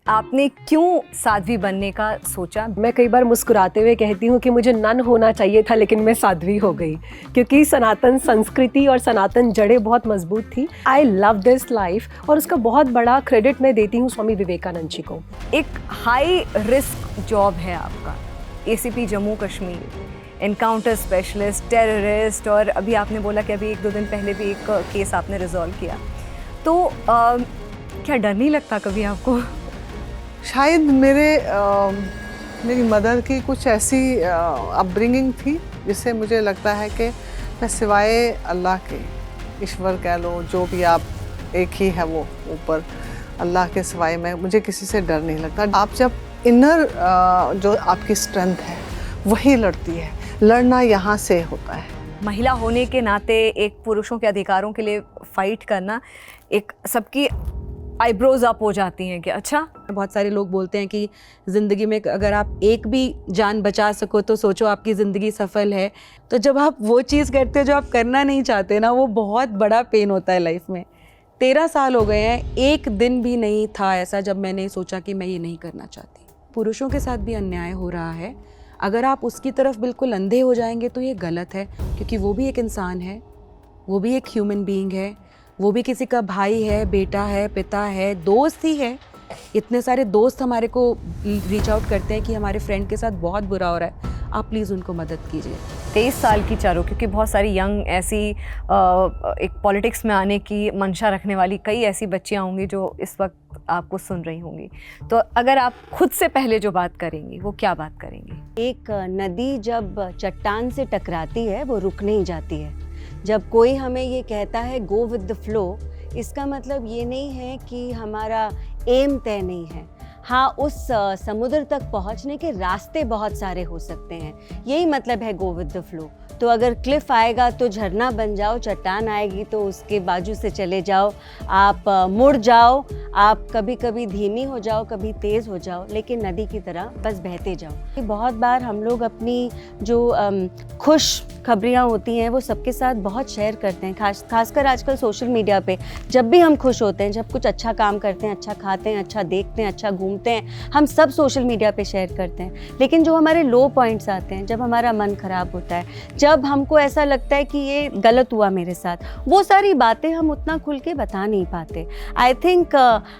आपने क्यों साध्वी बनने का सोचा? मैं कई बार मुस्कुराते हुए कहती हूँ कि मुझे नन होना चाहिए था, लेकिन मैं साध्वी हो गई, क्योंकि सनातन संस्कृति और सनातन जड़ें बहुत मजबूत थी। आई लव दिस लाइफ, और उसका बहुत बड़ा क्रेडिट मैं देती हूँ स्वामी विवेकानंद जी को। एक हाई रिस्क जॉब है आपका, ACP Jammu Kashmir, encounter specialist, terrorist, और अभी आपने बोला कि अभी 1-2 दिन पहले भी एक केस आपने रिजॉल्व किया। तो क्या डर नहीं लगता कभी आपको? शायद मेरी मदर की कुछ ऐसी अपब्रिंगिंग थी जिससे मुझे लगता है कि मैं सिवाय अल्लाह के, ईश्वर कह लो, जो भी आप, एक ही है वो ऊपर, अल्लाह के सिवाय मुझे किसी से डर नहीं लगता। आप जब इनर जो आपकी स्ट्रेंथ है वही लड़ती है, लड़ना यहाँ से होता है। महिला होने के नाते एक पुरुषों के अधिकारों के लिए फाइट करना, एक सबकी आईब्रोज अप हो जाती हैं कि अच्छा। बहुत सारे लोग बोलते हैं कि ज़िंदगी में अगर आप एक भी जान बचा सको तो सोचो आपकी ज़िंदगी सफल है। तो जब आप वो चीज़ करते हो जो आप करना नहीं चाहते ना, वो बहुत बड़ा पेन होता है लाइफ में। 13 साल हो गए हैं, एक दिन भी नहीं था ऐसा जब मैंने सोचा कि मैं ये नहीं करना चाहती। पुरुषों के साथ भी अन्याय हो रहा है, अगर आप उसकी तरफ बिल्कुल अंधे हो जाएंगे तो ये गलत है, क्योंकि वो भी एक इंसान है, वो भी एक ह्यूमन बीइंग है, वो भी किसी का भाई है, बेटा है, पिता है, दोस्त ही है। इतने सारे दोस्त हमारे को रीच आउट करते हैं कि हमारे फ्रेंड के साथ बहुत बुरा हो रहा है, आप प्लीज़ उनको मदद कीजिए। 23 साल की चारों, क्योंकि बहुत सारी यंग ऐसी एक पॉलिटिक्स में आने की मंशा रखने वाली कई ऐसी बच्चियां होंगी जो इस वक्त आपको सुन रही होंगी, तो अगर आप खुद से पहले जो बात करेंगी वो क्या बात करेंगी? एक नदी जब चट्टान से टकराती है वो रुक नहीं जाती है। जब कोई हमें ये कहता है गो विद द फ्लो, इसका मतलब ये नहीं है कि हमारा एम तय नहीं है। हाँ, उस समुद्र तक पहुंचने के रास्ते बहुत सारे हो सकते हैं, यही मतलब है गो विद द फ्लो। तो अगर क्लिफ आएगा तो झरना बन जाओ, चट्टान आएगी तो उसके बाजू से चले जाओ, आप मुड़ जाओ, आप कभी कभी धीमी हो जाओ, कभी तेज़ हो जाओ, लेकिन नदी की तरह बस बहते जाओ। बहुत बार हम लोग अपनी जो खुश खबरियाँ होती हैं वो सबके साथ बहुत शेयर करते हैं, खासकर आजकल सोशल मीडिया पे। जब भी हम खुश होते हैं, जब कुछ अच्छा काम करते हैं, अच्छा खाते हैं, अच्छा देखते हैं, अच्छा घूमते हैं, हम सब सोशल मीडिया पे शेयर करते हैं। लेकिन जो हमारे लो पॉइंट्स आते हैं, जब हमारा मन ख़राब होता है, जब हमको ऐसा लगता है कि ये गलत हुआ मेरे साथ, वो सारी बातें हम उतना खुल के बता नहीं पाते। आई थिंक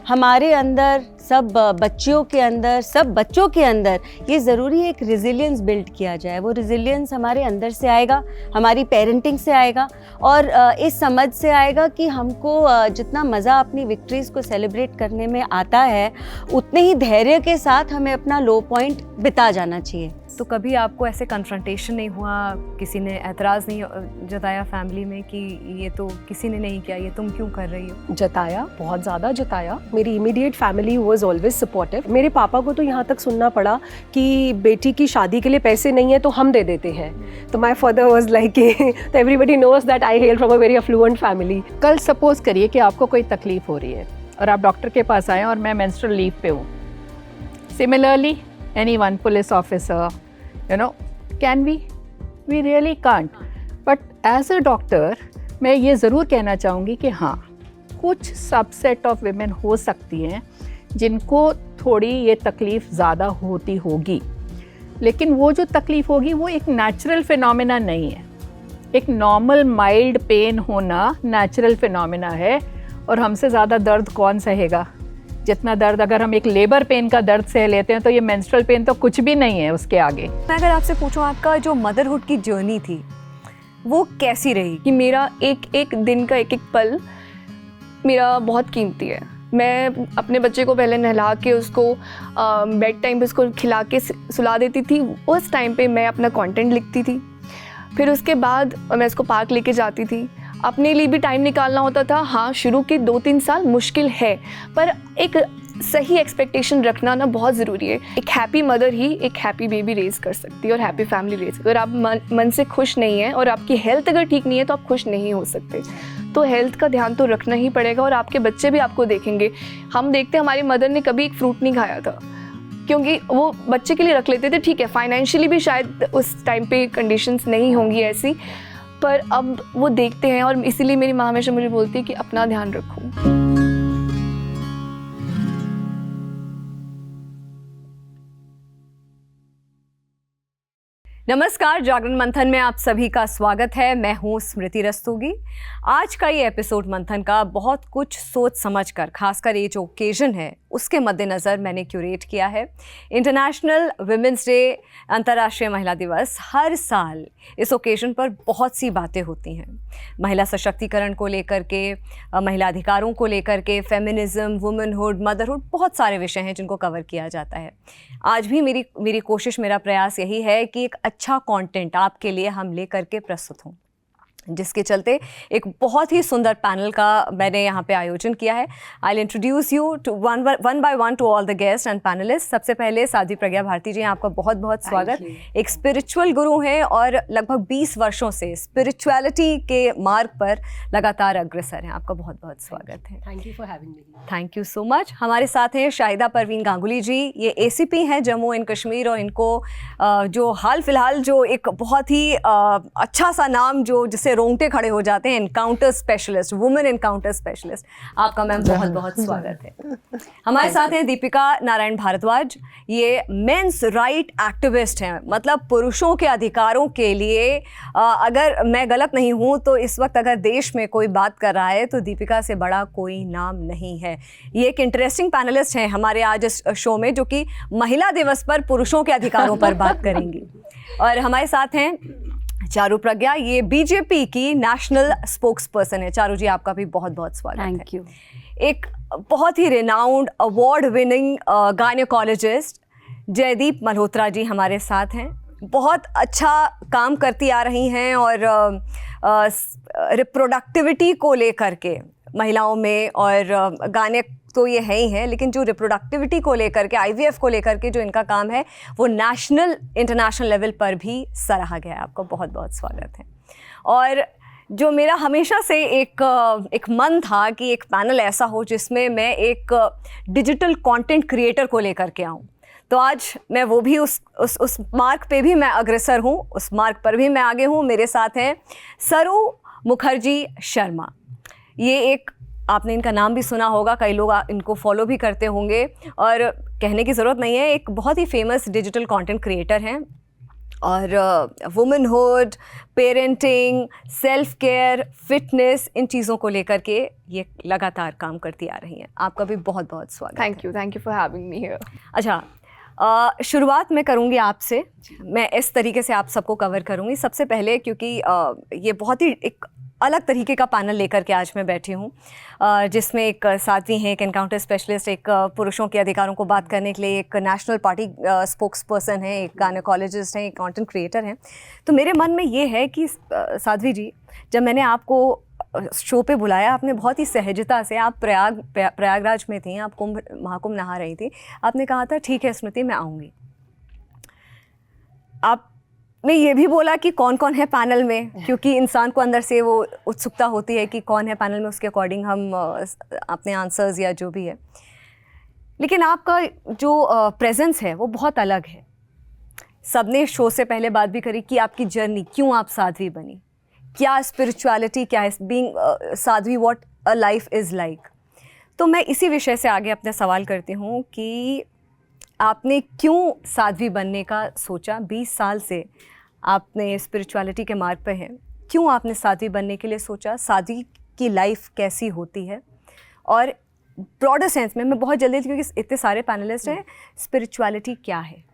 हमारे अंदर, सब बच्चियों के अंदर, सब बच्चों के अंदर ये ज़रूरी है एक रेजिलियंस बिल्ड किया जाए। वो रेजिलियंस हमारे अंदर से आएगा, हमारी पेरेंटिंग से आएगा, और इस समझ से आएगा कि हमको जितना मज़ा अपनी विक्ट्रीज़ को सेलिब्रेट करने में आता है, उतने ही धैर्य के साथ हमें अपना लो पॉइंट बिता जाना चाहिए। तो कभी आपको ऐसे कन्फ्रंटेशन नहीं हुआ, किसी ने एतराज़ नहीं जताया फैमिली में कि ये तो किसी ने नहीं किया, ये तुम क्यों कर रही हो? जताया, बहुत ज़्यादा जताया। मेरी immediate family was always supportive. मेरे पापा को तो यहाँ तक सुनना पड़ा कि बेटी की शादी के लिए पैसे नहीं है तो हम दे देते हैं। तो माय फादर वाज लाइक, तो everybody knows that I hail from a very affluent family. कल सपोज करिए कि आपको कोई तकलीफ हो रही है और आप डॉक्टर के पास आए और मैं मेंस्ट्रुअल लीव पे हूँ। Similarly anyone, police officer, you know, can we really can't, but as a doctor मैं ये ज़रूर कहना चाहूँगी कि हाँ, कुछ सबसेट ऑफ विमेन हो सकती हैं जिनको थोड़ी ये तकलीफ़ ज़्यादा होती होगी, लेकिन वो जो तकलीफ़ होगी वो एक नेचुरल फिनोमेना नहीं है। एक नॉर्मल माइल्ड पेन होना नेचुरल फिनोमेना है, और हमसे ज़्यादा दर्द कौन सहेगा? जितना दर्द अगर हम एक लेबर पेन का दर्द सह लेते हैं तो ये मेंस्ट्रुअल पेन तो कुछ भी नहीं है उसके आगे। मैं अगर आपसे पूछूं, आपका जो मदरहुड की जर्नी थी वो कैसी रही? कि मेरा एक एक दिन का एक एक पल मेरा बहुत कीमती है। मैं अपने बच्चे को पहले नहला के उसको बेड टाइम पे उसको खिला के सुला देती थी। उस टाइम पे मैं अपना कंटेंट लिखती थी, फिर उसके बाद मैं इसको पार्क लेके जाती थी। अपने लिए भी टाइम निकालना होता था। हाँ, शुरू के 2-3 साल मुश्किल है, पर एक सही एक्सपेक्टेशन रखना ना बहुत ज़रूरी है। एक हैप्पी मदर ही एक हैप्पी बेबी रेज़ कर सकती है और हैप्पी फैमिली रेज़। अगर आप मन से खुश नहीं हैं और आपकी हेल्थ अगर ठीक नहीं है तो आप खुश नहीं हो सकते। तो हेल्थ का ध्यान तो रखना ही पड़ेगा, और आपके बच्चे भी आपको देखेंगे। हम देखते हैं हमारी मदर ने कभी एक फ्रूट नहीं खाया था, क्योंकि वो बच्चे के लिए रख लेते थे। ठीक है, फाइनेंशियली भी शायद उस टाइम पे कंडीशंस नहीं होंगी ऐसी, पर अब वो देखते हैं, और इसीलिए मेरी माँ हमेशा मुझे बोलती है कि अपना ध्यान रखो। नमस्कार, जागरण मंथन में आप सभी का स्वागत है। मैं हूँ स्मृति रस्तोगी। आज का ये एपिसोड मंथन का बहुत कुछ सोच समझ कर, खासकर ये जो ओकेजन है उसके मद्देनज़र मैंने क्यूरेट किया है। इंटरनेशनल वुमेंस डे, अंतर्राष्ट्रीय महिला दिवस, हर साल इस ओकेजन पर बहुत सी बातें होती हैं। महिला सशक्तिकरण को लेकर के, महिला अधिकारों को लेकर के, फेमिनिज्म, वुमेनहुड, मदरहुड, बहुत सारे विषय हैं जिनको कवर किया जाता है। आज भी मेरी कोशिश, मेरा प्रयास यही है कि एक अच्छा कंटेंट आपके लिए हम लेकर के प्रस्तुत हों, जिसके चलते एक बहुत ही सुंदर पैनल का मैंने यहाँ पे आयोजन किया है। I will introduce you to one by one to all the guest and panelist. सबसे पहले साध्वी प्रज्ञा भारती जी, आपका बहुत बहुत स्वागत। एक स्पिरिचुअल गुरु हैं और लगभग 20 वर्षों से स्पिरिचुअलिटी के मार्ग पर लगातार अग्रसर हैं। आपका बहुत बहुत स्वागत है। Thank you for having me. Thank you so much. हमारे साथ हैं शाहिदा परवीन गांगुली जी। ये ACP हैं जम्मू एंड कश्मीर, और इनको जो हाल फिलहाल जो एक बहुत ही अच्छा सा नाम जो जिससे रोंगटे खड़े हो जाते हैं, encounter specialist, women encounter specialist. आपका मैम बहुत बहुत स्वागत है। हमारे साथ हैं दीपिका नारायण भारद्वाज। ये मेंस राइट एक्टिविस्ट हैं, मतलब पुरुषों के अधिकारों के लिए अगर मैं गलत नहीं हूँ तो इस वक्त अगर देश में कोई बात कर रहा है तो दीपिका से बड़ा कोई नाम नहीं है। ये एक इंटरेस्टिंग पैनलिस्ट हैं हमारे आज इस शो में, जो कि महिला दिवस पर पुरुषों के अधिकारों पर बात करेंगी। और हमारे साथ हैं चारू प्रज्ञा। ये BJP की नेशनल स्पोक्स पर्सन है। चारू जी, आपका भी बहुत बहुत स्वागत है। Thank you. एक बहुत ही renowned award winning gynaecologist Jaideep Malhotra ji हमारे साथ हैं। बहुत अच्छा काम करती आ रही हैं और रिप्रोडक्टिविटी को लेकर के महिलाओं में, और गाने तो ये है ही हैं, लेकिन जो रिप्रोडक्टिविटी को लेकर के, IVF को लेकर के जो इनका काम है वो नेशनल इंटरनेशनल लेवल पर भी सराहा गया है। आपका बहुत बहुत स्वागत है। और जो मेरा हमेशा से एक मन था कि एक पैनल ऐसा हो जिसमें मैं एक डिजिटल कंटेंट क्रिएटर को लेकर के आऊँ, तो आज मैं वो भी उस मार्ग पे भी मैं अग्रसर हूँ, उस मार्ग पर भी मैं आगे हूँ। मेरे साथ हैं सरू मुखर्जी शर्मा। ये एक, आपने इनका नाम भी सुना होगा, कई लोग इनको फॉलो भी करते होंगे, और कहने की ज़रूरत नहीं है, एक बहुत ही फेमस डिजिटल कंटेंट क्रिएटर हैं और womanhood, parenting, self care, fitness, इन चीज़ों को लेकर के ये लगातार काम करती आ रही हैं। आपका भी बहुत बहुत स्वागत। Thank you for having me here. अच्छा, शुरुआत मैं करूँगी आपसे। मैं इस तरीके से आप सबको कवर करूँगी। सबसे पहले, क्योंकि ये बहुत ही एक अलग तरीके का पैनल लेकर के आज मैं बैठी हूँ, जिसमें एक साध्वी हैं, एक एनकाउंटर स्पेशलिस्ट, एक पुरुषों के अधिकारों को बात करने के लिए एक नेशनल पार्टी स्पोक्स पर्सन है, एक गायनेकोलॉजिस्ट हैं, एक कंटेंट क्रिएटर हैं। तो मेरे मन में ये है कि साध्वी जी, जब मैंने आपको शो पे बुलाया, आपने बहुत ही सहजता से, आप प्रयागराज में थी, आप महाकुंभ नहा रही थी, आपने कहा था ठीक है स्मृति, मैं आऊँगी। आपने ये भी बोला कि कौन कौन है पैनल में, क्योंकि इंसान को अंदर से वो उत्सुकता होती है कि कौन है पैनल में, उसके अकॉर्डिंग हम अपने आंसर्स या जो भी है। लेकिन आपका जो प्रेजेंस है वो बहुत अलग है। सबने शो से पहले बात भी करी कि आपकी जर्नी, क्यों आप साध्वी बनी, क्या स्पिरिचुअलिटी, क्या है being Sadhvi, what a life is like. तो मैं इसी विषय से आगे अपना सवाल करती हूँ कि आपने क्यों साध्वी बनने का सोचा। 20 साल से आपने स्पिरिचुअलिटी के मार्ग पे हैं, क्यों आपने साध्वी बनने के लिए सोचा, साध्वी की लाइफ कैसी होती है, और ब्रॉडर सेंस में, मैं बहुत जल्दी, क्योंकि इतने सारे पैनलिस्ट हैं, स्पिरिचुअलिटी क्या है।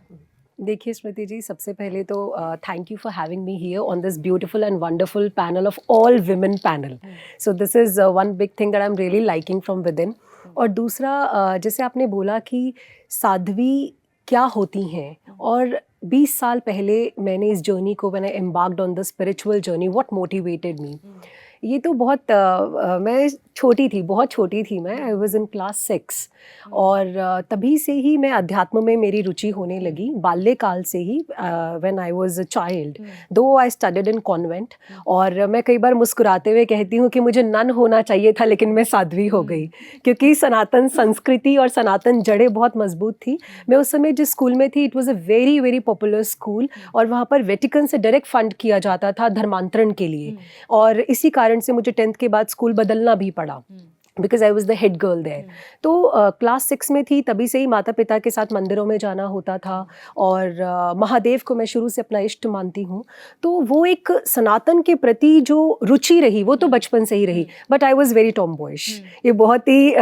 देखिए स्मृति जी, सबसे पहले तो thank you for having me here on this beautiful and wonderful panel of all women panel. So this is one big thing that I am really liking from with in. और दूसरा, जैसे आपने बोला कि साध्वी क्या होती हैं, और 20 साल पहले मैंने इस जर्नी को, मैंने embarked on the spiritual journey, what motivated me. ये तो बहुत मैं छोटी थी, बहुत छोटी थी मैं, आई वॉज इन क्लास 6, और तभी से ही मैं अध्यात्म में मेरी रुचि होने लगी, बाल्यकाल से ही, when I was a child, though I studied in convent. और मैं कई बार मुस्कुराते हुए कहती हूँ कि मुझे नन होना चाहिए था, लेकिन मैं साध्वी हो गई, क्योंकि सनातन संस्कृति और सनातन जड़ें बहुत मजबूत थी। मैं उस समय जिस स्कूल में थी, it was a very very popular school, और वहाँ पर वेटिकन से डायरेक्ट फंड किया जाता था धर्मांतरण के लिए, और इसी कारण से मुझे 10th के बाद स्कूल बदलना भी पड़ा। Because I was the head girl there. तो क्लास 6 में थी, तभी से ही माता पिता के साथ मंदिरों में जाना होता था, और महादेव को मैं शुरू से अपना इष्ट मानती हूँ। तो वो एक सनातन के प्रति जो रुचि रही वो तो बचपन से ही रही, बट आई वॉज वेरी टॉमबॉयिश। ये बहुत ही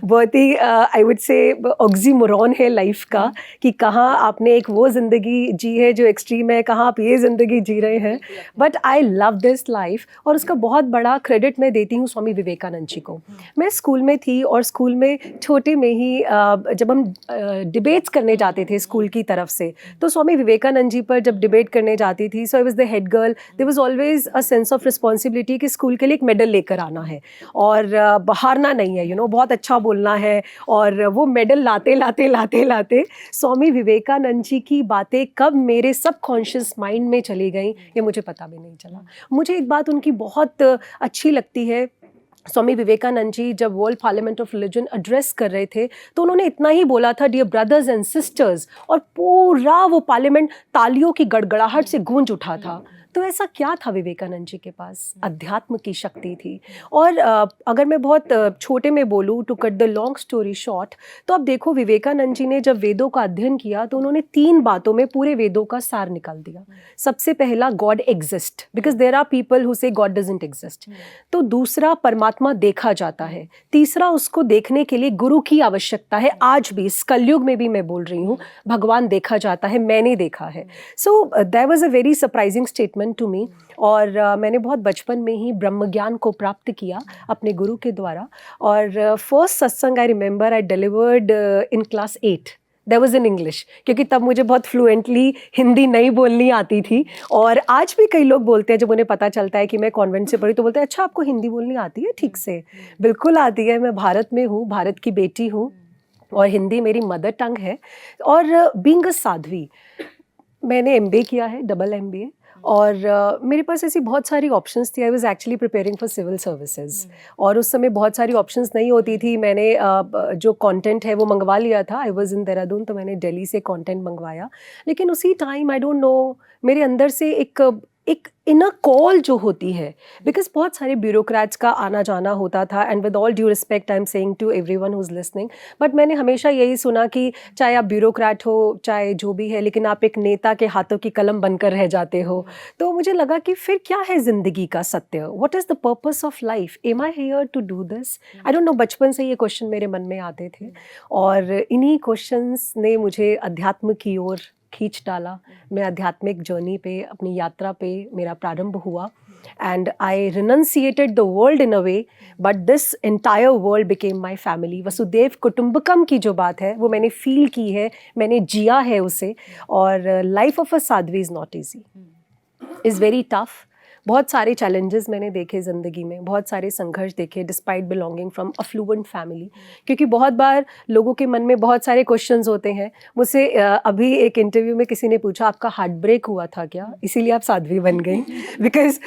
बहुत ही आई वुड से ऑक्सीमोरॉन है लाइफ का, कि कहाँ आपने एक वो ज़िंदगी जी है जो एक्सट्रीम है, कहाँ आप ये ज़िंदगी जी रहे हैं, but I love this life. और उसका बहुत बड़ा क्रेडिट मैं देती हूँ स्वामी विवेकानंद जी को। मैं स्कूल में थी, और स्कूल में छोटे में ही जब हम डिबेट्स करने जाते थे स्कूल की तरफ से, तो स्वामी विवेकानंद जी पर जब डिबेट करने जाती थी, so I was the head girl, there was always a sense of responsibility कि स्कूल के लिए एक मेडल लेकर आना है और हारना नहीं है, बहुत अच्छा बोलना है। और वो मेडल लाते लाते लाते लाते स्वामी विवेकानंद जी की बातें कब मेरे सबकॉन्शियस माइंड में चली गई ये मुझे पता भी नहीं चला। मुझे एक बात उनकी बहुत अच्छी लगती है, स्वामी विवेकानंद जी जब world parliament of religion address कर रहे थे तो उन्होंने इतना ही बोला था, डियर ब्रदर्स एंड सिस्टर्स, और पूरा वो पार्लियामेंट तालियों की गड़गड़ाहट से गूंज उठा था। तो ऐसा क्या था विवेकानंद जी के पास? अध्यात्म की शक्ति थी। और अगर मैं बहुत छोटे में बोलूँ, to cut the long story short, तो अब देखो विवेकानंद जी ने जब वेदों का अध्ययन किया तो उन्होंने 3 बातों में पूरे वेदों का सार निकाल दिया। सबसे पहला, God exist, because there are people who say God doesn't exist. तो दूसरा, परमात्मा देखा जाता है। तीसरा, उसको देखने के लिए गुरु की आवश्यकता है। आज भी इस कलयुग में भी मैं बोल रही हूँ, भगवान देखा जाता है, मैंने देखा है। So that was a very surprising statement to me. और मैंने बहुत बचपन में ही ब्रह्म ज्ञान को प्राप्त किया अपने गुरु के द्वारा। और फर्स्ट सत्संग I remember I delivered in class 8, that was in English, क्योंकि तब मुझे बहुत फ्लुएंटली हिंदी नहीं बोलनी आती थी। और आज भी कई लोग बोलते हैं, जब उन्हें पता चलता है कि मैं कॉन्वेंट से पढ़ी, तो बोलते हैं अच्छा आपको हिंदी बोलनी आती है? ठीक से, बिल्कुल आती है। मैं भारत में हूँ, भारत की बेटी हूँ, और हिंदी मेरी मदर टंग है। और बीइंग अ साध्वी, मैंने MBA किया है, डबल MBA। और मेरे पास ऐसी बहुत सारी ऑप्शंस थी। I was actually preparing for civil services, और उस समय बहुत सारी ऑप्शंस नहीं होती थी। मैंने जो कंटेंट है वो मंगवा लिया था। आई वाज इन देहरादून, तो मैंने दिल्ली से कंटेंट मंगवाया। लेकिन उसी टाइम आई डोंट नो, मेरे अंदर से एक इनर कॉल जो होती है, बिकॉज बहुत सारे ब्यूरोक्रेट्स का आना जाना होता था, and with all due respect I am saying to everyone who is listening, but मैंने हमेशा यही सुना कि चाहे आप ब्यूरोक्रेट हो, चाहे जो भी है, लेकिन आप एक नेता के हाथों की कलम बनकर रह जाते हो। तो मुझे लगा कि फिर क्या है ज़िंदगी का सत्य? What is the purpose of life? Am I here to do this? I don't know, बचपन से ये क्वेश्चन मेरे मन में आते थे, और इन्हीं क्वेश्चंस ने मुझे अध्यात्म की ओर खींच डाला। मैं आध्यात्मिक जर्नी पे, अपनी यात्रा पे मेरा प्रारंभ हुआ, and I renunciated the world in a way, but this entire world became my family. वसुदेव कुटुंबकम की जो बात है वो मैंने फील की है, मैंने जिया है उसे। और life of a Sadhvi is not easy, is very tough. बहुत सारे चैलेंजेस मैंने देखे ज़िंदगी में, बहुत सारे संघर्ष देखे, despite belonging from affluent family. क्योंकि बहुत बार लोगों के मन में बहुत सारे क्वेश्चंस होते हैं। मुझसे अभी एक इंटरव्यू में किसी ने पूछा, आपका हार्ट ब्रेक हुआ था क्या, इसीलिए आप साध्वी बन गई? बिकॉज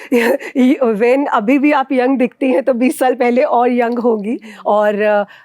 व्हेन अभी भी आप यंग दिखती हैं, तो 20 साल पहले और यंग होगी, और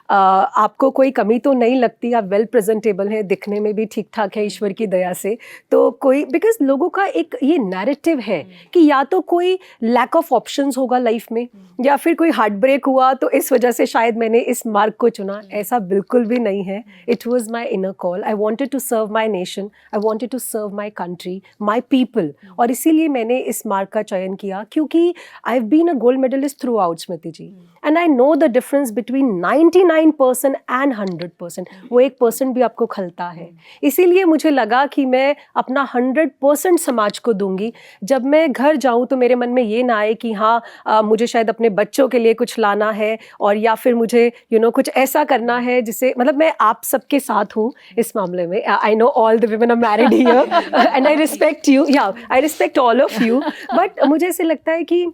आपको कोई कमी तो नहीं लगती, आप वेल प्रेजेंटेबल हैं, दिखने में भी ठीक ठाक है ईश्वर की दया से। तो कोई, बिकॉज लोगों का एक ये नैरेटिव है कि या तो कोई लैक ऑफ ऑप्शंस होगा लाइफ में, या फिर कोई हार्ट ब्रेक हुआ तो इस वजह से शायद मैंने इस मार्ग को चुना। ऐसा बिल्कुल भी नहीं है। It was my inner call. I wanted to serve my nation, I wanted to serve my country, my people, और इसीलिए मैंने इस मार्ग का चयन किया। क्योंकि I have been a gold medalist throughout, Smriti ji, and I know the difference between 99% and 100%। वो 1% भी आपको खलता है। इसीलिए मुझे लगा कि मैं अपना 100% समाज को दूंगी। जब मैं घर जाऊं तो मेरे मन में ये ना आए कि हाँ मुझे शायद अपने बच्चों के लिए कुछ लाना है, और या फिर मुझे कुछ ऐसा करना है जिसे, मतलब मैं आप सबके साथ हूँ इस मामले में। I know all the women are married here and I respect you, या I respect all of you, but मुझे ऐसे लगता है कि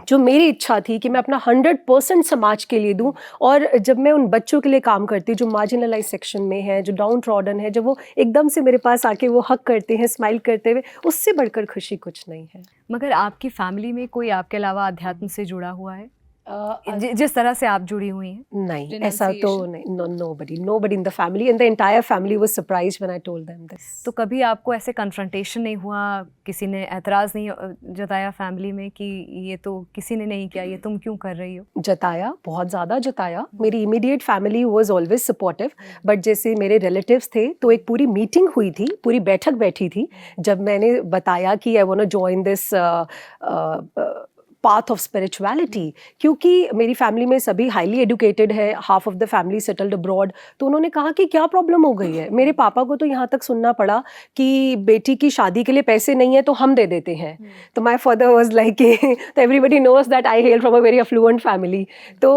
जो मेरी इच्छा थी कि मैं अपना 100% समाज के लिए दूं। और जब मैं उन बच्चों के लिए काम करती हूँ जो मार्जिनलाइज सेक्शन में है, जो डाउन ट्रॉडन है, जब वो एकदम से मेरे पास आके वो हक करते हैं स्माइल करते हुए, उससे बढ़कर खुशी कुछ नहीं है। मगर आपकी फैमिली में कोई आपके अलावा अध्यात्म से जुड़ा हुआ है? जिस तरह से आप जुड़ी हुई हैं? नहीं, ऐसा तो नहीं, nobody in the family and the entire family was surprised when I told them this. तो कभी आपको ऐसे कन्फ्रंटेशन नहीं हुआ, किसी ने एतराज़ नहीं जताया फैमिली में कि ये तो किसी ने नहीं किया, ये तुम क्यों कर रही हो? जताया, बहुत ज़्यादा जताया। मेरी immediate family was always supportive, but जैसे मेरे रिलेटिव्स थे तो एक पूरी मीटिंग हुई थी, पूरी बैठक बैठी थी जब मैंने बताया कि I want to join this path of spirituality, क्योंकि मेरी फैमिली में सभी हाईली एजुकेटेड है, half of the family settled abroad. तो उन्होंने कहा कि क्या प्रॉब्लम हो गई है। मेरे पापा को तो यहाँ तक सुनना पड़ा कि बेटी की शादी के लिए पैसे नहीं है तो हम दे देते हैं। तो माई फादर वॉज लाइक तो everybody knows that I hail from a very affluent family. तो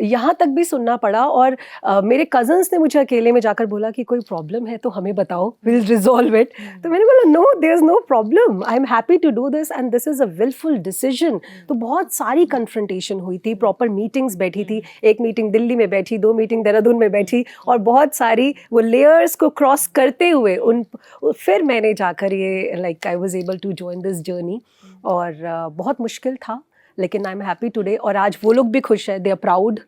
यहाँ तक भी सुनना पड़ा। और मेरे कजन्स ने मुझे अकेले में जाकर बोला कि कोई प्रॉब्लम है तो हमें बताओ, विल रिजॉल्व इट। तो मैंने बोला no, there is no problem, I am happy to do this and this is a willful decision. तो बहुत सारी कन्फ्रंटेशन हुई थी, प्रॉपर मीटिंग्स बैठी थी। एक मीटिंग दिल्ली में बैठी, 2 मीटिंग देहरादून में बैठी, और बहुत सारी वो लेयर्स को क्रॉस करते हुए फिर मैंने जाकर ये like I was able to join this journey. और बहुत मुश्किल था, लेकिन आई एम हैप्पी टुडे। और आज वो लोग भी खुश हैं, दे आर प्राउड,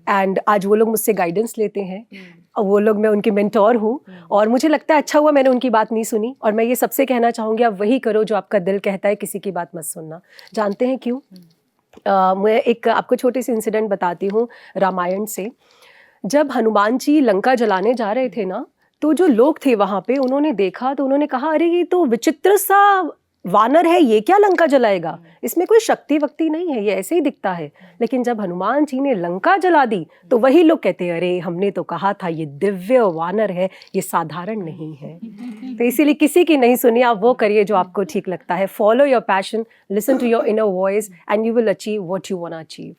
एंड आज वो लोग मुझसे गाइडेंस लेते हैं। और वो लोग, मैं उनकी मेंटोर हूँ, और मुझे लगता है अच्छा हुआ मैंने उनकी बात नहीं सुनी। और मैं ये सबसे कहना चाहूँगी, आप वही करो जो आपका दिल कहता है, किसी की बात मत सुनना। जानते हैं क्यों? मैं एक आपको छोटी सी इंसिडेंट बताती हूँ रामायण से। जब हनुमान जी लंका जलाने जा रहे थे ना, तो जो लोग थे वहाँ पे, उन्होंने देखा तो उन्होंने कहा, अरे ये तो विचित्र सा वानर है, ये क्या लंका जलाएगा, इसमें कोई शक्ति वक्ति नहीं है, ये ऐसे ही दिखता है। लेकिन जब हनुमान जी ने लंका जला दी तो वही लोग कहते हैं, अरे हमने तो कहा था ये दिव्य वानर है, ये साधारण नहीं है। तो इसीलिए किसी की नहीं सुनिए, आप वो करिए जो आपको ठीक लगता है। Follow your passion, listen to your inner voice and you will achieve what you want to achieve.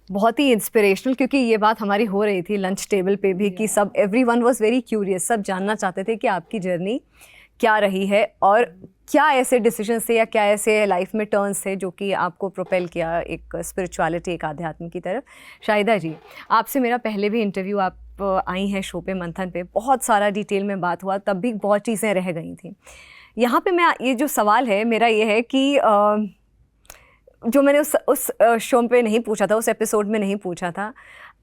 बहुत ही इंस्पिरेशनल, क्योंकि ये बात हमारी हो रही थी लंच टेबल पे भी कि सब एवरीवन वाज वेरी क्यूरियस, सब जानना चाहते थे कि आपकी जर्नी क्या रही है और क्या ऐसे डिसीजंस थे या क्या ऐसे लाइफ में टर्न्स थे जो कि आपको प्रोपेल किया एक स्पिरिचुअलिटी, एक आध्यात्म की तरफ। शाहिदा जी, आपसे मेरा पहले भी इंटरव्यू, आप आई हैं शो पे मंथन पे, बहुत सारा डिटेल में बात हुआ, तब भी बहुत चीज़ें रह गई थी। यहाँ पे मैं ये जो सवाल है मेरा ये है कि जो मैंने उस शो पे नहीं पूछा था, उस एपिसोड में नहीं पूछा था,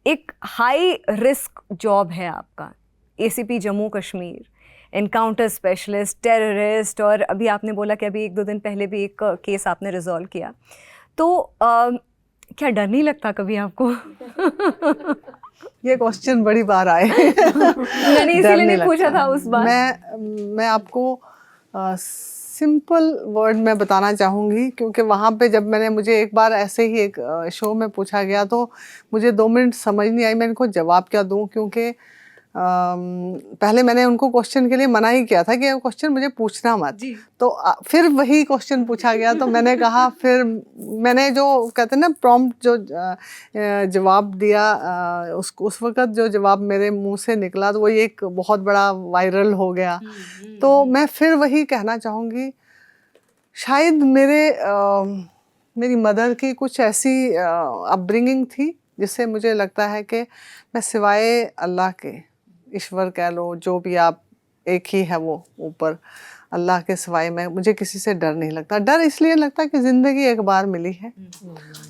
एक हाई रिस्क जॉब है आपका, ACP Jammu Kashmir, encounter specialist, terrorist, और अभी आपने बोला कि अभी 1-2 दिन पहले भी एक केस आपने रिजॉल्व किया। तो क्या डर नहीं लगता कभी आपको? ये क्वेश्चन बड़ी बार आए। मैंने इसीलिए नहीं पूछा था उस बार। मैं आपको सिंपल वर्ड में बताना चाहूँगी, क्योंकि वहाँ पे जब मुझे एक बार ऐसे ही एक शो में पूछा गया तो मुझे 2 मिनट समझ नहीं आई मैं इनको जवाब क्या दूँ, क्योंकि पहले मैंने उनको क्वेश्चन के लिए मना ही किया था कि ये क्वेश्चन मुझे पूछना मत। तो फिर वही क्वेश्चन पूछा गया तो मैंने कहा, फिर मैंने जो कहते हैं ना प्रॉम्प्ट, जो जवाब दिया, उस वक़्त जो जवाब मेरे मुंह से निकला तो वो एक बहुत बड़ा वायरल हो गया। तो मैं फिर वही कहना चाहूँगी, शायद मेरी मदर की कुछ ऐसी अपब्रिंगिंग थी जिससे मुझे लगता है कि मैं सिवाय अल्लाह के, ईश्वर कह लो, जो भी आप, एक ही है वो ऊपर, अल्लाह के सिवाय मुझे किसी से डर नहीं लगता। डर इसलिए लगता है कि ज़िंदगी एक बार मिली है,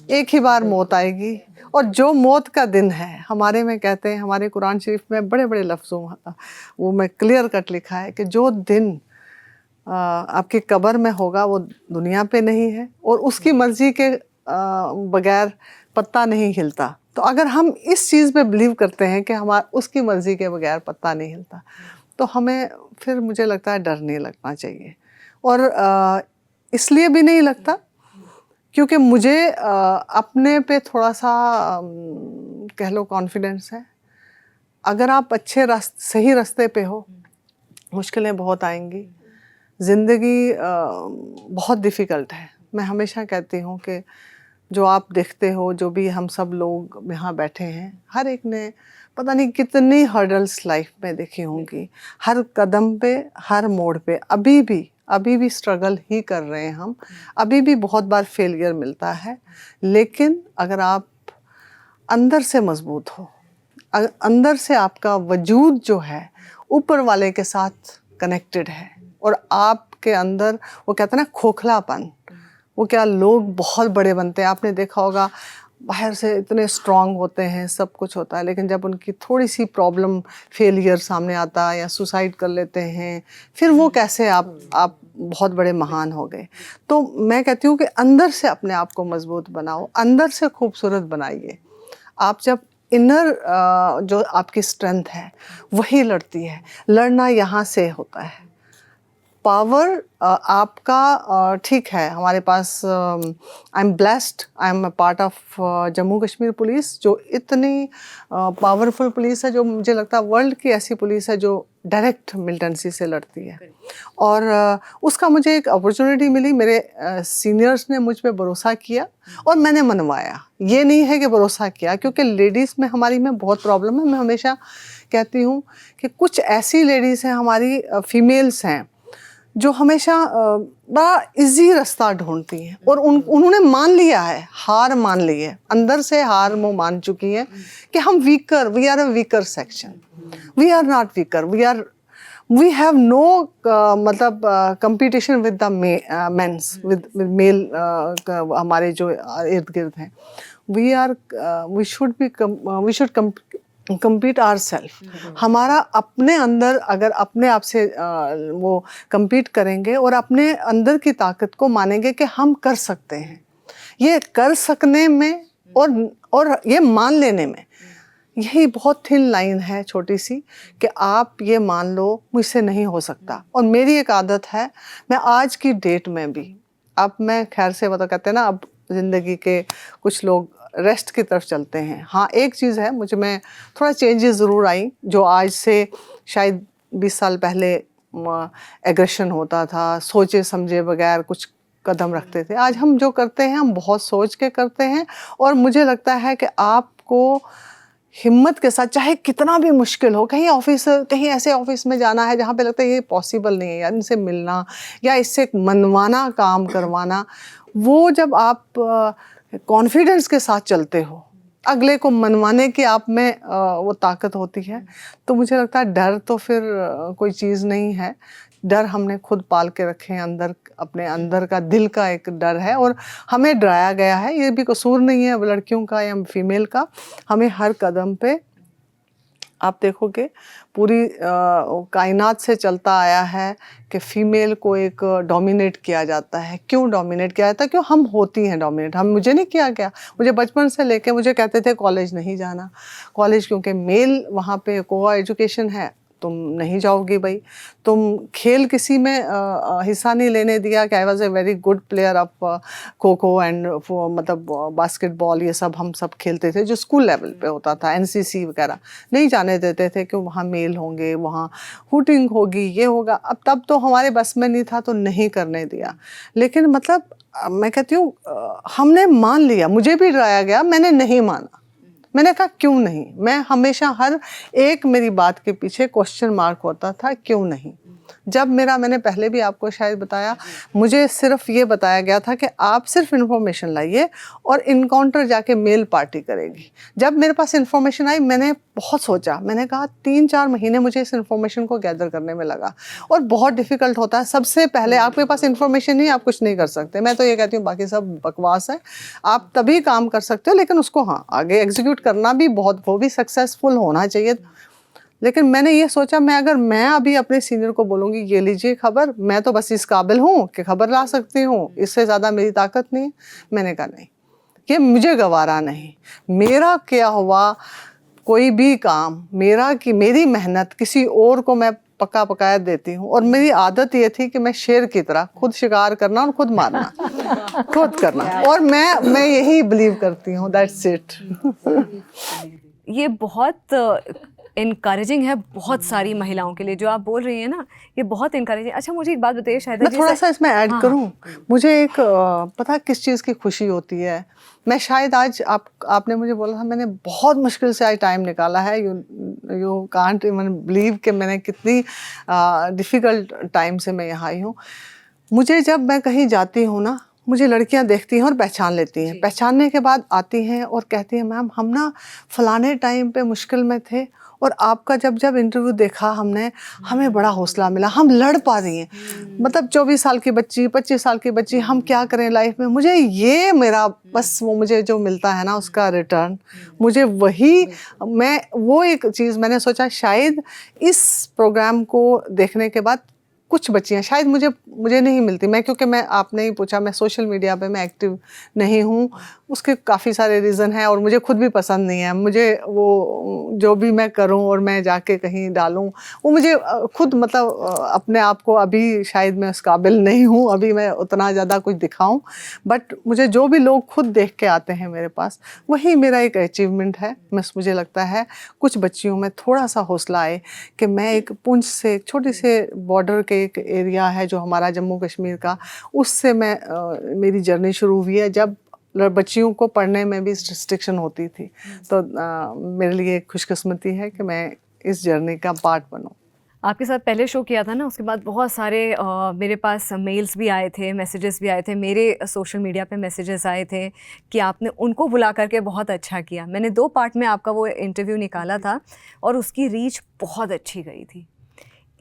एक ही बार मौत आएगी, और जो मौत का दिन है, हमारे में कहते हैं, हमारे कुरान शरीफ में बड़े बड़े लफ्ज़ों वो में क्लियर कट लिखा है कि जो दिन आपकी कब्र में होगा वो दुनिया पे नहीं है, और उसकी मर्ज़ी के बगैर पत्ता नहीं हिलता। तो अगर हम इस चीज़ पे बिलीव करते हैं कि उसकी मर्ज़ी के बगैर पत्ता नहीं हिलता, तो हमें फिर मुझे लगता है डर नहीं लगना चाहिए। और इसलिए भी नहीं लगता क्योंकि मुझे अपने पे थोड़ा सा कह लो कॉन्फिडेंस है। अगर आप सही रास्ते पे हो, मुश्किलें बहुत आएंगी, ज़िंदगी बहुत डिफ़िकल्ट है। मैं हमेशा कहती हूँ कि जो आप देखते हो, जो भी हम सब लोग यहाँ बैठे हैं, हर एक ने पता नहीं कितनी हर्डल्स लाइफ में देखी होंगी, हर कदम पे, हर मोड़ पे अभी भी स्ट्रगल ही कर रहे हैं हम, अभी भी बहुत बार फेलियर मिलता है। लेकिन अगर आप अंदर से मजबूत हो, अंदर से आपका वजूद जो है ऊपर वाले के साथ कनेक्टेड है, और आपके अंदर वो कहते हैं ना खोखलापन, वो क्या लोग बहुत बड़े बनते हैं, आपने देखा होगा बाहर से इतने स्ट्रांग होते हैं, सब कुछ होता है, लेकिन जब उनकी थोड़ी सी प्रॉब्लम, फेलियर सामने आता है या सुसाइड कर लेते हैं, फिर वो कैसे आप बहुत बड़े महान हो गए। तो मैं कहती हूँ कि अंदर से अपने आप को मजबूत बनाओ, अंदर से खूबसूरत बनाइए। आप जब इनर जो आपकी स्ट्रेंथ है वही लड़ती है, लड़ना यहाँ से होता है। पावर आपका ठीक है, हमारे पास I am blessed, I am a part of Jammu Kashmir police, जो इतनी पावरफुल पुलिस है, जो मुझे लगता है वर्ल्ड की ऐसी पुलिस है जो डायरेक्ट मिलिटेंसी से लड़ती है। और उसका मुझे एक अपॉर्चुनिटी मिली, मेरे सीनियर्स ने मुझ पे भरोसा किया और मैंने मनवाया। ये नहीं है कि भरोसा किया, क्योंकि लेडीज़ में हमारी में बहुत प्रॉब्लम है। मैं हमेशा कहती हूँ कि कुछ ऐसी लेडीज़ हैं, हमारी फीमेल्स हैं, जो हमेशा बड़ा इजी रास्ता ढूंढती हैं और उन्होंने मान लिया है, हार मान ली है, अंदर से हार वो मान चुकी हैं कि हम we are a weaker section, we are not weaker, we have no मतलब competition with the mens, with male, हमारे जो इर्द गिर्द हैं, वी शुड compete ourselves। हमारा अपने अंदर अगर अपने आप से वो compete करेंगे और अपने अंदर की ताकत को मानेंगे कि हम कर सकते हैं, ये कर सकने में और ये मान लेने में, यही बहुत थिन लाइन है छोटी सी, कि आप ये मान लो मुझसे नहीं हो सकता। और मेरी एक आदत है, मैं आज की डेट में भी, अब मैं खैर से वो तो कहते हैं ना, अब ज़िंदगी के कुछ लोग रेस्ट की तरफ चलते हैं। हाँ, एक चीज़ है, मुझ में थोड़ा चेंजेस ज़रूर आई, जो आज से शायद 20 साल पहले एग्रेशन होता था, सोचे समझे बगैर कुछ कदम रखते थे। आज हम जो करते हैं, हम बहुत सोच के करते हैं। और मुझे लगता है कि आपको हिम्मत के साथ, चाहे कितना भी मुश्किल हो, कहीं ऐसे ऑफिस में जाना है जहाँ पे लगता है ये पॉसिबल नहीं है यार, इनसे मिलना या इससे मनवाना, काम करवाना, वो जब आप कॉन्फिडेंस के साथ चलते हो, अगले को मनवाने की आप में वो ताकत होती है, तो मुझे लगता है डर तो फिर कोई चीज़ नहीं है। डर हमने खुद पाल के रखे हैं अंदर, अपने अंदर का दिल का एक डर है और हमें डराया गया है। ये भी कसूर नहीं है लड़कियों का या फीमेल का, हमें हर कदम पे, आप देखोगे पूरी कायनात से चलता आया है कि फ़ीमेल को एक डोमिनेट किया जाता है। क्यों डोमिनेट किया जाता है? क्यों हम होती हैं डोमिनेट। मुझे नहीं किया गया, मुझे बचपन से लेके मुझे कहते थे कॉलेज नहीं जाना, कॉलेज क्योंकि मेल वहाँ पे कोआ एजुकेशन है, तुम नहीं जाओगी भाई। तुम खेल किसी में हिस्सा नहीं लेने दिया कि I was a very good player of kho kho and मतलब बास्केटबॉल, ये सब हम सब खेलते थे जो स्कूल लेवल पे होता था, एनसीसी वगैरह नहीं जाने देते थे कि वहाँ मेल होंगे, वहाँ हुटिंग होगी, ये होगा। अब तब तो हमारे बस में नहीं था तो नहीं करने दिया। लेकिन मतलब मैं कहती हूँ हमने मान लिया, मुझे भी डराया गया, मैंने नहीं माना। मैंने कहा क्यों नहीं। मैं हमेशा हर एक मेरी बात के पीछे क्वेश्चन मार्क होता था, क्यों नहीं। जब मैंने पहले भी आपको शायद बताया, मुझे सिर्फ ये बताया गया था कि आप सिर्फ इन्फॉर्मेशन लाइए और इनकाउंटर जाके मेल पार्टी करेगी। जब मेरे पास इन्फॉर्मेशन आई, मैंने बहुत सोचा, मैंने कहा 3-4 महीने मुझे इस इन्फॉर्मेशन को गैदर करने में लगा और बहुत डिफ़िकल्ट होता है। सबसे पहले आपके पास इन्फॉर्मेशन नहीं, आप कुछ नहीं कर सकते। मैं तो ये कहती हूँ बाकी सब बकवास है, आप तभी काम कर सकते हो, लेकिन उसको हाँ आगे एग्जीक्यूट करना भी बहुत, वो भी सक्सेसफुल होना चाहिए। लेकिन मैंने ये सोचा, मैं अभी अपने सीनियर को बोलूँगी ये लीजिए खबर, मैं तो बस इस काबिल हूँ कि खबर ला सकती हूँ, इससे ज़्यादा मेरी ताकत नहीं है। मैंने कहा नहीं, ये मुझे गवारा नहीं। मेरा किया हुआ कोई भी काम, मेरी मेहनत किसी और को मैं पका पकाया देती हूँ। और मेरी आदत ये थी कि मैं शेर की तरह खुद शिकार करना और खुद मारना, खुद करना, और मैं यही बिलीव करती हूँ। That's it. ये बहुत इनकरेजिंग है बहुत सारी महिलाओं के लिए, जो आप बोल रही हैं ना, ये बहुत इनकरेजिंग। अच्छा मुझे एक बात बताइए, शायद मैं थोड़ा सा इसमें ऐड करूं। मुझे एक पता किस चीज़ की खुशी होती है। मैं शायद आज आपने मुझे बोला था, मैंने बहुत मुश्किल से आज टाइम निकाला है। यू कांट इवन बिलीव कि मैंने कितनी डिफ़िकल्ट टाइम से मैं यहाँ आई हूँ। मुझे जब मैं कहीं जाती हूँ ना, मुझे लड़कियां देखती हैं और पहचान लेती हैं। पहचानने के बाद आती हैं और कहती हैं मैम हम ना फलाने टाइम पे मुश्किल में थे और आपका जब जब इंटरव्यू देखा हमने, हमें बड़ा हौसला मिला, हम लड़ पा रही हैं। मतलब 24 साल की बच्ची, 25 साल की बच्ची, हम क्या करें लाइफ में, मुझे ये मेरा बस वो मुझे जो मिलता है ना उसका रिटर्न, मुझे वही, मैं वो एक चीज़ मैंने सोचा शायद इस प्रोग्राम को देखने के बाद कुछ बच्चियां शायद मुझे नहीं मिलती। मैं क्योंकि मैं आपने ही पूछा, मैं सोशल मीडिया पे मैं एक्टिव नहीं हूँ, उसके काफ़ी सारे रीज़न हैं और मुझे खुद भी पसंद नहीं है। मुझे वो जो भी मैं करूँ और मैं जाके कहीं डालूँ, वो मुझे खुद मतलब अपने आप को अभी शायद मैं उस काबिल नहीं हूँ, अभी मैं उतना ज़्यादा कुछ दिखाऊँ। बट मुझे जो भी लोग खुद देख के आते हैं मेरे पास, वही मेरा एक अचीवमेंट है। मुझे लगता है कुछ बच्चियों में थोड़ा सा हौसला आए कि मैं एक पुंछ से, एक छोटी से बॉर्डर के एक एरिया है जो हमारा जम्मू कश्मीर का, उससे मेरी जर्नी शुरू हुई है। जब बच्चियों को पढ़ने में भी रिस्ट्रिक्शन होती थी, तो मेरे लिए खुशकिस्मती है कि मैं इस जर्नी का पार्ट बनूं। आपके साथ पहले शो किया था ना, उसके बाद बहुत सारे मेरे पास मेल्स भी आए थे, मैसेजेस भी आए थे, मेरे सोशल मीडिया पे मैसेजेस आए थे कि आपने उनको बुला करके बहुत अच्छा किया। मैंने 2 पार्ट में आपका वो इंटरव्यू निकाला था और उसकी रीच बहुत अच्छी गई थी।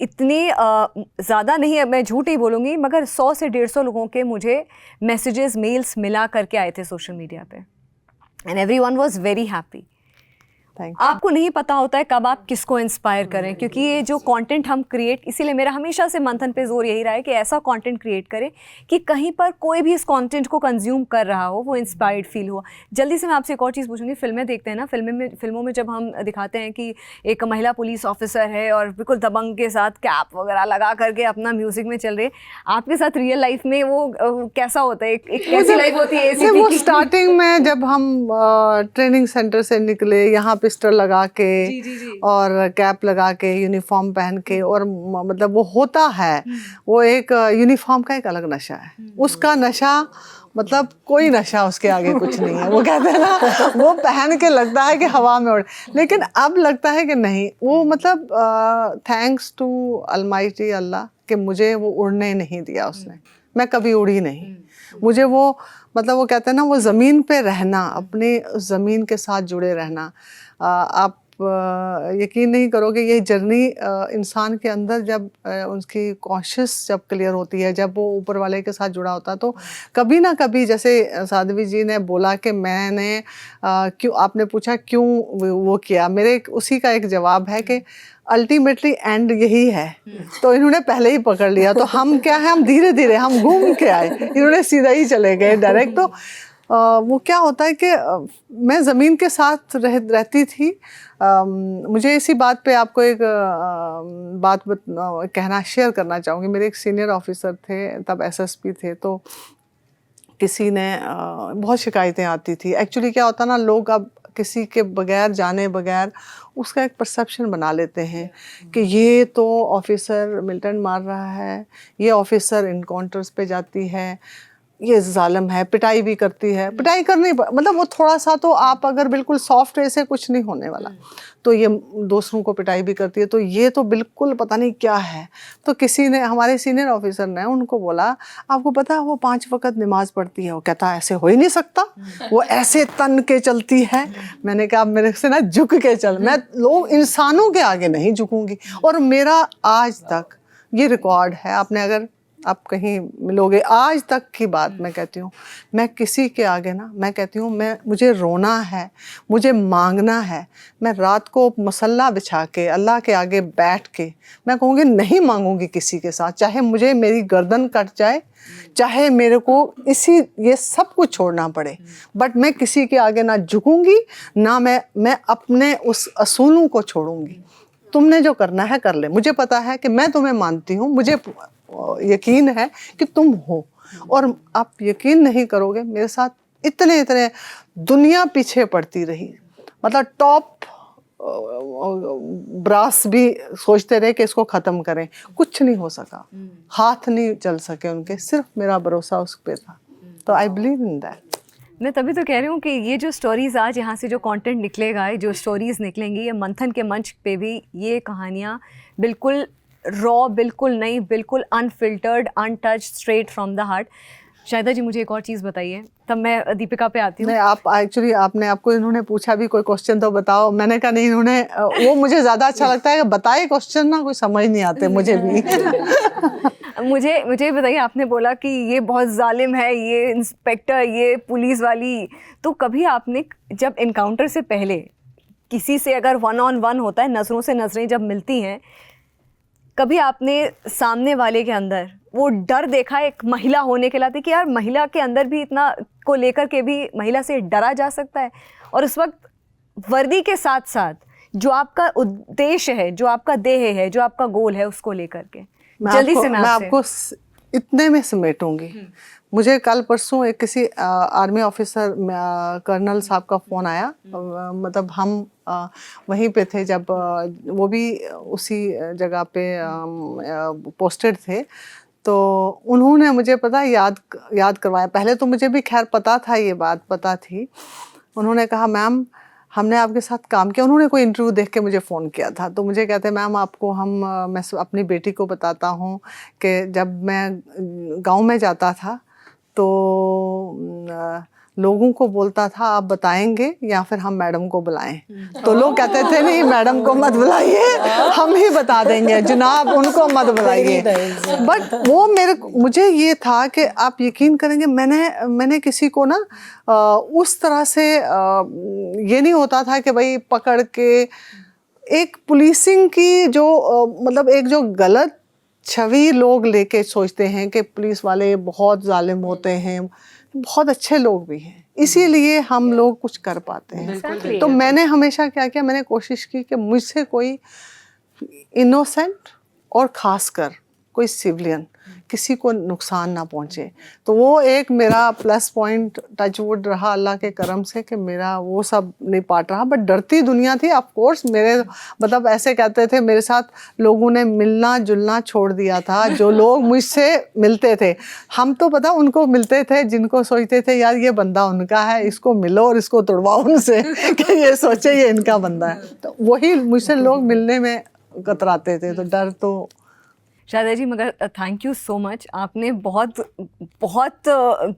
इतने ज़्यादा नहीं है, मैं झूठ ही बोलूँगी, मगर 100 से 150 लोगों के मुझे मैसेजेस, मेल्स मिला करके आए थे सोशल मीडिया पे, and everyone was very happy. आपको नहीं पता होता है कब आप किसको इंस्पायर करें, क्योंकि ये जो कंटेंट हम क्रिएट, इसीलिए मेरा हमेशा से मंथन पे जोर यही रहा है कि ऐसा कंटेंट क्रिएट करें कि कहीं पर कोई भी इस कंटेंट को कंज्यूम कर रहा हो वो इंस्पायर्ड फील हो। जल्दी से मैं आपसे एक और चीज़ पूछूंगी, फिल्में देखते हैं ना, फिल्मों में जब हम दिखाते हैं कि एक महिला पुलिस ऑफिसर है और बिल्कुल दबंग के साथ कैप वगैरह लगा करके अपना म्यूजिक में चल रहे, आपके साथ रियल लाइफ में वो कैसा होता है, एक कैसी लाइफ होती है ACP वो की? स्टार्टिंग में जब हम ट्रेनिंग सेंटर से निकले, यहाँ पिस्टल लगा के और कैप लगा के, यूनिफॉर्म पहन के, और मतलब वो होता है, वो एक यूनिफॉर्म का एक अलग नशा है। उसका नशा मतलब कोई नशा उसके आगे कुछ नहीं है। वो कहते हैं ना, वो पहन के लगता है कि हवा में उड़, लेकिन अब लगता है कि नहीं, वो मतलब थैंक्स टू अलमाइटी अल्लाह कि मुझे वो उड़ने नहीं दिया उसने, मैं कभी उड़ी नहीं। मुझे वो मतलब वो कहते हैं ना, वो ज़मीन पे रहना, अपनी ज़मीन के साथ जुड़े रहना। आप यकीन नहीं करोगे, ये जर्नी इंसान के अंदर जब उसकी कॉन्शियस जब क्लियर होती है, जब वो ऊपर वाले के साथ जुड़ा होता है, तो कभी ना कभी, जैसे साध्वी जी ने बोला कि मैंने क्यों, आपने पूछा क्यों वो किया, मेरे उसी का एक जवाब है कि अल्टीमेटली एंड यही है। तो इन्होंने पहले ही पकड़ लिया, तो हम क्या है, हम धीरे धीरे हम घूम के आए, इन्होंने सीधा ही चले गए डायरेक्ट। तो वो क्या होता है कि मैं ज़मीन के साथ रहती थी। मुझे इसी बात पे आपको एक कहना शेयर करना चाहूँगी। मेरे एक सीनियर ऑफिसर थे, तब SSP थे, तो किसी ने बहुत शिकायतें आती थी। एक्चुअली क्या होता ना, लोग अब किसी के बगैर जाने बगैर उसका एक परसेप्शन बना लेते हैं कि ये तो ऑफिसर मिलिटेंट मार रहा है, ये ऑफिसर इनकाउंटर्स पे जाती है, ये जालिम है, पिटाई भी करती है। पिटाई करनी मतलब वो थोड़ा सा, तो आप अगर बिल्कुल सॉफ्ट वे से कुछ नहीं होने वाला, तो ये दूसरों को पिटाई भी करती है, तो ये तो बिल्कुल पता नहीं क्या है। तो किसी ने, हमारे सीनियर ऑफिसर ने उनको बोला, आपको पता है वो 5 वक्त नमाज पढ़ती है? वो कहता ऐसे हो ही नहीं सकता, वो ऐसे तन के चलती है। मैंने कहा मेरे से ना झुक के चल, मैं लोग इंसानों के आगे नहीं झुकूंगी। और मेरा आज तक ये रिकॉर्ड है, आपने अगर आप कहीं मिलोगे, आज तक की बात मैं कहती हूँ, मैं किसी के आगे ना, मैं कहती हूँ मुझे रोना है, मुझे मांगना है, मैं रात को मसल्ला बिछा के अल्लाह के आगे बैठ के मैं कहूँगी नहीं मांगूंगी किसी के साथ, चाहे मुझे मेरी गर्दन कट जाए, चाहे मेरे को ये सब कुछ छोड़ना पड़े, बट मैं किसी के आगे ना झुकूंगी, ना मैं अपने उस असूलों को छोड़ूंगी। तुमने जो करना है कर ले, मुझे पता है कि मैं तुम्हें मानती हूँ, मुझे यकीन है कि तुम हो, और आप यकीन नहीं करोगे, मेरे साथ इतने दुनिया पीछे पड़ती रही, मतलब टॉप ब्रास भी सोचते रहे कि इसको ख़त्म करें, कुछ नहीं हो सका, हाथ नहीं चल सके उनके, सिर्फ मेरा भरोसा उस पर था। तो आई बिलीव इन दैट। मैं तभी तो कह रही हूँ कि ये जो स्टोरीज़ आज यहाँ से जो कंटेंट निकलेगा, जो स्टोरीज़ निकलेंगी, ये मंथन के मंच पे भी ये कहानियाँ बिल्कुल रॉ, बिल्कुल नहीं, बिल्कुल unfiltered, untouched, straight from the heart. Shahida ji मुझे एक और चीज़ बताइए, तब मैं दीपिका पे आती हूँ। नहीं, आप एक्चुअली आपने आपको इन्होंने पूछा भी कोई क्वेश्चन तो बताओ, मैंने कहा नहीं, इन्होंने वो मुझे ज़्यादा अच्छा लगता है कि बताए क्वेश्चन ना, कोई समझ नहीं आते मुझे भी। मुझे बताइए, आपने बोला कि ये बहुत जालिम है, ये इंस्पेक्टर, ये पुलिस वाली, तो कभी आपने जब इनकाउंटर से पहले किसी से अगर 1-on-1 होता है, नज़रों से नज़रें जब मिलती हैं, कभी आपने सामने वाले के अंदर वो डर देखा एक महिला होने के नाते कि यार महिला के अंदर भी इतना को लेकर के भी महिला से डरा जा सकता है? और उस वक्त वर्दी के साथ साथ जो आपका उद्देश्य है, जो आपका देह है, जो आपका गोल है, उसको लेकर के जल्दी से मैं आपको इतने में समेटूंगी। मुझे कल परसों एक किसी आर्मी ऑफिसर कर्नल साहब का फ़ोन आया, मतलब हम वहीं पे थे जब वो भी उसी जगह पे पोस्टेड थे, तो उन्होंने मुझे पता याद करवाया। पहले तो मुझे भी खैर पता था, ये बात पता थी। उन्होंने कहा मैम हमने आपके साथ काम किया। उन्होंने कोई इंटरव्यू देख के मुझे फ़ोन किया था, तो मुझे कहते मैम आपको मैं अपनी बेटी को बताता हूँ कि जब मैं गांव में जाता था तो लोगों को बोलता था आप बताएंगे या फिर हम मैडम को बुलाएं, तो लोग कहते थे नहीं मैडम को मत बुलाइए, हम ही बता देंगे जनाब, उनको मत बुलाइए। बट वो मुझे ये था कि आप यकीन करेंगे, मैंने किसी को ना उस तरह से ये नहीं होता था कि भाई पकड़ के एक पुलिसिंग की जो मतलब एक जो गलत छवि लोग लेके सोचते हैं कि पुलिस वाले बहुत जालिम होते हैं, बहुत अच्छे लोग भी हैं, इसीलिए हम लोग कुछ कर पाते हैं। तो मैंने हमेशा क्या किया, मैंने कोशिश की कि मुझसे कोई इनोसेंट और ख़ासकर कोई सिविलियन किसी को नुकसान ना पहुंचे। तो वो एक मेरा प्लस पॉइंट टचवुड रहा अल्लाह के करम से कि मेरा वो सब नहीं पाट रहा। बट डरती दुनिया थी ऑफ कोर्स। मेरे मतलब ऐसे कहते थे मेरे साथ लोगों ने मिलना जुलना छोड़ दिया था। जो लोग मुझसे मिलते थे, हम तो पता उनको मिलते थे जिनको सोचते थे यार ये बंदा उनका है, इसको मिलो और इसको तोड़वाओ उनसे कि ये सोचे ये इनका बंदा है। तो वही मुझसे लोग मिलने में कतराते थे। तो डर तो शाहिदा जी, मगर थैंक यू सो मच, आपने बहुत बहुत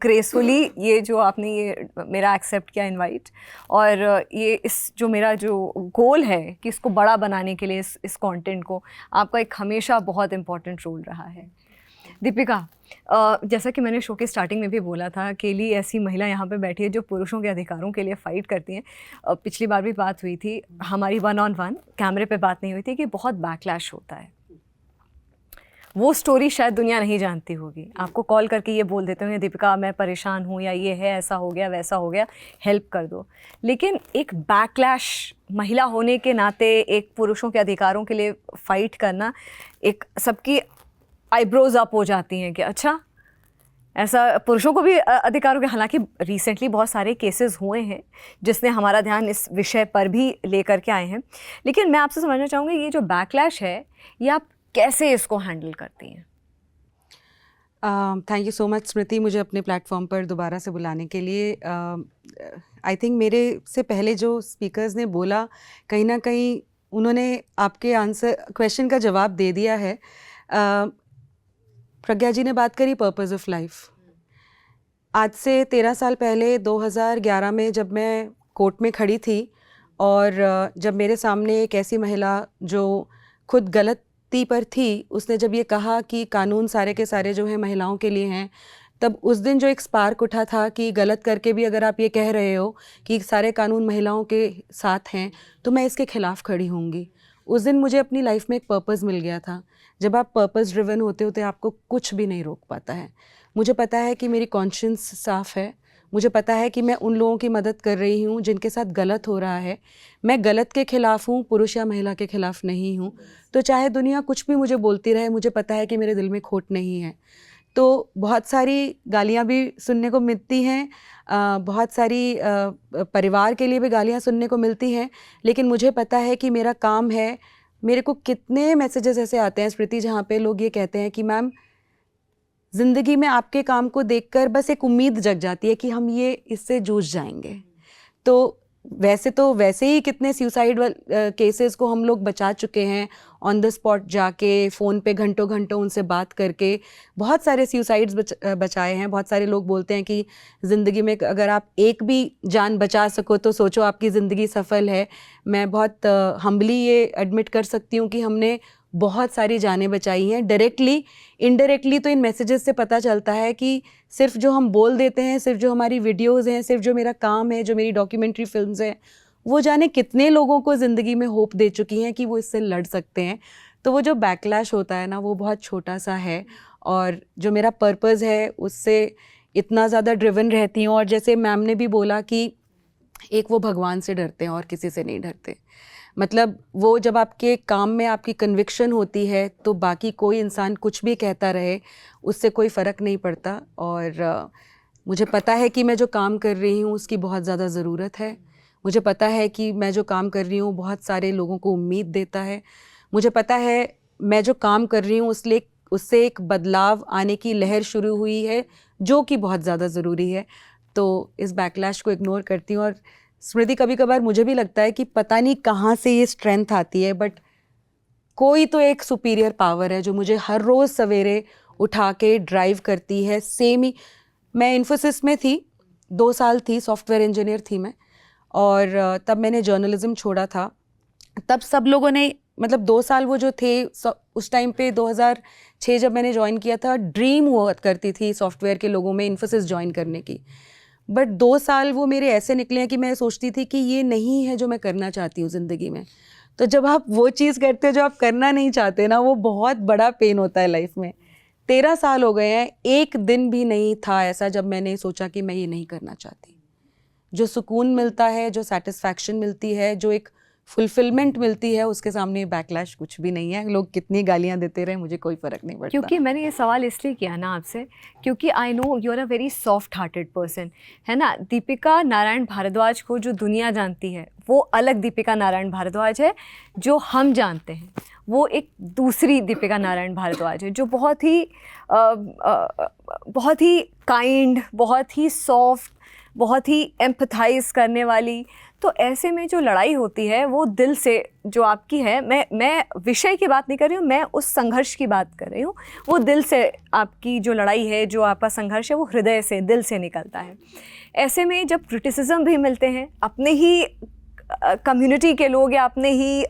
ग्रेसफुली ये जो आपने ये मेरा एक्सेप्ट किया इनवाइट, और ये इस जो मेरा जो गोल है कि इसको बड़ा बनाने के लिए इस कंटेंट को, आपका एक हमेशा बहुत इम्पोर्टेंट रोल रहा है। दीपिका, जैसा कि मैंने शो के स्टार्टिंग में भी बोला था, अकेली ऐसी महिला यहाँ पे बैठी है जो पुरुषों के अधिकारों के लिए फ़ाइट करती हैं। पिछली बार भी बात हुई थी हमारी 1-on-1, कैमरे पे बात नहीं हुई थी कि बहुत बैकलैश होता है। वो स्टोरी शायद दुनिया नहीं जानती होगी। आपको कॉल करके ये बोल देते होंगे दीपिका मैं परेशान हूँ, या ये है, ऐसा हो गया, वैसा हो गया, हेल्प कर दो। लेकिन एक बैकलैश महिला होने के नाते, एक पुरुषों के अधिकारों के लिए फ़ाइट करना, एक सबकी आईब्रोज अप हो जाती हैं कि अच्छा ऐसा पुरुषों को भी अधिकारों के। हालांकि रिसेंटली बहुत सारे केसेस हुए हैं जिसने हमारा ध्यान इस विषय पर भी लेकर के आए हैं। लेकिन मैं आपसे समझना चाहूँगी ये जो बैकलैश है, ये आप कैसे इसको हैंडल करती हैं? थैंक यू सो मच स्मृति, मुझे अपने प्लेटफॉर्म पर दोबारा से बुलाने के लिए। आई थिंक मेरे से पहले जो स्पीकर्स ने बोला, कहीं ना कहीं उन्होंने आपके क्वेश्चन का जवाब दे दिया है। प्रज्ञा जी ने बात करी पर्पस ऑफ लाइफ। आज से 13 साल पहले 2011 में जब मैं कोर्ट में खड़ी थी और जब मेरे सामने एक ऐसी महिला जो खुद गलती पर थी, उसने जब ये कहा कि कानून सारे के सारे जो है महिलाओं के लिए हैं, तब उस दिन जो एक स्पार्क उठा था कि गलत करके भी अगर आप ये कह रहे हो कि सारे कानून महिलाओं के साथ हैं तो मैं इसके खिलाफ़ खड़ी होंगी। उस दिन मुझे अपनी लाइफ में एक पर्पस मिल गया था। जब आप पर्पस ड्रिवन होते हो तो आपको कुछ भी नहीं रोक पाता है। मुझे पता है कि मेरी कॉन्शियंस साफ़ है, मुझे पता है कि मैं उन लोगों की मदद कर रही हूँ जिनके साथ गलत हो रहा है। मैं गलत के ख़िलाफ़ हूँ, पुरुष या महिला के ख़िलाफ़ नहीं हूँ। तो चाहे दुनिया कुछ भी मुझे बोलती रहे, मुझे पता है कि मेरे दिल में खोट नहीं है। तो बहुत सारी गालियाँ भी सुनने को मिलती हैं, बहुत सारी परिवार के लिए भी गालियाँ सुनने को मिलती हैं, लेकिन मुझे पता है कि मेरा काम है। मेरे को कितने मैसेजेस ऐसे आते हैं स्मृति, जहाँ पे लोग ये कहते हैं कि मैम ज़िंदगी में आपके काम को देखकर बस एक उम्मीद जग जाती है कि हम ये इससे जूझ जाएंगे। तो वैसे तो वैसे ही कितने सुसाइड केसेस को हम लोग बचा चुके हैं, ऑन द स्पॉट जाके फ़ोन पे घंटों घंटों उनसे बात करके बहुत सारे सुसाइड्स बचाए हैं। बहुत सारे लोग बोलते हैं कि ज़िंदगी में अगर आप एक भी जान बचा सको तो सोचो आपकी ज़िंदगी सफल है। मैं बहुत हम्बली ये एडमिट कर सकती हूँ कि हमने बहुत सारी जानें बचाई हैं, डायरेक्टली इनडायरेक्टली। तो इन मैसेजेस से पता चलता है कि सिर्फ जो हम बोल देते हैं, सिर्फ जो हमारी वीडियोज़ हैं, सिर्फ जो मेरा काम है, जो मेरी डॉक्यूमेंट्री फिल्म्स हैं, वो जाने कितने लोगों को ज़िंदगी में होप दे चुकी हैं कि वो इससे लड़ सकते हैं। तो वो जो बैकलैश होता है ना, वो बहुत छोटा सा है। और जो मेरा पर्पज़ है उससे इतना ज़्यादा ड्रिवन रहती हूँ। और जैसे मैम ने भी बोला कि एक वो भगवान से डरते हैं और किसी से नहीं डरते। मतलब वो जब आपके काम में आपकी कन्विक्शन होती है तो बाकी कोई इंसान कुछ भी कहता रहे, उससे कोई फ़र्क नहीं पड़ता। और मुझे पता है कि मैं जो काम कर रही हूँ उसकी बहुत ज़्यादा ज़रूरत है। मुझे पता है कि मैं जो काम कर रही हूँ बहुत सारे लोगों को उम्मीद देता है। मुझे पता है मैं जो काम कर रही हूँ उससे एक बदलाव आने की लहर शुरू हुई है, जो कि बहुत ज़्यादा ज़रूरी है। तो इस बैकलैश को इग्नोर करती हूँ। और स्मृति, कभी कभार मुझे भी लगता है कि पता नहीं कहाँ से ये स्ट्रेंथ आती है, बट कोई तो एक सुपीरियर पावर है जो मुझे हर रोज़ सवेरे उठा के ड्राइव करती है। सेम ही मैं इन्फोसिस में थी, 2 साल थी, सॉफ्टवेयर इंजीनियर थी मैं। और तब मैंने जर्नलिज्म छोड़ा था। तब सब लोगों ने, मतलब 2 साल वो जो थे उस टाइम पे 2006 जब मैंने ज्वाइन किया था, ड्रीम हुआ करती थी सॉफ्टवेयर के लोगों में इन्फोसिस ज्वाइन करने की। बट 2 साल वो मेरे ऐसे निकले हैं कि मैं सोचती थी कि ये नहीं है जो मैं करना चाहती हूँ ज़िंदगी में। तो जब आप वो चीज़ करते हो जो आप करना नहीं चाहते ना, वो बहुत बड़ा पेन होता है लाइफ में। 13 साल हो गए हैं, एक दिन भी नहीं था ऐसा जब मैंने सोचा कि मैं ये नहीं करना चाहती। जो सुकून मिलता है, जो सेटिस्फैक्शन मिलती है, जो एक फुलफिलमेंट मिलती है, उसके सामने बैकलैश कुछ भी नहीं है। लोग कितनी गालियां देते रहे, मुझे कोई फ़र्क नहीं पड़ता। क्योंकि मैंने ये सवाल इसलिए किया ना आपसे, क्योंकि I know you are a very soft hearted person, है ना। दीपिका नारायण भारद्वाज को जो दुनिया जानती है वो अलग दीपिका नारायण भारद्वाज है। जो हम जानते हैं वो एक दूसरी दीपिका नारायण भारद्वाज है, जो बहुत ही काइंड, बहुत ही सॉफ्ट, बहुत ही एम्पथाइज करने वाली। तो ऐसे में जो लड़ाई होती है वो दिल से जो आपकी है, मैं विषय की बात नहीं कर रही हूँ, मैं उस संघर्ष की बात कर रही हूँ। वो दिल से आपकी जो लड़ाई है, जो आपका संघर्ष है, वो हृदय से, दिल से निकलता है। ऐसे में जब क्रिटिसिज्म भी मिलते हैं, अपने ही कम्युनिटी के लोग या अपने ही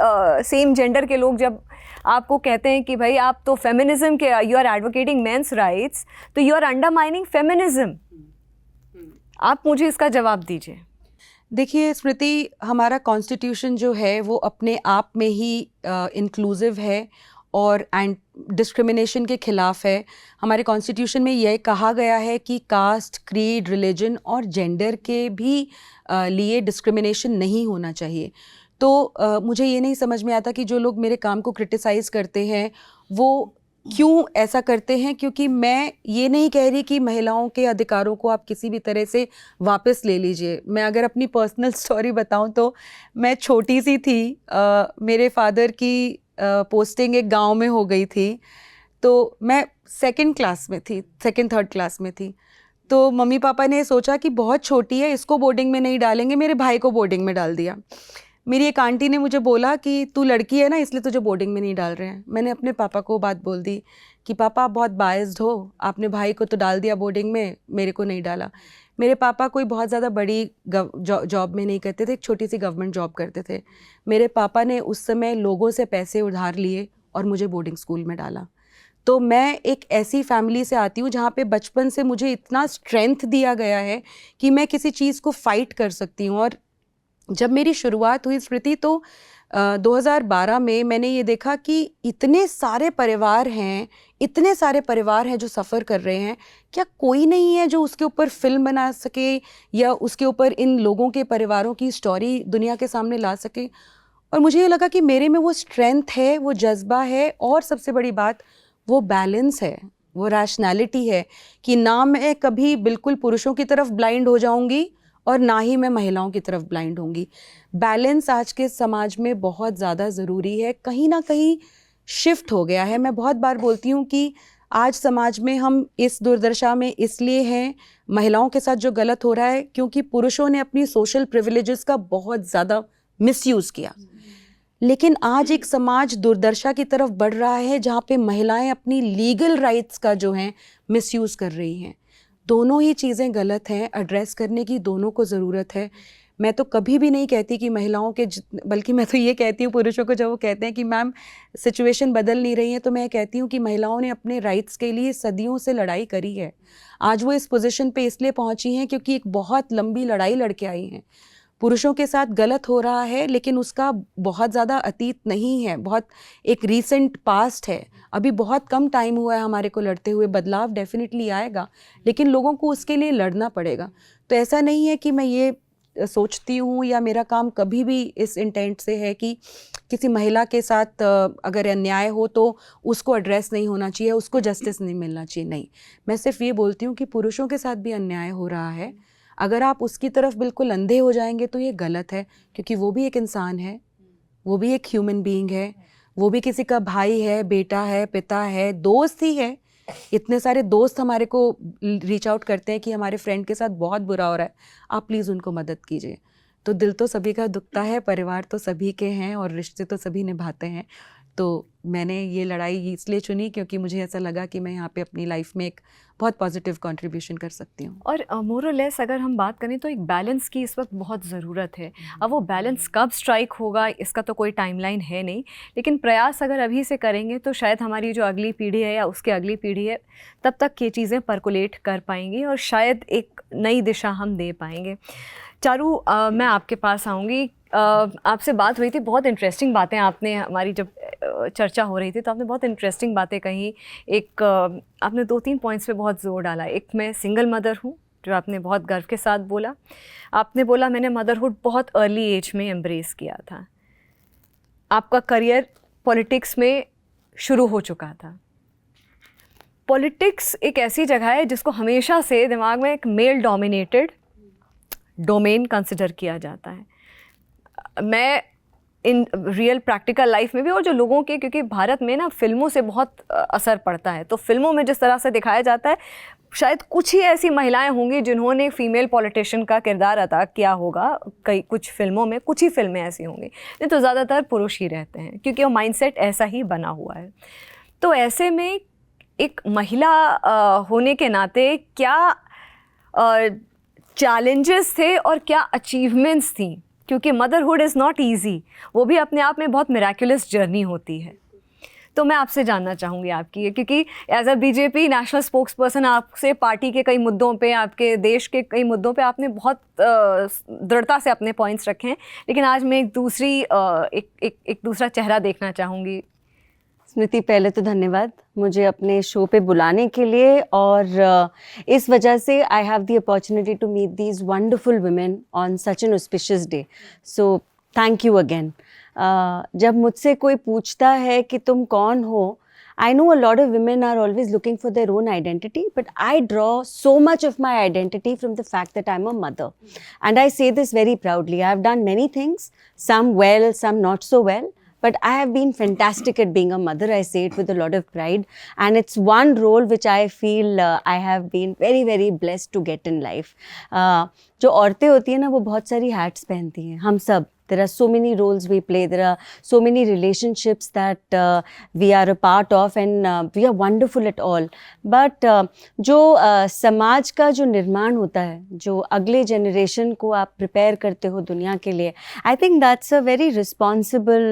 सेम जेंडर के लोग जब आपको कहते हैं कि भाई आप तो फेमिनिज्म के, you are advocating men's rights, तो यू आर अंडरमाइनिंग फेमिनिज्म। आप मुझे इसका जवाब दीजिए। देखिए स्मृति, हमारा कॉन्स्टिट्यूशन जो है वो अपने आप में ही इंक्लूसिव है और डिस्क्रिमिनेशन के ख़िलाफ़ है। हमारे कॉन्स्टिट्यूशन में यह कहा गया है कि कास्ट, क्रीड, रिलीजन और जेंडर के भी लिए डिस्क्रिमिनेशन नहीं होना चाहिए। तो मुझे ये नहीं समझ में आता कि जो लोग मेरे काम को क्रिटिसाइज़ करते हैं वो क्यों ऐसा करते हैं। क्योंकि मैं ये नहीं कह रही कि महिलाओं के अधिकारों को आप किसी भी तरह से वापस ले लीजिए। मैं अगर अपनी पर्सनल स्टोरी बताऊं तो मैं छोटी सी थी, मेरे फादर की पोस्टिंग एक गांव में हो गई थी। तो मैं 2nd क्लास में थी, 2nd 3rd क्लास में थी। तो मम्मी पापा ने सोचा कि बहुत छोटी है, इसको बोर्डिंग में नहीं डालेंगे, मेरे भाई को बोर्डिंग में डाल दिया। मेरी एक आंटी ने मुझे बोला कि तू लड़की है ना, इसलिए तुझे बोर्डिंग में नहीं डाल रहे हैं। मैंने अपने पापा को बात बोल दी कि पापा आप बहुत बायस्ड हो, आपने भाई को तो डाल दिया बोर्डिंग में, मेरे को नहीं डाला। मेरे पापा कोई बहुत ज़्यादा बड़ी जॉब में नहीं करते थे, एक छोटी सी गवर्नमेंट जॉब करते थे। मेरे पापा ने उस समय लोगों से पैसे उधार लिए और मुझे बोर्डिंग स्कूल में डाला। तो मैं एक ऐसी फैमिली से आती हूँ जहाँ पे बचपन से मुझे इतना स्ट्रेंथ दिया गया है कि मैं किसी चीज़ को फाइट कर सकती हूँ। और जब मेरी शुरुआत हुई स्मृति, तो 2012 में मैंने ये देखा कि इतने सारे परिवार हैं जो सफ़र कर रहे हैं। क्या कोई नहीं है जो उसके ऊपर फिल्म बना सके या उसके ऊपर इन लोगों के परिवारों की स्टोरी दुनिया के सामने ला सके। और मुझे ये लगा कि मेरे में वो स्ट्रेंथ है, वो जज्बा है, और सबसे बड़ी बात वो बैलेंस है, वो रैशनैलिटी है कि ना मैं कभी बिल्कुल पुरुषों की तरफ ब्लाइंड हो जाऊंगी और ना ही मैं महिलाओं की तरफ ब्लाइंड होंगी। बैलेंस आज के समाज में बहुत ज़्यादा ज़रूरी है, कहीं ना कहीं शिफ्ट हो गया है। मैं बहुत बार बोलती हूँ कि आज समाज में हम इस दुर्दशा में इसलिए हैं, महिलाओं के साथ जो गलत हो रहा है, क्योंकि पुरुषों ने अपनी सोशल प्रिविलेजेस का बहुत ज़्यादा मिसयूज़ किया। लेकिन आज एक समाज दुर्दशा की तरफ बढ़ रहा है जहाँ पे महिलाएं अपनी लीगल राइट्स का जो है मिसयूज़ कर रही हैं। दोनों ही चीज़ें गलत हैं, एड्रेस करने की दोनों को ज़रूरत है। मैं तो कभी भी नहीं कहती कि महिलाओं के, बल्कि मैं तो ये कहती हूँ पुरुषों को, जब वो कहते हैं कि मैम सिचुएशन बदल नहीं रही है, तो मैं कहती हूँ कि महिलाओं ने अपने राइट्स के लिए सदियों से लड़ाई करी है। आज वो इस पोजीशन पे इसलिए पहुँची हैं क्योंकि एक बहुत लंबी लड़ाई लड़के आई हैं। पुरुषों के साथ गलत हो रहा है, लेकिन उसका बहुत ज़्यादा अतीत नहीं है, बहुत एक रीसेंट पास्ट है। अभी बहुत कम टाइम हुआ है हमारे को लड़ते हुए। बदलाव डेफिनेटली आएगा, लेकिन लोगों को उसके लिए लड़ना पड़ेगा। तो ऐसा नहीं है कि मैं ये सोचती हूँ या मेरा काम कभी भी इस इंटेंट से है कि किसी महिला के साथ अगर अन्याय हो तो उसको एड्रेस नहीं होना चाहिए, उसको जस्टिस नहीं मिलना चाहिए। नहीं, मैं सिर्फ ये बोलती हूँ कि पुरुषों के साथ भी अन्याय हो रहा है। अगर आप उसकी तरफ बिल्कुल अंधे हो जाएंगे तो ये गलत है, क्योंकि वो भी एक इंसान है, वो भी एक ह्यूमन बीइंग है, वो भी किसी का भाई है, बेटा है, पिता है, दोस्त ही है। इतने सारे दोस्त हमारे को रीच आउट करते हैं कि हमारे फ्रेंड के साथ बहुत बुरा हो रहा है, आप प्लीज़ उनको मदद कीजिए। तो दिल तो सभी का दुखता है, परिवार तो सभी के हैं और रिश्ते तो सभी निभाते हैं। तो मैंने ये लड़ाई इसलिए चुनी क्योंकि मुझे ऐसा लगा कि मैं यहाँ पे अपनी लाइफ में एक बहुत पॉजिटिव कंट्रीब्यूशन कर सकती हूँ। और मोर और लेस अगर हम बात करें तो एक बैलेंस की इस वक्त बहुत ज़रूरत है। अब वो बैलेंस कब स्ट्राइक होगा इसका तो कोई टाइमलाइन है नहीं, लेकिन प्रयास अगर अभी से करेंगे तो शायद हमारी जो अगली पीढ़ी है या उसके अगली पीढ़ी है तब तक ये चीज़ें परकोलेट कर पाएंगी और शायद एक नई दिशा हम दे पाएंगे। चारू, मैं आपके पास आऊँगी। आपसे बात हुई थी, बहुत इंटरेस्टिंग बातें आपने, हमारी जब चर्चा हो रही थी तो आपने बहुत इंटरेस्टिंग बातें कही। एक आपने 2-3 पॉइंट्स पे बहुत ज़ोर डाला। एक, मैं सिंगल मदर हूँ, जो आपने बहुत गर्व के साथ बोला। आपने बोला मैंने मदरहुड बहुत अर्ली एज में एम्ब्रेस किया था। आपका करियर पॉलिटिक्स में शुरू हो चुका था। पॉलिटिक्स एक ऐसी जगह है जिसको हमेशा से दिमाग में एक मेल डोमिनेटेड डोमेन कंसिडर किया जाता है। मैं इन रियल प्रैक्टिकल लाइफ में भी, और जो लोगों के, क्योंकि भारत में ना फिल्मों से बहुत असर पड़ता है, तो फिल्मों में जिस तरह से दिखाया जाता है शायद कुछ ही ऐसी महिलाएं होंगी जिन्होंने फीमेल पॉलिटिशियन का किरदार अदा किया होगा। कई कुछ फिल्मों में, कुछ ही फिल्में ऐसी होंगी, नहीं तो ज़्यादातर पुरुष ही रहते हैं, क्योंकि वो माइंडसेट ऐसा ही बना हुआ है। तो ऐसे में एक महिला होने के नाते क्या चैलेंजेस थे और क्या अचीवमेंट्स थी, क्योंकि मदरहुड इज़ नॉट ईजी, वो भी अपने आप में बहुत मिराकुलस जर्नी होती है। तो मैं आपसे जानना चाहूँगी आपकी, क्योंकि as a BJP national spokesperson आपसे पार्टी के कई मुद्दों पे, आपके देश के कई मुद्दों पे आपने बहुत दृढ़ता से अपने पॉइंट्स रखे हैं, लेकिन आज मैं एक दूसरा चेहरा देखना चाहूँगी। स्मृति, पहले तो धन्यवाद मुझे अपने शो पे बुलाने के लिए, और इस वजह से I have the opportunity to meet these wonderful women on such an auspicious day, so thank you again. जब मुझसे कोई पूछता है कि तुम कौन हो, I know a lot of women are always looking for their own identity, but I draw so much of my identity from the fact that I'm a mother. And I say this very proudly. I have done many things, some well, some not so well. But I have been fantastic at being a mother. I say it with a lot of pride. And it's one role which I feel I have been very, very blessed to get in life. जो औरतें होती हैं ना, वो बहुत सारी hats पहनती हैं, हम सब. There are so many roles we play. There are so many relationships that we are a part of, and we are wonderful at all. But जो समाज का जो निर्माण होता है, जो अगले जनरेशन को आप प्रिपेयर करते हो दुनिया के लिए, I think that's a very responsible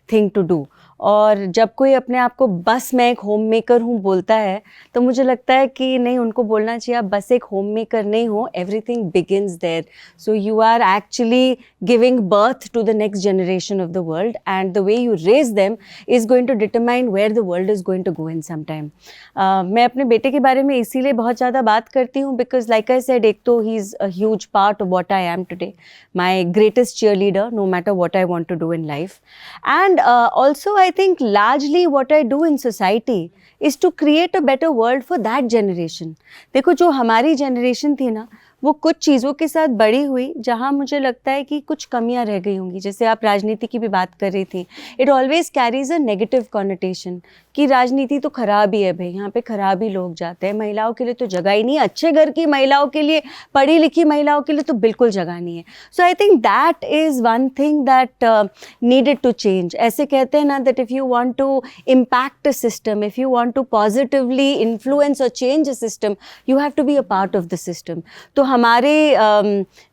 thing to do. और जब कोई अपने आप को बस मैं एक होम मेकर हूँ बोलता है, तो मुझे लगता है कि नहीं, उनको बोलना चाहिए आप बस एक होम मेकर नहीं हो, everything begins there. So you are actually giving birth to the next generation of the world, and the way you raise them is going to determine where the world is going to go in some time. मैं अपने बेटे के बारे में इसीलिए बहुत ज़्यादा बात करती हूँ because like I said, एक तो he is a huge part of what I am today, my greatest cheerleader no matter what I want to do in life, and also I think largely what I do in society is to create a better world for that generation. देखो, जो हमारी generation थी ना, वो कुछ चीज़ों के साथ बड़ी हुई जहाँ मुझे लगता है कि कुछ कमियाँ रह गई होंगी. जैसे आप राजनीति की भी बात कर रही थी, it always carries a negative connotation कि राजनीति तो खराब ही है भाई, यहाँ पे खराब ही लोग जाते हैं, महिलाओं के लिए तो जगह ही नहीं, अच्छे घर की महिलाओं के लिए, पढ़ी लिखी महिलाओं के लिए तो बिल्कुल जगह नहीं है. So I think that is one thing that needed to change. ऐसे कहते हैं ना that if you want to impact a system, if you want to positively influence or change a system, you have to be a part of the system. तो हमारे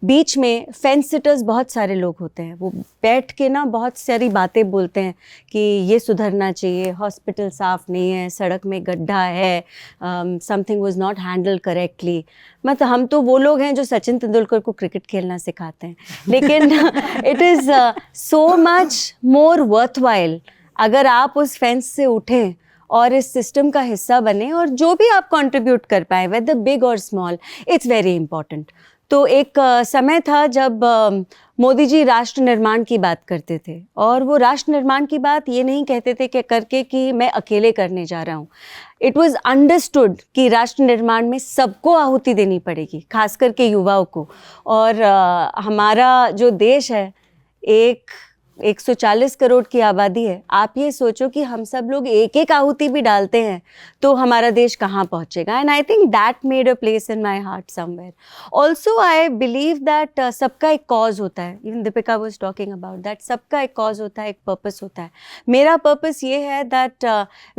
बीच में fence seaters बहुत सारे लोग होते हैं, वो बैठ के ना बहुत सारी बातें बोलते हैं कि ये सुधरना चाहिए, हॉस्पिटल साफ़ नहीं है, सड़क में गड्ढा है, something was not handle correctly. मतलब हम तो वो लोग हैं जो सचिन तेंदुलकर को क्रिकेट खेलना सिखाते हैं, लेकिन it is so much more worthwhile अगर आप उस फेंस से उठें और इस सिस्टम का हिस्सा बने, और जो भी आप कंट्रीब्यूट कर पाए, वेदर बिग और स्मॉल, इट्स वेरी इंपॉर्टेंट. तो एक समय था जब मोदी जी राष्ट्र निर्माण की बात करते थे, और वो राष्ट्र निर्माण की बात ये नहीं कहते थे कि मैं अकेले करने जा रहा हूँ. इट वाज अंडरस्टूड कि राष्ट्र निर्माण में सबको आहुति देनी पड़ेगी, खास करके युवाओं को. और हमारा जो देश है, 140 करोड़ की आबादी है. आप ये सोचो कि हम सब लोग एक एक आहुति भी डालते हैं तो हमारा देश कहाँ पहुँचेगा. And I think that made a place in my heart somewhere. Also I believe that सबका एक कॉज होता है. Even Deepika was talking about that. सबका एक कॉज होता है, एक पर्पस होता है. मेरा पर्पस ये है that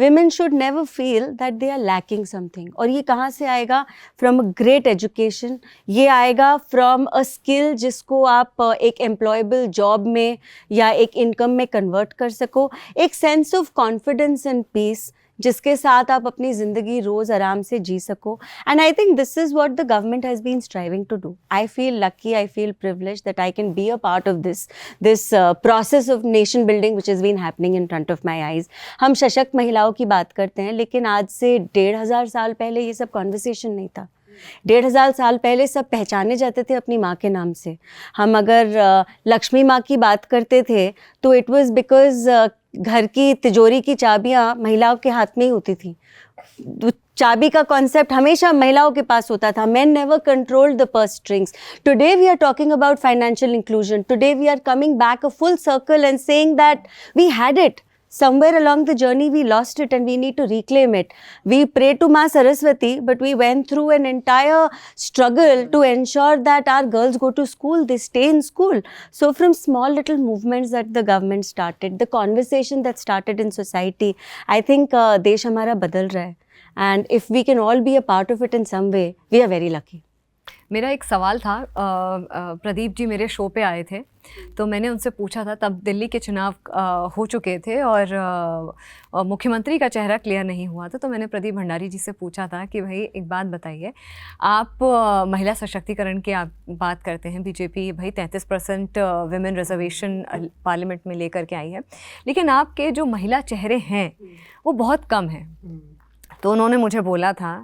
women should never feel that they are lacking something. और ये कहाँ से आएगा? From a great education. ये आएगा फ्रॉम अ स्किल जिसको आप एक एम्प्लॉयबल जॉब में या एक इनकम में कन्वर्ट कर सको. एक sense of confidence and peace जिसके साथ आप अपनी ज़िंदगी रोज़ आराम से जी सको. And I think this is what the government has been striving to do. I feel lucky, I feel privilege that I can be a part of this process of nation building which is been happening in front of my eyes. हम सशक्त महिलाओं की बात करते हैं, लेकिन आज से 1500 साल पहले ये सब कॉन्वर्सेशन नहीं था. 1500 साल पहले सब पहचाने जाते थे अपनी माँ के नाम से. हम अगर लक्ष्मी माँ की बात करते थे तो इट वाज बिकॉज घर की तिजोरी की चाबियाँ महिलाओं के हाथ में ही होती थी. चाबी का कॉन्सेप्ट हमेशा महिलाओं के पास होता था. Men never controlled the purse strings. Today we are talking about financial inclusion. Today we are coming back a full circle and saying that we had it. Somewhere along the journey we lost it and we need to reclaim it. We pray to Ma Saraswati, but we went through an entire struggle to ensure that our girls go to school, they stay in school. So from small little movements that the government started, the conversation that started in society, I think देश हमारा बदल रहा है. And if we can all be a part of it in some way, we are very lucky. मेरा एक सवाल था, प्रदीप जी मेरे शो पे आए थे तो मैंने उनसे पूछा था, तब दिल्ली के चुनाव हो चुके थे और मुख्यमंत्री का चेहरा क्लियर नहीं हुआ था. तो मैंने प्रदीप भंडारी जी से पूछा था कि भाई एक बात बताइए, आप महिला सशक्तिकरण की आप बात करते हैं, बीजेपी भाई 33% विमेन रिजर्वेशन पार्लियामेंट में लेकर के आई है, लेकिन आपके जो महिला चेहरे हैं वो बहुत कम हैं. तो उन्होंने मुझे बोला था,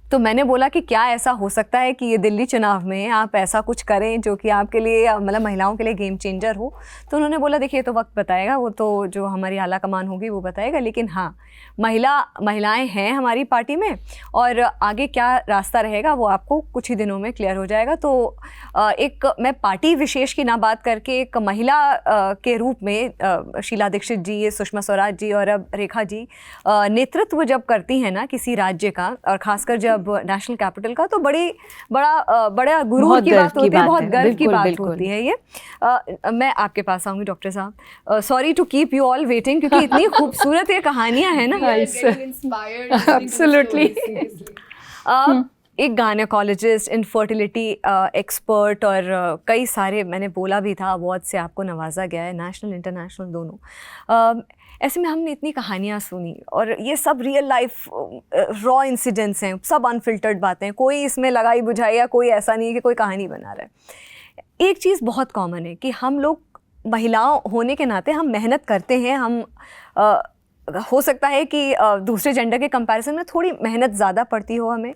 तो मैंने बोला कि क्या ऐसा हो सकता है कि ये दिल्ली चुनाव में आप ऐसा कुछ करें जो कि आपके लिए मतलब महिलाओं के लिए गेम चेंजर हो. तो उन्होंने बोला देखिए तो वक्त बताएगा, वो तो जो हमारी आला कमान होगी वो बताएगा, लेकिन हाँ महिलाएं हैं हमारी पार्टी में और आगे क्या रास्ता रहेगा वो आपको कुछ ही दिनों में क्लियर हो जाएगा. तो एक मैं पार्टी विशेष की ना बात करके एक महिला के रूप में शीला दीक्षित जी, सुषमा स्वराज जी और अब रेखा जी नेतृत्व जब करती हैं ना किसी राज्य का और ख़ासकर जब नेशनल कैपिटल का, तो बड़ा गुरूर की बात होती है, बहुत गर्व की बात होती है ये. मैं आपके पास आऊँगी डॉक्टर साहब. Sorry to keep you all waiting, क्योंकि इतनी खूबसूरत ये कहानियाँ हैं ना. Absolutely. एक गायनेकोलॉजिस्ट, इनफर्टिलिटी एक्सपर्ट और कई सारे, मैंने बोला भी था, अवार्ड से आपको नवाजा गया है, नेशनल इंटरनेशनल दोनों. ऐसे में हमने इतनी कहानियाँ सुनी और ये सब रियल लाइफ रॉ इंसिडेंट्स हैं, सब अनफिल्टर्ड बातें हैं, कोई इसमें लगाई बुझाई या कोई ऐसा नहीं है कि कोई कहानी बना रहा है. एक चीज़ बहुत कॉमन है कि हम लोग महिलाओं होने के नाते हम मेहनत करते हैं. हम हो सकता है कि दूसरे जेंडर के कंपैरिजन में थोड़ी मेहनत ज़्यादा पड़ती हो हमें,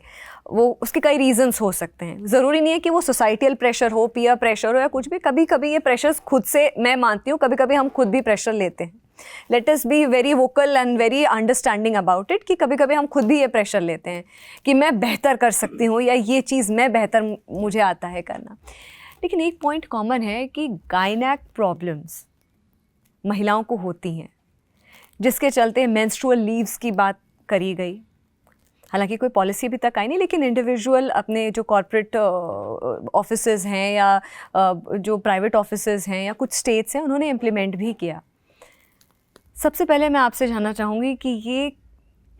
वो उसके कई रीजंस हो सकते हैं. ज़रूरी नहीं है कि वो सोसाइटल प्रेशर हो, पीयर प्रेशर हो या कुछ भी. कभी कभी ये प्रेशर्स खुद से, मैं मानती हूँ कभी कभी हम खुद भी प्रेशर लेते हैं. Let us be very vocal and very understanding about it कि कभी कभी हम खुद भी ये प्रेशर लेते हैं कि मैं बेहतर कर सकती हूँ या ये चीज़ मैं बेहतर मुझे आता है करना. लेकिन एक पॉइंट कॉमन है कि गायनेक प्रॉब्लम्स महिलाओं को होती हैं. जिसके चलते मेंस्ट्रुअल लीव्स की बात करी गई। हालांकि कोई पॉलिसी अभी तक आई नहीं, लेकिन इंडिविजुअल अपने जो कॉर्पोरेट ऑफिसेज हैं या जो प्राइवेट ऑफिसेज हैं या कुछ स्टेट्स हैं, उन्होंने इम्प्लीमेंट भी किया। सबसे पहले मैं आपसे जानना चाहूँगी कि ये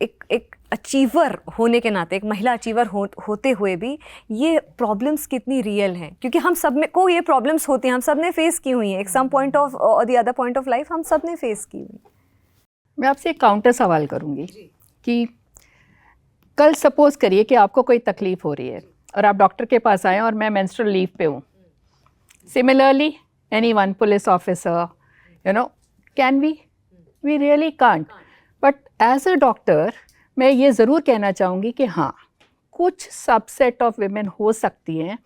एक अचीवर होने के नाते, एक महिला अचीवर होते हुए भी ये प्रॉब्लम्स कितनी रियल हैं, क्योंकि हम सब में को ये प्रॉब्लम्स होती हैं, हम सब ने फेस की हुई हैं, एक सम पॉइंट ऑफ और the other point of life हम सब ने फेस की हुई। मैं आपसे एक काउंटर सवाल करूँगी कि कल सपोज़ करिए कि आपको कोई तकलीफ़ हो रही है और आप डॉक्टर के पास आए और मैं मेंस्ट्रुअल लीव पे हूँ। Similarly any one police officer, you know, can we really can't. But as a doctor मैं ये ज़रूर कहना चाहूँगी कि हाँ, कुछ सबसेट ऑफ विमेन हो सकती हैं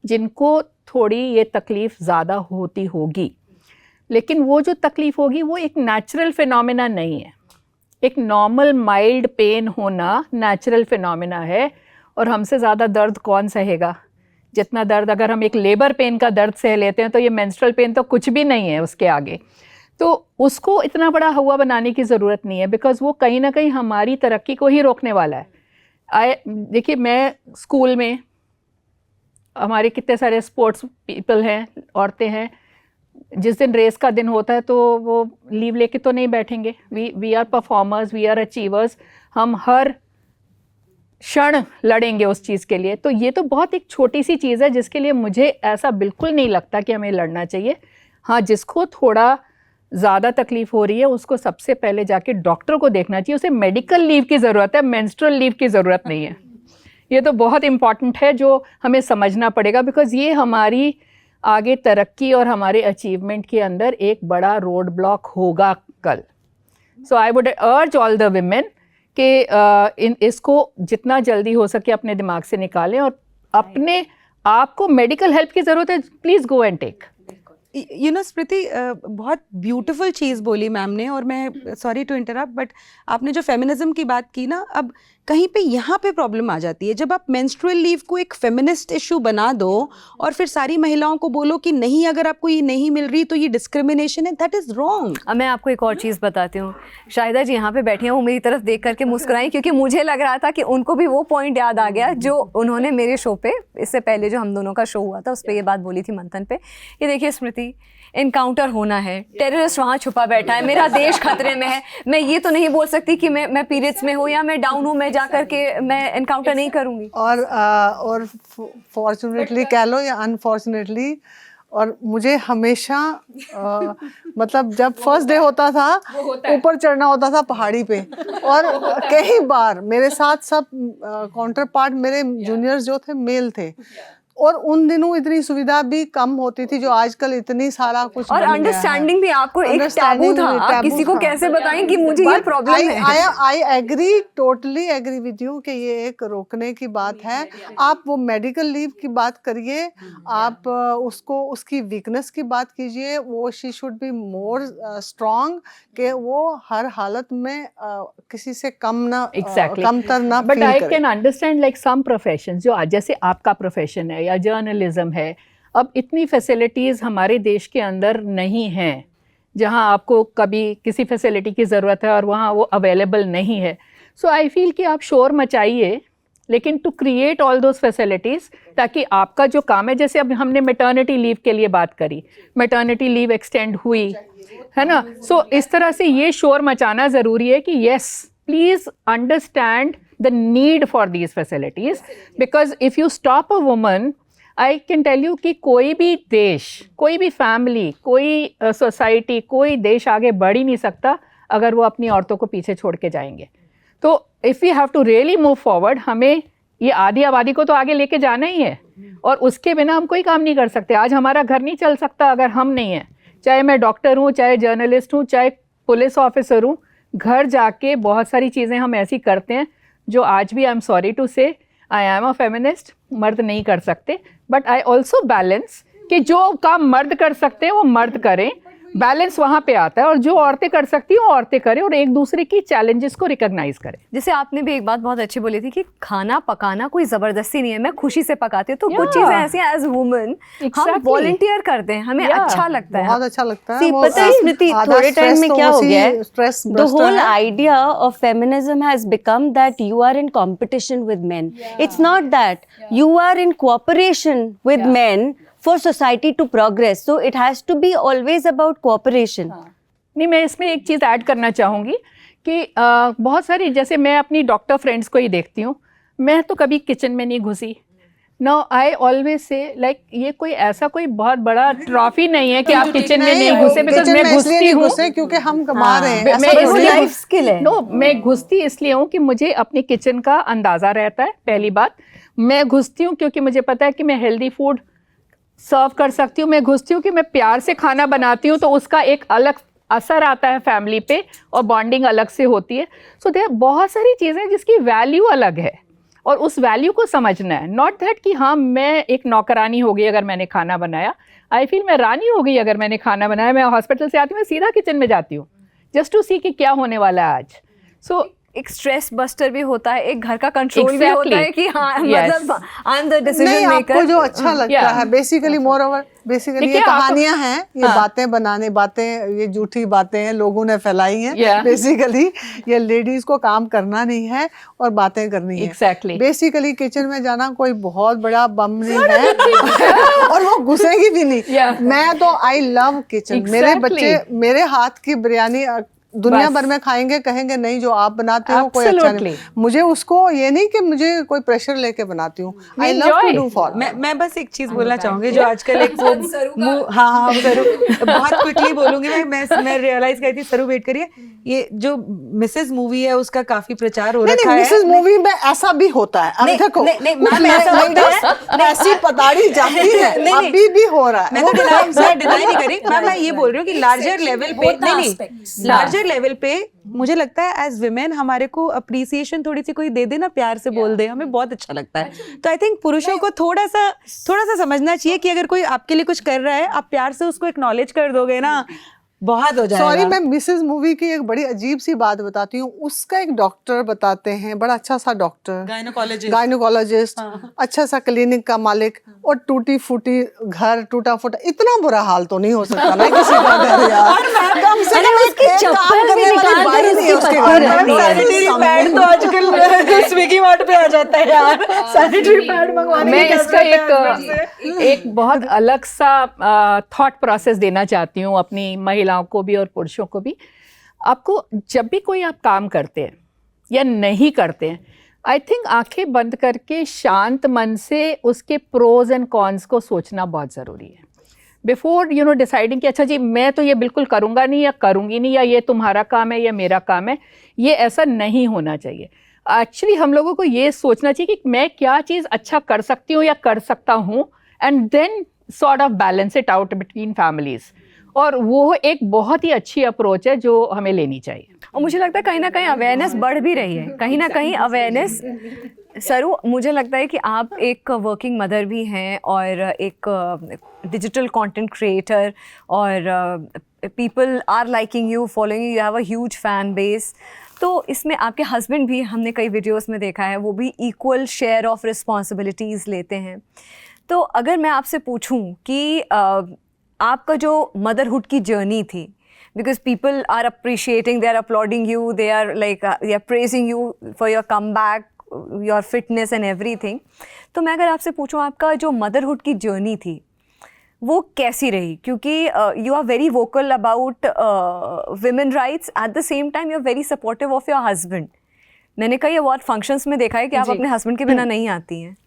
जिनको थोड़ी ये तकलीफ़ ज़्यादा होती होगी, लेकिन वो जो तकलीफ़ होगी वो एक नेचुरल फिनोमेना नहीं है। एक नॉर्मल माइल्ड पेन होना नेचुरल फिनोमेना है, और हमसे ज़्यादा दर्द कौन सहेगा? जितना दर्द अगर हम एक लेबर पेन का दर्द सह लेते हैं तो ये मेंस्ट्रुअल पेन तो कुछ भी नहीं है उसके आगे। तो उसको इतना बड़ा हुआ बनाने की ज़रूरत नहीं है, बिकॉज़ वो कहीं ना कहीं हमारी तरक्की को ही रोकने वाला है। देखिए, मैं स्कूल में, हमारे कितने सारे स्पोर्ट्स पीपल हैं, औरतें हैं, जिस दिन रेस का दिन होता है तो वो लीव लेके तो नहीं बैठेंगे। We are performers, we are achievers, हम हर क्षण लड़ेंगे उस चीज़ के लिए। तो ये तो बहुत एक छोटी सी चीज़ है जिसके लिए मुझे ऐसा बिल्कुल नहीं लगता कि हमें लड़ना चाहिए। हाँ, जिसको थोड़ा ज़्यादा तकलीफ़ हो रही है उसको सबसे पहले जाके डॉक्टर को देखना चाहिए। उसे मेडिकल लीव की ज़रूरत है, मेंस्ट्रुअल लीव की ज़रूरत नहीं है। ये तो बहुत इम्पॉर्टेंट है जो हमें समझना पड़ेगा, बिकॉज़ ये हमारी आगे तरक्की और हमारे अचीवमेंट के अंदर एक बड़ा रोड ब्लॉक होगा कल। So I would urge all the women कि इसको जितना जल्दी हो सके अपने दिमाग से निकालें, और अपने आप को मेडिकल हेल्प की ज़रूरत है, please go and take. You know Smriti, बहुत ब्यूटीफुल चीज़ बोली मैम ने, और मैं सॉरी टू इंटरप्ट, बट आपने जो फेमिनिज्म की बात की ना, अब कहीं पे यहाँ पे प्रॉब्लम आ जाती है जब आप मेंस्ट्रुअल लीव को एक फेमिनिस्ट इशू बना दो और फिर सारी महिलाओं को बोलो कि नहीं, अगर आपको ये नहीं मिल रही तो ये डिस्क्रिमिनेशन है। That is wrong. अब मैं आपको एक और चीज़ बताती हूँ। शाहिदा जी यहाँ पे बैठी हैं, वो मेरी तरफ देख करके मुस्कुराई, क्योंकि मुझे लग रहा था कि उनको भी वो पॉइंट याद आ गया जो उन्होंने मेरे शो पे, इससे पहले जो हम दोनों का शो हुआ था उस पर ये बात बोली थी मंथन पे। ये देखिए स्मृति, इनकाउंटर होना है, टेररिस्ट वहाँ छुपा बैठा है, मेरा देश खतरे में है। मैं ये तो नहीं बोल सकती कि मैं पीरियड्स में हूँ या मैं डाउन हूँ, मैं जा करके मैं एनकाउंटर नहीं करूँगी। और फॉर्चुनेटली कह लो या अनफॉर्चुनेटली, और मुझे हमेशा मतलब जब फर्स्ट डे होता था ऊपर चढ़ना होता था पहाड़ी पे, और कई बार मेरे साथ सब काउंटर पार्ट मेरे जूनियर्स जो थे मेल थे, और उन दिनों इतनी सुविधा भी कम होती थी जो आजकल इतनी सारा कुछ और अंडरस्टैंडिंग भी आपको एक टैबू था, आप किसी को कैसे बताएं कि मुझे ये प्रॉब्लम है। I agree, totally agree with you कि ये एक रोकने की बात है। आप वो मेडिकल लीव की बात करिए, आप उसको उसकी वीकनेस की बात कीजिए, वो she should be more strong कि वो हर हालत में किसी से कम ना कमतर ना। But I can understand like some professions, जो जैसे आपका प्रोफेशन है या जर्नलिज्म है, अब इतनी फैसिलिटीज़ हमारे देश के अंदर नहीं हैं जहां आपको कभी किसी फैसिलिटी की ज़रूरत है और वहां वो अवेलेबल नहीं है। सो आई फील कि आप शोर मचाइए, लेकिन to create all those facilities, ताकि आपका जो काम है, जैसे अब हमने मैटर्निटी लीव के लिए बात करी, मैटर्निटी लीव एक्सटेंड हुई है ना। सो इस तरह से ये शोर मचाना ज़रूरी है कि yes, please understand the need for these facilities, because if you stop a woman, I can tell you कि कोई भी देश, कोई भी फैमिली, कोई सोसाइटी, कोई देश आगे बढ़ ही नहीं सकता अगर वो अपनी औरतों को पीछे छोड़ के जाएंगे। तो if we have to really move forward, हमें ये आधी आबादी को तो आगे लेके जाना ही है, और उसके बिना हम कोई काम नहीं कर सकते। आज हमारा घर नहीं चल सकता अगर हम नहीं हैं, चाहे मैं डॉक्टर हूँ, चाहे जर्नलिस्ट हूँ, चाहे पुलिस ऑफिसर हूँ। घर जाके बहुत सारी चीज़ें हम ऐसी करते हैं जो आज भी, आई एम सॉरी टू से, आई एम अ फेमिनिस्ट, मर्द नहीं कर सकते। बट आई ऑल्सो बैलेंस कि जो काम मर्द कर सकते हैं वो मर्द करें, बैलेंस वहाँ पे आता है, और जो औरतें कर सकती हैं वो औरतें करें और एक दूसरे की चैलेंजेस को रिकॉग्नाइज करें। जैसे आपने भी एक बात बहुत अच्छी बोली थी कि खाना पकाना कोई ज़बरदस्ती नहीं है, मैं खुशी से पकाती हूँ। तो कुछ Yeah. चीज़ें ऐसी हैं एज वुमन हम Exactly. वॉलंटियर करते हैं, हमें Yeah. अच्छा लगता है। बहुत अच्छा लगता है। See, वो पता है स्मृति, आधा थोड़े टाइम stress में तो क्या हो उसी गया है, stress the buster whole है। idea of feminism has become that you are in competition with men. It's not that. You are in cooperation with men for society to progress. So it has to be always about cooperation. नहीं, मैं इसमें एक चीज़ add करना चाहूँगी कि बहुत सारी, जैसे मैं अपनी डॉक्टर फ्रेंड्स को ही देखती हूँ, मैं तो कभी किचन में नहीं घुसी। No, I always say like ये कोई ऐसा कोई बहुत बड़ा ट्रॉफी नहीं है कि आप किचन में नहीं घुसे, बिकॉज किचन मैं में इसलिए घुसती नहीं हूँ। घुसे क्योंकि हम कमा रहे हैं। मैं ऐसा वो थोड़ी है। life skill है। नो, मैं घुसती इसलिए हूँ कि मुझे अपनी किचन का अंदाज़ा रहता है। पहली बात, मैं घुसती हूँ क्योंकि मुझे पता है कि मैं हेल्दी फूड सर्व कर सकती हूँ। मैं घुसती हूँ कि मैं प्यार से खाना बनाती हूँ, तो उसका एक अलग असर आता है फैमिली पे और बॉन्डिंग अलग से होती है। सो देयर बहुत सारी चीज़ें जिसकी वैल्यू अलग है और उस वैल्यू को समझना है। नॉट दैट कि हाँ मैं एक नौकरानी हो गई अगर मैंने खाना बनाया। आई फील मैं रानी हो गई अगर मैंने खाना बनाया। मैं हॉस्पिटल से आती हूँ, मैं सीधा किचन में जाती हूँ जस्ट टू सी कि क्या होने वाला है आज। सो एक स्ट्रेस बस्टर भी होता है, एक घर का कंट्रोल भी Exactly. होता है कि हाँ Yes. मतलब आई एम द नहीं, डिसीजन आपको मेकर। जो अच्छा लगता Yeah. है बेसिकली मोर ओवर बेसिकली देखिए, ये आप- कहानियां हैं, ये बातें बनाने, बातें, ये झूठी बातें हैं लोगों ने फैलाई हैं। Yeah. बेसिकली ये लेडीज को काम करना नहीं है और बातें करनी है। Exactly. बेसिकली किचन में जाना कोई बहुत बड़ा बम नहीं है और वो घुसेगी भी नहीं। Yeah. मैं तो आई लव किचन। मेरे Exactly. बच्चे मेरे हाथ की बिरयानी दुनिया बस। भर में खाएंगे, कहेंगे नहीं जो आप बनाते हो कोई अच्छा नहीं। Absolutely. मुझे उसको ये नहीं कि मुझे कोई प्रेशर लेके बनाती हूँ। I love to Enjoy. Do for मैं बस एक चीज बोलना चाहूंगी जो आजकल एक वो हाँ जरूर बहुत क्विकली बोलूंगी। मैं रियलाइज करी थी, सरू वेट करिए, ये जो मिसेस मूवी है उसका काफी प्रचार हो रखा है। मिसेस मूवी में ऐसा भी होता है। अब नहीं, देखो नहीं, नहीं, कुछ मैम, ऐसा होता है। ऐसी पताड़ी जाती है, नहीं, नहीं। अभी भी हो रहा है। मैं वो तो कौन सा- डिनाई नहीं करी मैम, मैं ये बोल रही हूँ कि लार्जर लेवल पे नहीं, लार्जर लेवल पे मुझे लगता है एज विमेन हमारे को अप्रिसिएशन थोड़ी सी कोई दे दे ना, प्यार से बोल दे, हमें बहुत अच्छा लगता है। तो आई थिंक पुरुषों को थोड़ा सा समझना चाहिए कि अगर कोई आपके लिए कुछ कर रहा है, आप प्यार से उसको एक्नॉलेज कर दोगे ना, बहुत हो जाएगा। सॉरी, मैं मिसेस मूवी की एक बड़ी अजीब सी बात बताती हूँ। उसका एक डॉक्टर बताते हैं, बड़ा अच्छा सा डॉक्टर, गायनोकोलॉजिस्ट, अच्छा सा क्लिनिक का मालिक, और टूटी फूटी घर, टूटा फूटा। इतना बुरा हाल तो नहीं हो सकता ना किसी का घर यार। कम से कम उसकी एक काम चप्पल भी करने वाली निकाल बाई कर नहीं है उसकी उसके पकड़ घर रखी में। है। सैनिटरी पैड तो आजकल स्विगी मार्ट पे आ जाता है यार, सैनिटरी पैड मंगवाने मैं की क्या इसका जरूरत है? एक बहुत अलग सा थॉट प्रोसेस देना चाहती हूँ अपनी महिलाओं को भी और पुरुषों को भी। आपको जब भी कोई आप काम करते हैं या नहीं करते हैं, आई थिंक आंखें बंद करके शांत मन से उसके प्रोज एंड कॉन्स को सोचना बहुत ज़रूरी है बिफोर डिसाइडिंग कि अच्छा जी मैं तो ये बिल्कुल करूँगा नहीं या करूँगी नहीं, या ये तुम्हारा काम है या मेरा काम है। ये ऐसा नहीं होना चाहिए। एक्चुअली हम लोगों को ये सोचना चाहिए कि मैं क्या चीज़ अच्छा कर सकती हूँ या कर सकता हूँ, and then sort of balance it out between families. और वो एक बहुत ही अच्छी अप्रोच है जो हमें लेनी चाहिए। और मुझे लगता है कहीं ना कहीं अवेयरनेस बढ़ भी रही है, कहीं ना कहीं अवेयरनेस। सरू, मुझे लगता है कि आप एक वर्किंग मदर भी हैं और एक डिजिटल कंटेंट क्रिएटर, और people are liking you, following you have a huge fan base. तो इसमें आपके हस्बैंड भी, हमने कई वीडियोस में देखा है, वो भी इक्वल शेयर ऑफ रिस्पॉन्सिबिलिटीज़ लेते हैं। तो अगर मैं आपसे पूछूं कि आपका जो मदरहुड की जर्नी थी, because people are appreciating, they are applauding you, they are like they are praising you for your comeback, your fitness and everything. तो मैं अगर आपसे पूछूं आपका जो मदरहुड की जर्नी थी वो कैसी रही, क्योंकि you are very vocal about women rights, at the same time you are very supportive of your husband. मैंने कई अवार्ड फंक्शंस में देखा है कि आप अपने हस्बैंड के बिना नहीं आती हैं।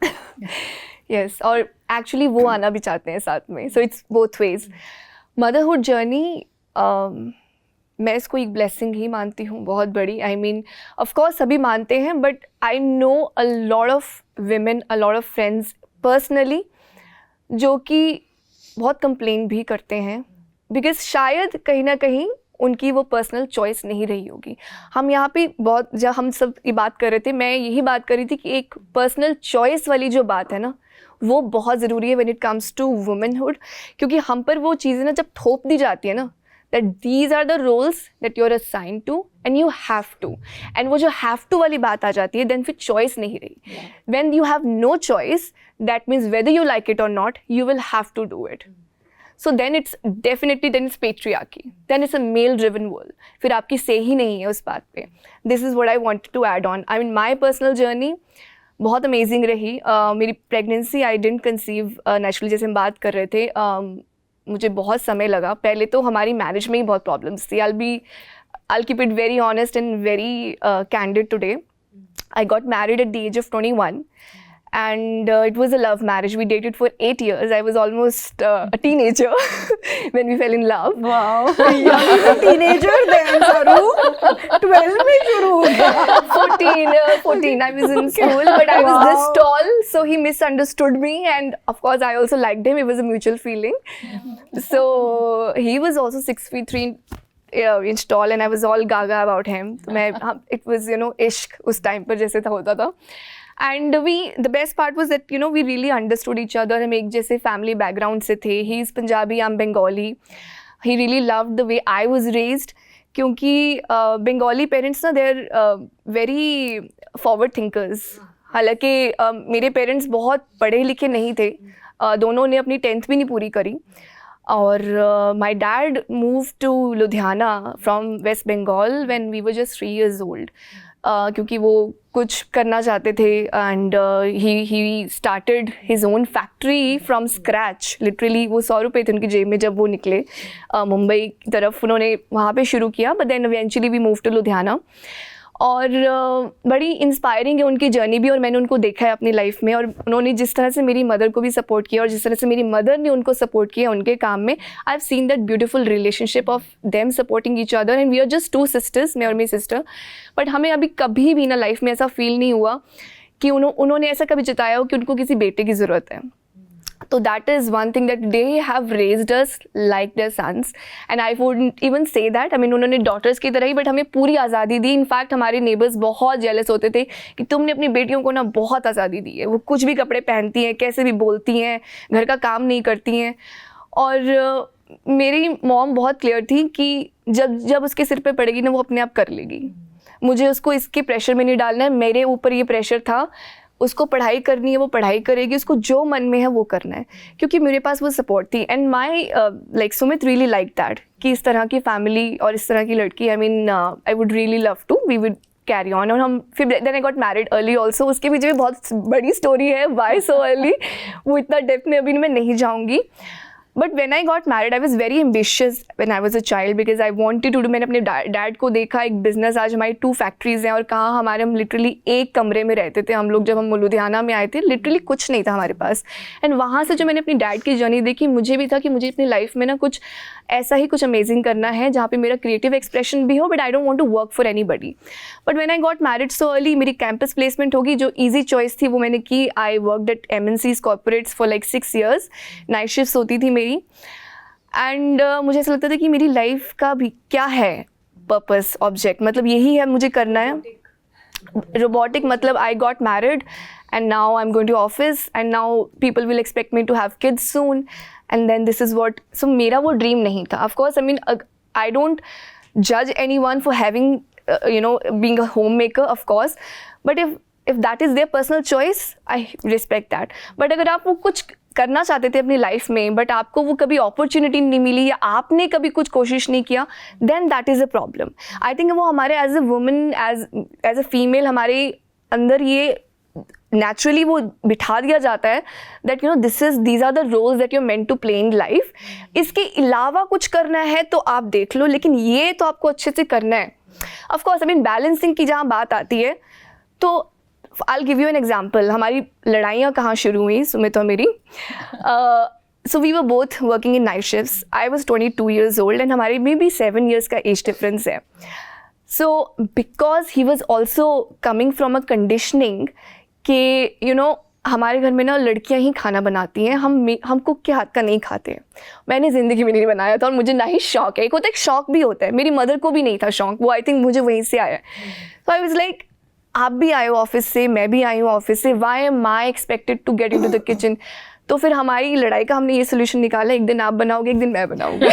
यस, और एक्चुअली वो आना भी चाहते हैं साथ में, so it's both ways. Motherhood journey मैं इसको एक ब्लेसिंग ही मानती हूँ, बहुत बड़ी। आई मीन ऑफ कोर्स सभी मानते हैं, but I know a lot of women, a lot of friends personally जो कि बहुत कंप्लेन भी करते हैं, बिकॉज शायद कहीं ना कहीं उनकी वो पर्सनल चॉइस नहीं रही होगी। हम यहाँ पे बहुत, जब हम सब ये बात कर रहे थे, मैं यही बात कर रही थी कि एक पर्सनल चॉइस वाली जो बात है ना, वो बहुत ज़रूरी है when it comes to womanhood, क्योंकि हम पर वो चीज़ें ना जब थोप दी जाती है ना, that these are the roles that you're assigned to and you have to. And वो जो have to वाली बात आ जाती है, then फिर choice नहीं रही. When you have no choice, that means whether you like it or not, you will have to do it. So then it's definitely, then it's patriarchy. Then it's a male-driven world. फिर आपकी say ही नहीं है उस बात पे. This is what I wanted to add on. I mean, my personal journey बहुत amazing रही. मेरी pregnancy I didn't conceive naturally, जैसे हम बात कर रहे थे. मुझे बहुत समय लगा. पहले तो हमारी मैरिज में ही बहुत प्रॉब्लम्स थी. I'll keep it very honest and very candid today. I got married at the age of 21. And it was a love marriage. We dated for 8 years. I was almost a teenager when we fell in love. Wow. Teenager then, Saru. 12 में शुरू हो गया. 14. I was in school, but I was this tall, so he misunderstood me. And of course, I also liked him. It was a mutual feeling. So he was also 6'3" inch tall, and I was all gaga about him. It was, ishq उस time पर जैसे था होता था. And the best part was that, we really understood each other. हम एक जैसे family background से थे. He is Punjabi, I'm Bengali. He really loved the way I was raised. क्योंकि Bengali parents ना, they're very forward thinkers. हालांकि मेरे parents बहुत पढ़े लिखे नहीं थे. दोनों ने अपनी 10th भी नहीं पूरी करी. और my dad moved to Ludhiana from West Bengal when we were just 3 years old. क्योंकि वो कुछ करना चाहते थे. And he started his own factory from scratch. Literally वो 100 रुपये थे उनकी जेब में जब वो निकले. मुंबई की तरफ उन्होंने वहाँ पे शुरू किया. But then eventually we move to Ludhiana. और बड़ी इंस्पायरिंग है उनकी जर्नी भी. और मैंने उनको देखा है अपनी लाइफ में. और उन्होंने जिस तरह से मेरी मदर को भी सपोर्ट किया और जिस तरह से मेरी मदर ने उनको सपोर्ट किया उनके काम में, I have seen that beautiful relationship of them supporting each other. And we are just 2 sisters, मैं और मेरी सिस्टर. बट हमें अभी कभी भी ना लाइफ में ऐसा फील नहीं हुआ कि उन्होंने ऐसा कभी जताया हो कि उनको किसी बेटे की ज़रूरत है. So that is one thing, that they have raised us like their sons. And I wouldn't even say that. I mean, उन्होंने daughters की तरह ही, but हमें पूरी आज़ादी दी. इनफैक्ट हमारे नेबर्स बहुत जेलस होते थे कि तुमने अपनी बेटियों को ना बहुत आज़ादी दी है. वो कुछ भी कपड़े पहनती हैं, कैसे भी बोलती हैं, घर का काम नहीं करती हैं. और मेरी मॉम बहुत क्लियर थी कि जब उसके सिर पे पड़ेगी ना, वो अपने आप कर लेगी. मुझे उसको इसके प्रेशर में नहीं डालना है. मेरे ऊपर ये प्रेशर था. उसको पढ़ाई करनी है, वो पढ़ाई करेगी. उसको जो मन में है वो करना है, क्योंकि मेरे पास वो सपोर्ट थी. And my like Sumit really like that कि इस तरह की फैमिली और इस तरह की लड़की. I mean I would really love to, we would carry on. और हम फिर then I got married early also. उसके पीछे भी बहुत बड़ी स्टोरी है, वाई सो अर्ली. वो इतना डेप्थ में अभी मैं नहीं जाऊँगी. But when I got married I was very ambitious when I was a child, because I wanted to do. मैंने अपने डैड को देखा एक बिजनेस. आज हमारी 2 फैक्ट्रीज़ हैं और कहाँ हम लिटरली एक कमरे में रहते थे हम लोग. जब हम लुधियाना में आए थे लिटरली कुछ नहीं था हमारे पास. एंड वहाँ से जो मैंने अपनी डैड की जर्नी देखी, मुझे भी था कि मुझे अपनी लाइफ में ना कुछ ऐसा ही कुछ अमेजिंग करना है जहाँ पे मेरा क्रिएटिव एक्सप्रेशन भी हो. But I don't want to work for anybody. But when I got married so early, मेरी कैंपस प्लेसमेंट होगी, जो ईजी चॉइस थी वो मैंने की. I worked at MNCs corporates for like 6 years. Night shifts होती थी मेरी. एंड मुझे ऐसा लगता था कि मेरी लाइफ का भी क्या है पर्पस, ऑब्जेक्ट, मतलब यही है मुझे करना है. रोबोटिक मतलब I got married and now I am going to office and now people will expect me to have kids soon. And then this is what. So मेरा वो ड्रीम नहीं था. Of course I mean I don't जज anyone for having being a home maker, of course. But if that is their personal choice, I respect that. But अगर आप वो कुछ करना चाहते थे अपनी लाइफ में बट आपको वो कभी अपॉर्चुनिटी नहीं मिली या आपने कभी कुछ कोशिश नहीं किया, then that is a problem. I think वो हमारे as a women, as a female, हमारे अंदर ये नेचुरली वो बिठा दिया जाता है that these are the roles that you are meant to play in life. इसके अलावा कुछ करना है तो आप देख लो, लेकिन ये तो आपको अच्छे से करना है. ऑफकोर्स आई मीन बैलेंसिंग की जहाँ बात आती है तो I'll give you an example. हमारी लड़ाइयाँ कहाँ शुरू हुई सुमित और मेरी. So we were both working in night shifts. I was 22 years old and हमारे में भी 7 years का age difference है. So because he was also coming from a conditioning कि हमारे घर में ना लड़कियाँ ही खाना बनाती हैं, हम कुक के हाथ का नहीं खाते. मैंने ज़िंदगी में नहीं बनाया था और मुझे ना ही शौक है. एक होता है, एक शौक भी होता है. मेरी मदर को भी नहीं था शौक, वो आई थिंक मुझे वहीं से आया. So I was like, आप भी आए हो ऑफिस से, मैं भी आई हूँ ऑफिस से, why am I expected to get in to the kitchen. तो फिर हमारी लड़ाई का हमने ये सोल्यूशन निकाला, एक दिन आप बनाओगे, एक दिन मैं बनाऊंगी।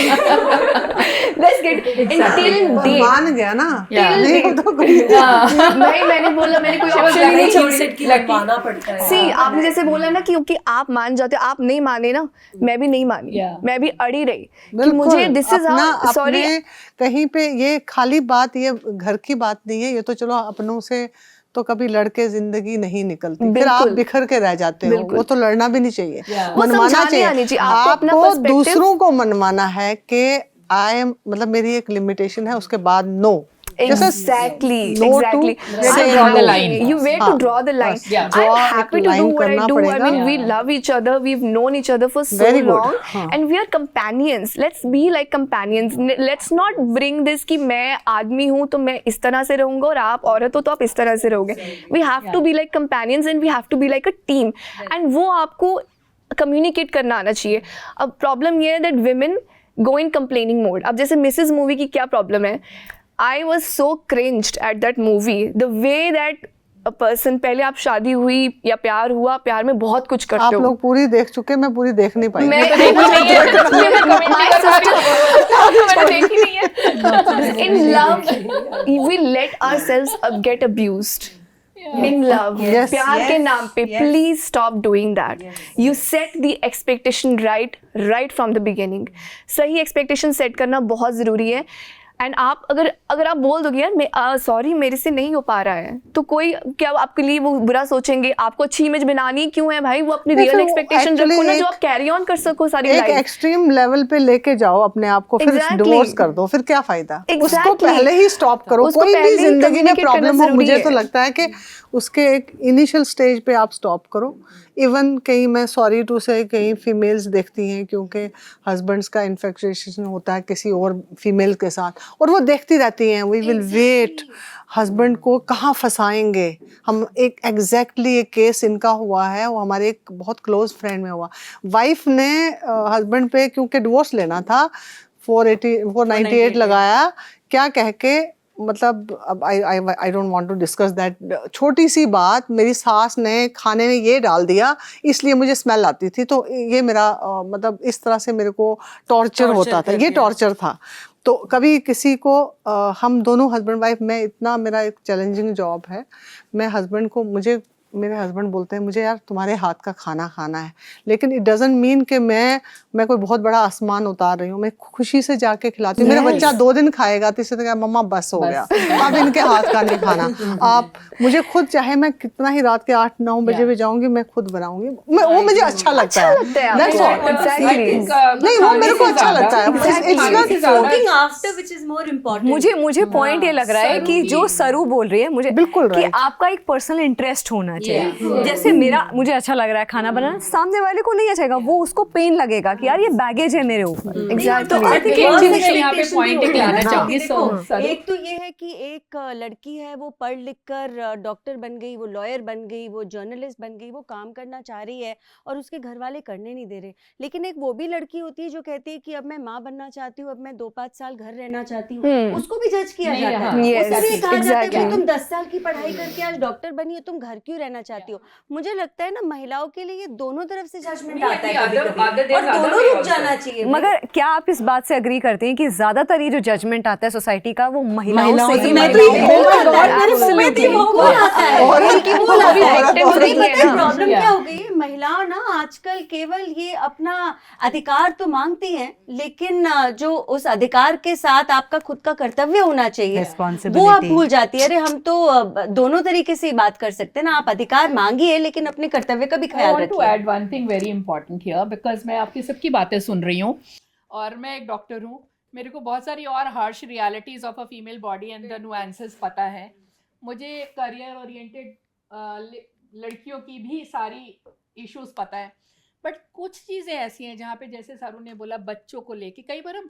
Let's get till date. मान गया ना, Yeah. नहीं तो कोई नहीं, मैंने बोला, मैंने कोई ऑप्शन ही नहीं छोड़ी। माना पड़ता है। सी आपने जैसे बोला ना कि क्योंकि आप मान जाते हो, आप नहीं माने ना, मैं भी नहीं मानी, Yeah. मैं भी अड़ी रही कि बिल्कुल, मुझे दिस इज अपना सॉरी। अपने कहीं पे ये खाली बात, ये घर की बात नहीं है, ये तो चलो अपनों से तो कभी लड़के जिंदगी नहीं निकलती, फिर आप बिल्कुल। बिखर के रह जाते हो, बिल्कुल। वो तो लड़ना भी नहीं चाहिए, वो मनवाना समझाने आनी चाहिए, आपको अपना आपको perspective- दूसरों को मनवाना है कि आई एम, मतलब मेरी एक लिमिटेशन है, उसके बाद no. Exactly, no to exactly. say draw the no. line. You where to हाँ, draw the line. बस, yeah. I'm Draw happy एक to do line what I करना do. I पड़ेगा। mean, we love each other. We've known each other for so Very good. long, हाँ. and we are companions. Let's be like companions. Let's not bring this कि मैं आदमी हूँ तो मैं इस तरह से रहूँगा और आप औरत हो तो आप इस तरह से रहोगे. We have to be like companions and we have to be like a team. And वो आपको communicate करना आना चाहिए. अब problem ये है that women go in complaining mode. अब जैसे मिसेस मूवी की क्या problem है? I was so cringed at that movie. The way that a person, पहले आप शादी हुई या प्यार हुआ, प्यार में बहुत कुछ करते आप हो. लोग पूरी देख चुके, मैं पूरी देख नहीं पाई। मैं in love we let ourselves get abused. In love, Yes. प्यार के नाम पे, please stop doing that. You set the expectation right from the beginning. सही expectation set करना बहुत ज़रूरी है. एंड आप अगर आप बोल दोगे यार मैं सॉरी मेरे से नहीं हो पा रहा है, तो कोई क्या आपके लिए वो बुरा सोचेंगे? आपको अच्छी इमेज बनानी क्यों है भाई? वो अपनी नहीं, रियल फिर एक्सपेक्टेशन actually रखो ना, जो एक- आप कैरी ऑन कर सको सारी एक लाइफ. एक्सट्रीम लेवल पे लेके जाओ अपने आप को, फिर Exactly. डिवोर्स कर दो, फिर क्या फायदा? उसको Exactly. पहले ही स्टॉप करो। उसको कोई भी पहले ही जिंदगी में communicate करना प्रॉब्लम हो, जरूरी मुझे है. तो लगता है कि उसके एक इनिशियल स्टेज पे आप स्टॉप करो. इवन कहीं, मैं सॉरी टू से, कहीं फीमेल्स देखती हैं क्योंकि हस्बैंड्स का इन्फेक्शन होता है किसी और फीमेल के साथ, और वो देखती रहती हैं, वी विल वेट, हस्बैंड को कहाँ फंसाएंगे हम. एक एग्जैक्टली एक केस इनका हुआ है, वो हमारे एक बहुत क्लोज फ्रेंड में हुआ. वाइफ ने हस्बैंड पे, क्योंकि डिवोर्स लेना था, 498 लगाया, क्या कह के, मतलब अब I don't want to discuss that. छोटी सी बात, मेरी सास ने खाने में ये डाल दिया इसलिए मुझे स्मेल आती थी, तो ये मेरा मतलब इस तरह से मेरे को टॉर्चर होता था, ये टॉर्चर था. तो कभी किसी को हम दोनों हस्बैंड वाइफ में, इतना मेरा एक चैलेंजिंग जॉब है, मैं हस्बैंड को, मेरे हस्बैंड बोलते हैं मुझे यार तुम्हारे हाथ का खाना खाना है, लेकिन इट डजंट मीन कि मैं कोई बहुत बड़ा आसमान उतार रही हूँ. मैं खुशी से जाके खिलाती हूँ. मेरा बच्चा 2 दिन खाएगा, तीसरे दिन कहेगा मम्मा बस हो गया, अब इनके हाथ का नहीं खाना. आप मुझे खुद, चाहे मैं कितना ही रात के 8-9 बजे भी जाऊंगी, मैं खुद बनाऊंगी. वो मुझे अच्छा लगता है. That's all. नहीं, वो मेरे को अच्छा लगता है. It's not Looking after which is more important. मुझे पॉइंट ये लग रहा है कि जो सरू बोल रही है, मुझे बिल्कुल कि right. आपका एक पर्सनल इंटरेस्ट होना चाहिए. जैसे मुझे अच्छा लग रहा है खाना बनाना, सामने वाले को नहीं अच्छा लगेगा, वो उसको पेन लगेगा कि यार ये बैगेज है मेरे ऊपर. Exactly. तो I think एक चीज़ expectation यहाँ पे भी पॉइंट होती है लाना ना। चाहूंगी. देखो, एक तो ये है कि एक लड़की है, वो पढ़ लिख कर डॉक्टर बन गई, वो लॉयर बन गई, वो जर्नलिस्ट बन गई, वो काम करना चाह रही है और उसके घर वाले करने नहीं दे रहे. लेकिन एक वो भी लड़की होती है जो कहती है कि अब मैं माँ बनना चाहती हूँ, अब मैं 2-5 साल घर रहना चाहती हूँ. उसको भी जज किया जाता है. Yes, उससे भी कहा जाता है कि exactly. तुम 10 साल की पढ़ाई करके आज डॉक्टर बनी हो, तुम घर क्यों रहना चाहती हो. मुझे लगता है ना, महिलाओं के लिए ये दोनों तरफ से जजमेंट आता है कभी-कभी, और दोनों रुक जाना चाहिए. मगर क्या आप इस बात से एग्री करते हैं कि ज्यादातर ये जो जजमेंट आता है सोसाइटी का, वो महिलाओं से ही? मैं तो ये बोल रहा हूँ, मेरे मुंह में भी वो बोल आता है, उनकी बोल आता है. क्योंकि पता है प्रॉब्लम क्या हो गई है, महिलाओं ना आजकल केवल ये अपना अधिकार तो मांगती हैं, लेकिन जो उस अधिकार के साथ आपका खुद का कर्तव्य होना चाहिए, वो आप भूल जाती है. अरे हम तो दोनों तरीके से बात कर सकते हैं ना. आप अधिकार मांगिए, लेकिन अपने कर्तव्य का भी I ख्याल want to रखिए. add one thing very important here because मैं आपकी सबकी बातें सुन रही हूँ और मैं एक डॉक्टर हूँ. मेरे को बहुत सारी और harsh realities of a female body and the nuances पता है. मुझे करियर ओरिएंटेड लड़कियों की भी सारी इश्यूज पता है. बट कुछ चीज़ें ऐसी हैं जहाँ पे, जैसे सारू ने बोला, बच्चों को लेके कई बार हम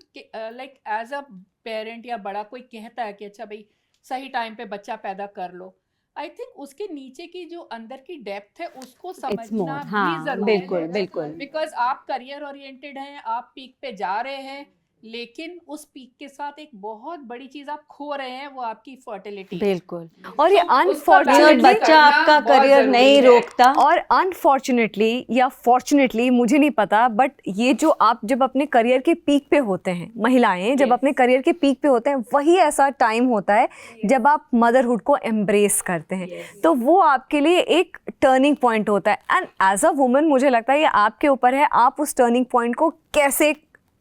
लाइक एज अ पेरेंट या बड़ा कोई कहता है कि अच्छा भाई सही टाइम पे बच्चा पैदा कर लो. आई थिंक उसके नीचे की जो अंदर की डेप्थ है उसको समझना भी जरूरी है. बिल्कुल. बिकॉज आप करियर ओरिएंटेड हैं, आप पीक पे जा रहे हैं, लेकिन उस पीक के साथ एक बहुत बड़ी चीज आप खो रहे हैं, वो आपकी फर्टिलिटी। बिल्कुल। और ये उसका अनफॉर्चुनेटली balance बच्चा करना आपका बहुत करियर जरूरी नहीं है। रोकता। और अनफॉर्चुनेटली या फॉर्चुनेटली मुझे नहीं पता, बट ये जो आप जब अपने करियर के पीक पे होते हैं, महिलाएं जब अपने करियर के पीक पे होते हैं, वही ऐसा टाइम होता है जब आप मदरहुड को एम्ब्रेस करते हैं। तो वो आपके लिए एक टर्निंग पॉइंट होता है, एंड एज अ वुमन मुझे लगता है ये आपके ऊपर है, आप उस टर्निंग पॉइंट को कैसे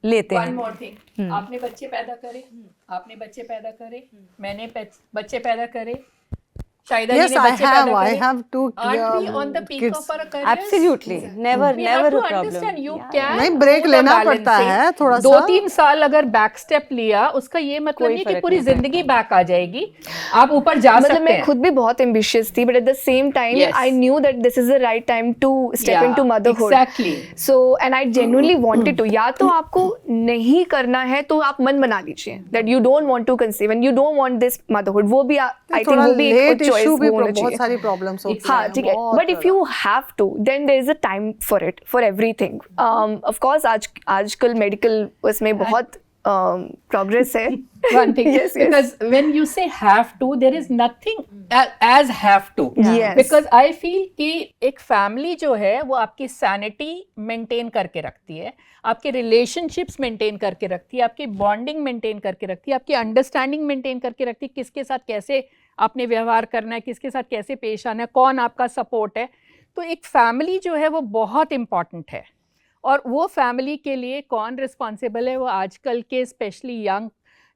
लेते वन हैं। मोर थिंग, आपने बच्चे पैदा करे, आपने बच्चे पैदा करे, मैंने बच्चे पैदा करे, शायद Yes, I have two Aren't we on the peak kids. of our careers? Absolutely. Never We never have to a problem. understand you can नहीं, break do the लेना पड़ता balancing. है थोड़ा सा। 2-3 साल अगर बैक स्टेप लिया, उसका ये मतलब कोई नहीं कि फर्क पूरी नहीं जिंदगी बैक आ जाएगी, आप ऊपर जा मतलब सकते मैं हैं। खुद भी बहुत एम्बिशियस थी, but at the same time Yes. I knew that this is the right time to step Yeah, into motherhood. exactly. So and I genuinely wanted to, या तो आपको नहीं करना है तो आप मन बना लीजिए that you don't want to conceive and you don't want this motherhood. वो भी आई थिंक थोड़ा वो भी लेट एक चॉइस इशू भी होना बहुत चाहिए। सारी प्रॉब्लम्स होती हाँ हैं, ठीक है, बहुत but if you have to then there is a time for it, for everything. Of course आजकल मेडिकल उसमें बहुत प्रोग्रेस है। One thing, Yes, yes. because when you say have to, there is nothing as have to. Yes. Because I feel कि एक family जो है वो आपकी सैनिटी मेंटेन करके रखती है, आपके रिलेशनशिप्स मेंटेन करके रखती है, आपकी बॉन्डिंग मेंटेन करके रखती है, आपकी अंडरस्टैंडिंग मेंटेन करके रखती है, किसके साथ कैसे आपने व्यवहार करना है, किसके साथ कैसे पेश आना है, कौन आपका सपोर्ट है। तो एक फैमिली जो है वो बहुत इम्पॉर्टेंट है, और वो फैमिली के लिए कौन रिस्पॉन्सिबल है, वो आजकल के स्पेशली यंग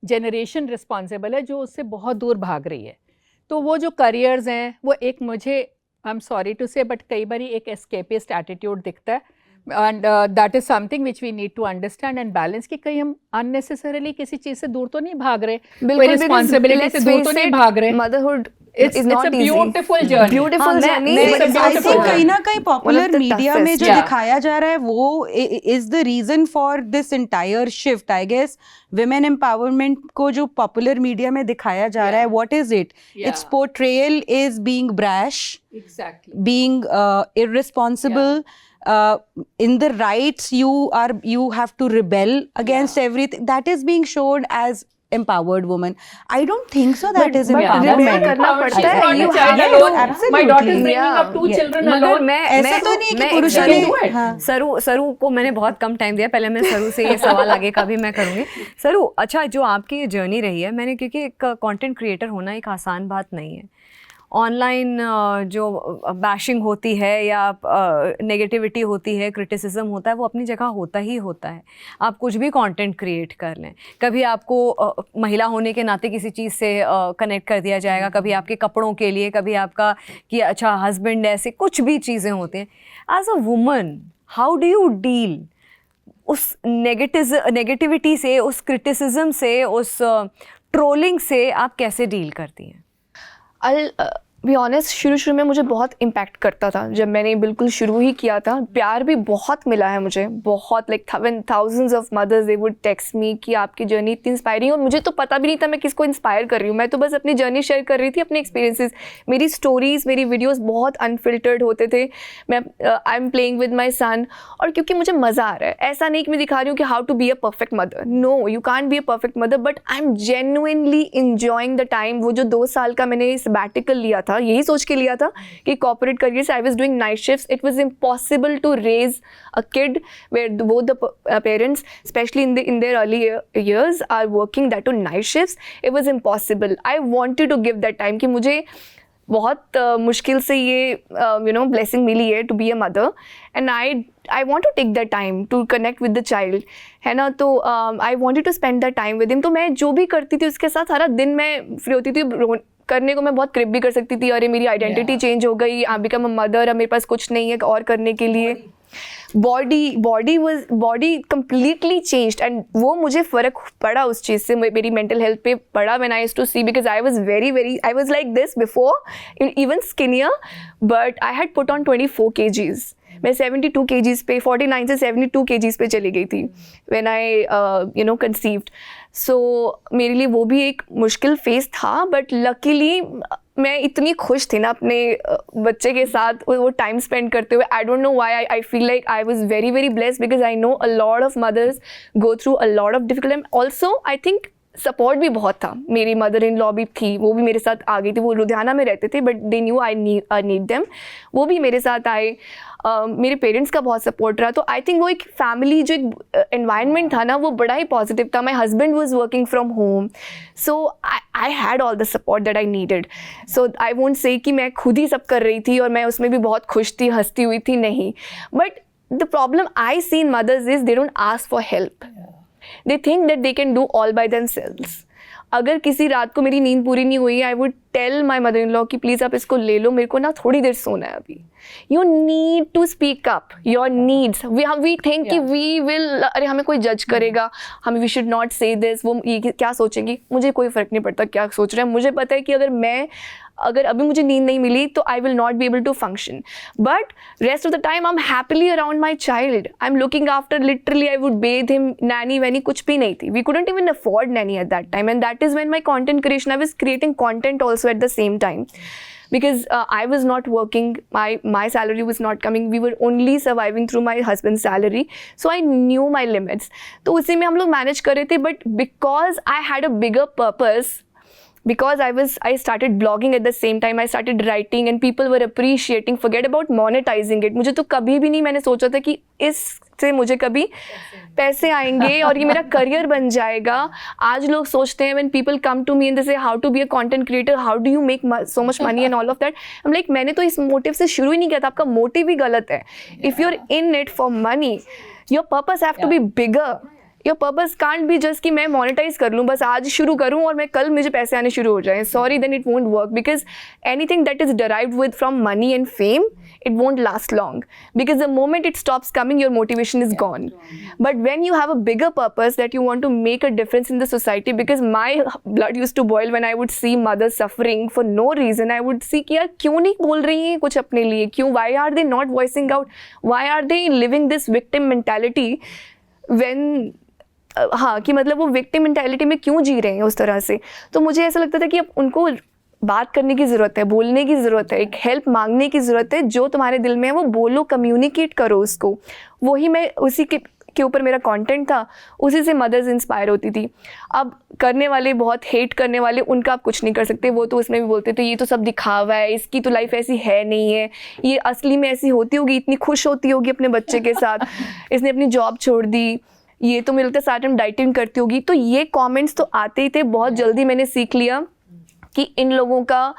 जनरेशन रिस्पॉन्सिबल है जो उससे बहुत दूर भाग रही है। तो वो जो करियर्स हैं वो एक, मुझे I am sorry to say but कई बार एक एस्केपिस्ट एटीट्यूड दिखता है, and that is something which we need to understand and balance, कि कहीं हम अननेसेसरीली किसी चीज़ से दूर तो नहीं भाग रहे, कोई रिस्पॉन्सिबिलिटी से दूर तो नहीं भाग रहे। Motherhood It's a beautiful journey. Beautiful journey. मैं It's a I beautiful think journey. कहीं ना कहीं One popular of the media में जो toughest. दिखाया जा रहा है वो is the reason for this entire shift. I guess women empowerment को जो पॉपुलर मीडिया में दिखाया जा रहा है, what is it? It's portrayal is being brash, Exactly. being irresponsible. In the rights you have to rebel against everything that is being shown as empowered woman. I don't think so that is empowerment. rebel करना पड़ता है, She's you not a child have alone. to. Absolutely. My daughter is bringing Yeah. up 2 children मगर alone. मैं ऐसा तो नहीं है कि मैं पुरुष एक ने सरू- हाँ। सरू को मैंने बहुत कम टाइम दिया, पहले मैं सरू से ये सवाल आगे का भी मैं करूँगी। सरू, अच्छा जो आपकी ये जर्नी रही है, मैंने, क्योंकि एक कंटेंट क्रिएटर होना एक आसान बात नहीं है। ऑनलाइन जो बैशिंग होती है या नेगेटिविटी होती है, क्रिटिसिज्म होता है, वो अपनी जगह होता ही होता है। आप कुछ भी कंटेंट क्रिएट कर लें, कभी आपको महिला होने के नाते किसी चीज़ से कनेक्ट कर दिया जाएगा, कभी आपके कपड़ों के लिए, कभी आपका कि अच्छा हस्बैंड, ऐसे कुछ भी चीज़ें होती हैं। As a woman, how do you deal उस नेगेटिविटी से, उस क्रिटिसिज्म से, उस ट्रोलिंग से आप कैसे डील करती हैं? I'll बी ऑनेस्ट, शुरू में मुझे बहुत इम्पैक्ट करता था जब मैंने बिल्कुल शुरू ही किया था। प्यार भी बहुत मिला है मुझे, बहुत, like thousands of mothers they would text me कि आपकी जर्नी इतनी इंस्पायरिंग, और मुझे तो पता भी नहीं था मैं किसको इंस्पायर कर रही हूँ। मैं तो बस अपनी जर्नी शेयर कर रही थी, अपने एक्सपीरियंसेस। मेरी स्टोरीज़, मेरी वीडियोज़ बहुत अनफिल्टर्ड होते थे। मैं I am playing with my son, और क्योंकि मुझे मज़ा आ रहा है। ऐसा नहीं कि मैं दिखा रही हूँ कि how to be a perfect mother, no, you can't be a perfect mother, but I am genuinely enjoying the time. वो जो 2 साल का मैंने सबैटिकल लिया था, यही सोच के लिया था कि कॉर्पोरेट करियर से I was doing night shifts. It was impossible to raise a kid where both the parents, especially in their early years, are working that to night shifts. It was impossible. I wanted to give that time कि मुझे बहुत मुश्किल से ये blessing मिली है to be a mother, and I want to take the time to connect with the child, है ना। तो I wanted to spend the time with him. तो मैं जो भी करती थी उसके साथ सारा दिन मैं फ्री होती थी। करने को मैं बहुत क्रिप भी कर सकती थी, अरे मेरी आइडेंटिटी चेंज हो गई, आई बिकम अ मदर, अब मेरे पास कुछ नहीं है और करने के लिए। बॉडी कम्प्लीटली चेंज्ड, एंड वो मुझे फ़र्क पड़ा उस चीज़ से, मेरी मेंटल हेल्थ पे पड़ा when I used to see, because I was like this before, even skinnier, but I had put on 24 kgs। मैं 72 kgs पे 49 से 72 kgs पे चली गई थी व्हेन आई कंसीव्ड. सो मेरे लिए वो भी एक मुश्किल फेज़ था, बट लकीली मैं इतनी खुश थी ना अपने बच्चे के साथ वो टाइम स्पेंड करते हुए. I don't know why I feel like I was very very blessed because I know a lot of mothers go through a lot of difficult and also I think support भी बहुत था. मेरी mother in law भी थी, वो भी मेरे साथ आ गई थी. वो लुधियाना में रहते थे but they knew I need them. वो भी मेरे साथ आए. मेरे पेरेंट्स का बहुत सपोर्ट रहा. तो आई थिंक वो एक फैमिली जो एक एनवायरनमेंट था ना वो बड़ा ही पॉजिटिव था. My husband was working from home, so I had all the support that I needed. So I won't say कि मैं खुद ही सब कर रही थी और मैं उसमें भी बहुत खुश थी, हंसती हुई थी, नहीं. But the problem I see in mothers is they don't ask for help. They think that they can do all by themselves. अगर किसी रात को मेरी नींद पूरी नहीं हुई, I would tell my mother in law कि प्लीज़ आप इसको ले लो, मेरे को ना थोड़ी देर सोना है अभी. You need to speak up your needs. We think कि वी विल, अरे हमें कोई जज करेगा, हम we should not say this, वो ये क्या सोचेंगी. मुझे कोई फ़र्क नहीं पड़ता क्या सोच रहे हैं. मुझे पता है कि अगर अभी मुझे नींद नहीं मिली तो I will not be able to function. But rest of the time I am happily around my child. I am looking after, literally I would bathe him. Nanny वैनी कुछ भी नहीं थी. We couldn't even afford nanny at that time, and that is when my content creation, I was creating content also at the same time because I was not working, my salary was not coming, we were only surviving through my husband's salary, so I knew my limits. तो उसी में हम लोग manage कर रहे थे. but because I had a bigger purpose, because I started blogging at the same time, I started writing and people were appreciating. Forget about monetizing it. मुझे तो कभी भी नहीं मैंने सोचा था कि इससे मुझे कभी पैसे आएंगे और ये मेरा करियर बन जाएगा. आज लोग सोचते हैं when people come to me and they say how to be a content creator, how do you make so much money and all of that. I'm like मैंने तो इस मोटिव से शुरू ही नहीं किया था. आपका मोटिव ही गलत है. If you're in it for money, your purpose have to be bigger. Your purpose can't be just कि मैं मोनेटाइज कर लूँ, बस आज शुरू करूँ और मैं कल मुझे पैसे आने शुरू हो जाएं. Sorry, then it won't work because anything that is derived with from money and fame, it won't last long because the moment it stops coming your motivation is gone. But when you have a bigger purpose that you want to make a difference in the society, because my blood used to boil when I would see mothers suffering for no reason. I would see कि यार क्यों नहीं बोल रही हैं कुछ अपने लिए, क्यों, why are they not voicing out, why are they living this victim mentality when हाँ कि मतलब वो विक्टिम मेंटालिटी में क्यों जी रहे हैं उस तरह से. तो मुझे ऐसा लगता था कि अब उनको बात करने की ज़रूरत है, बोलने की ज़रूरत है, एक हेल्प मांगने की ज़रूरत है. जो तुम्हारे दिल में है वो बोलो, कम्युनिकेट करो उसको. वही मैं उसी के ऊपर मेरा कंटेंट था, उसी से मदर्स इंस्पायर होती थी. अब करने वाले, बहुत हेट करने वाले, उनका आप कुछ नहीं कर सकते. वो तो उसमें भी बोलते थे ये तो सब दिखावा है, इसकी तो लाइफ ऐसी है नहीं है, ये असली में ऐसी होती होगी, इतनी खुश होती होगी अपने बच्चे के साथ, इसने अपनी जॉब छोड़ दी, ये तो मिलते साथ टाइम डाइटिंग करती होगी. तो ये कमेंट्स तो आते ही थे. बहुत जल्दी मैंने सीख लिया कि इन लोगों का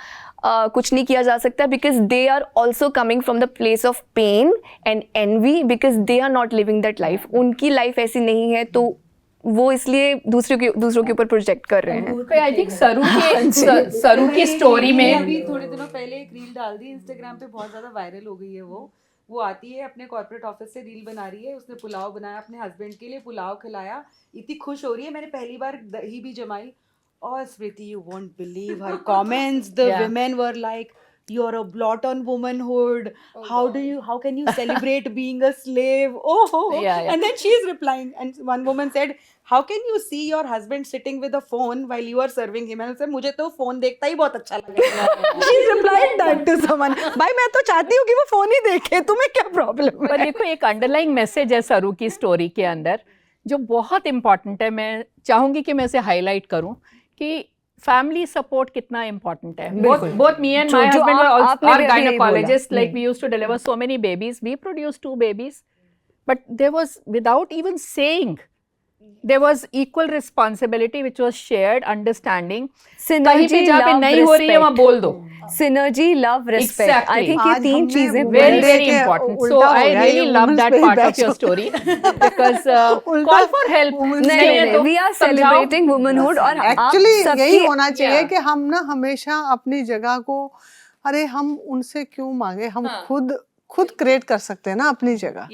कुछ नहीं किया जा सकता because they are also coming from the place of pain and envy because they are not living that life. उनकी लाइफ ऐसी नहीं है तो वो इसलिए दूसरों के ऊपर प्रोजेक्ट कर रहे हैं. आई थिंक सरू की स्टोरी में अभी थोड़े दिनों पहले एक रील डाल दी इंस्टाग्राम पे, बहुत ज़्यादा वायरल हो गई है. वो आती है अपने कॉर्पोरेट ऑफिस से रील बना रही है, उसने पुलाव बनाया अपने हस्बैंड के लिए, पुलाव खिलाया, इतनी खुश हो रही है, मैंने पहली बार दही भी जमाई. और स्मृति, you won't believe her comments. The women were like, "You're a blot on womanhood. How can you celebrate being a slave?" And then she is replying, and one woman said, "How can you see your husband sitting with a phone while you are serving him?" And I said, मुझे तो phone देखता ही बहुत अच्छा लगता है. She replied that to someone. भाई मैं तो चाहती हूँ कि वो फोन ही देखे, तुम्हें क्या प्रॉब्लम है? पर देखो एक अंडरलाइंग मैसेज है सरू की स्टोरी के अंदर जो बहुत इम्पॉर्टेंट है. मैं चाहूँगी कि मैं इसे हाईलाइट करूँ कि फैमिली सपोर्ट कितना इम्पोर्टेंट है. both me and my husband are gynecologists. Like we used to deliver so many babies. We produced 2 babies, but there was, without even saying, there was equal responsibility which was shared, understanding. कहीं पे जहाँ पे नहीं हो रही है वहाँ बोल दो. Synergy, love, respect. Exactly. I think ये 3 चीजें very important. So I really love that part of your story because call for help. नहीं, we are celebrating womanhood और एक्चुअली यही होना चाहिए कि हम ना हमेशा अपनी जगह को, अरे हम उनसे क्यों मांगे, हम खुद क्रिएट कर सकते हैं ना अपनी जगह.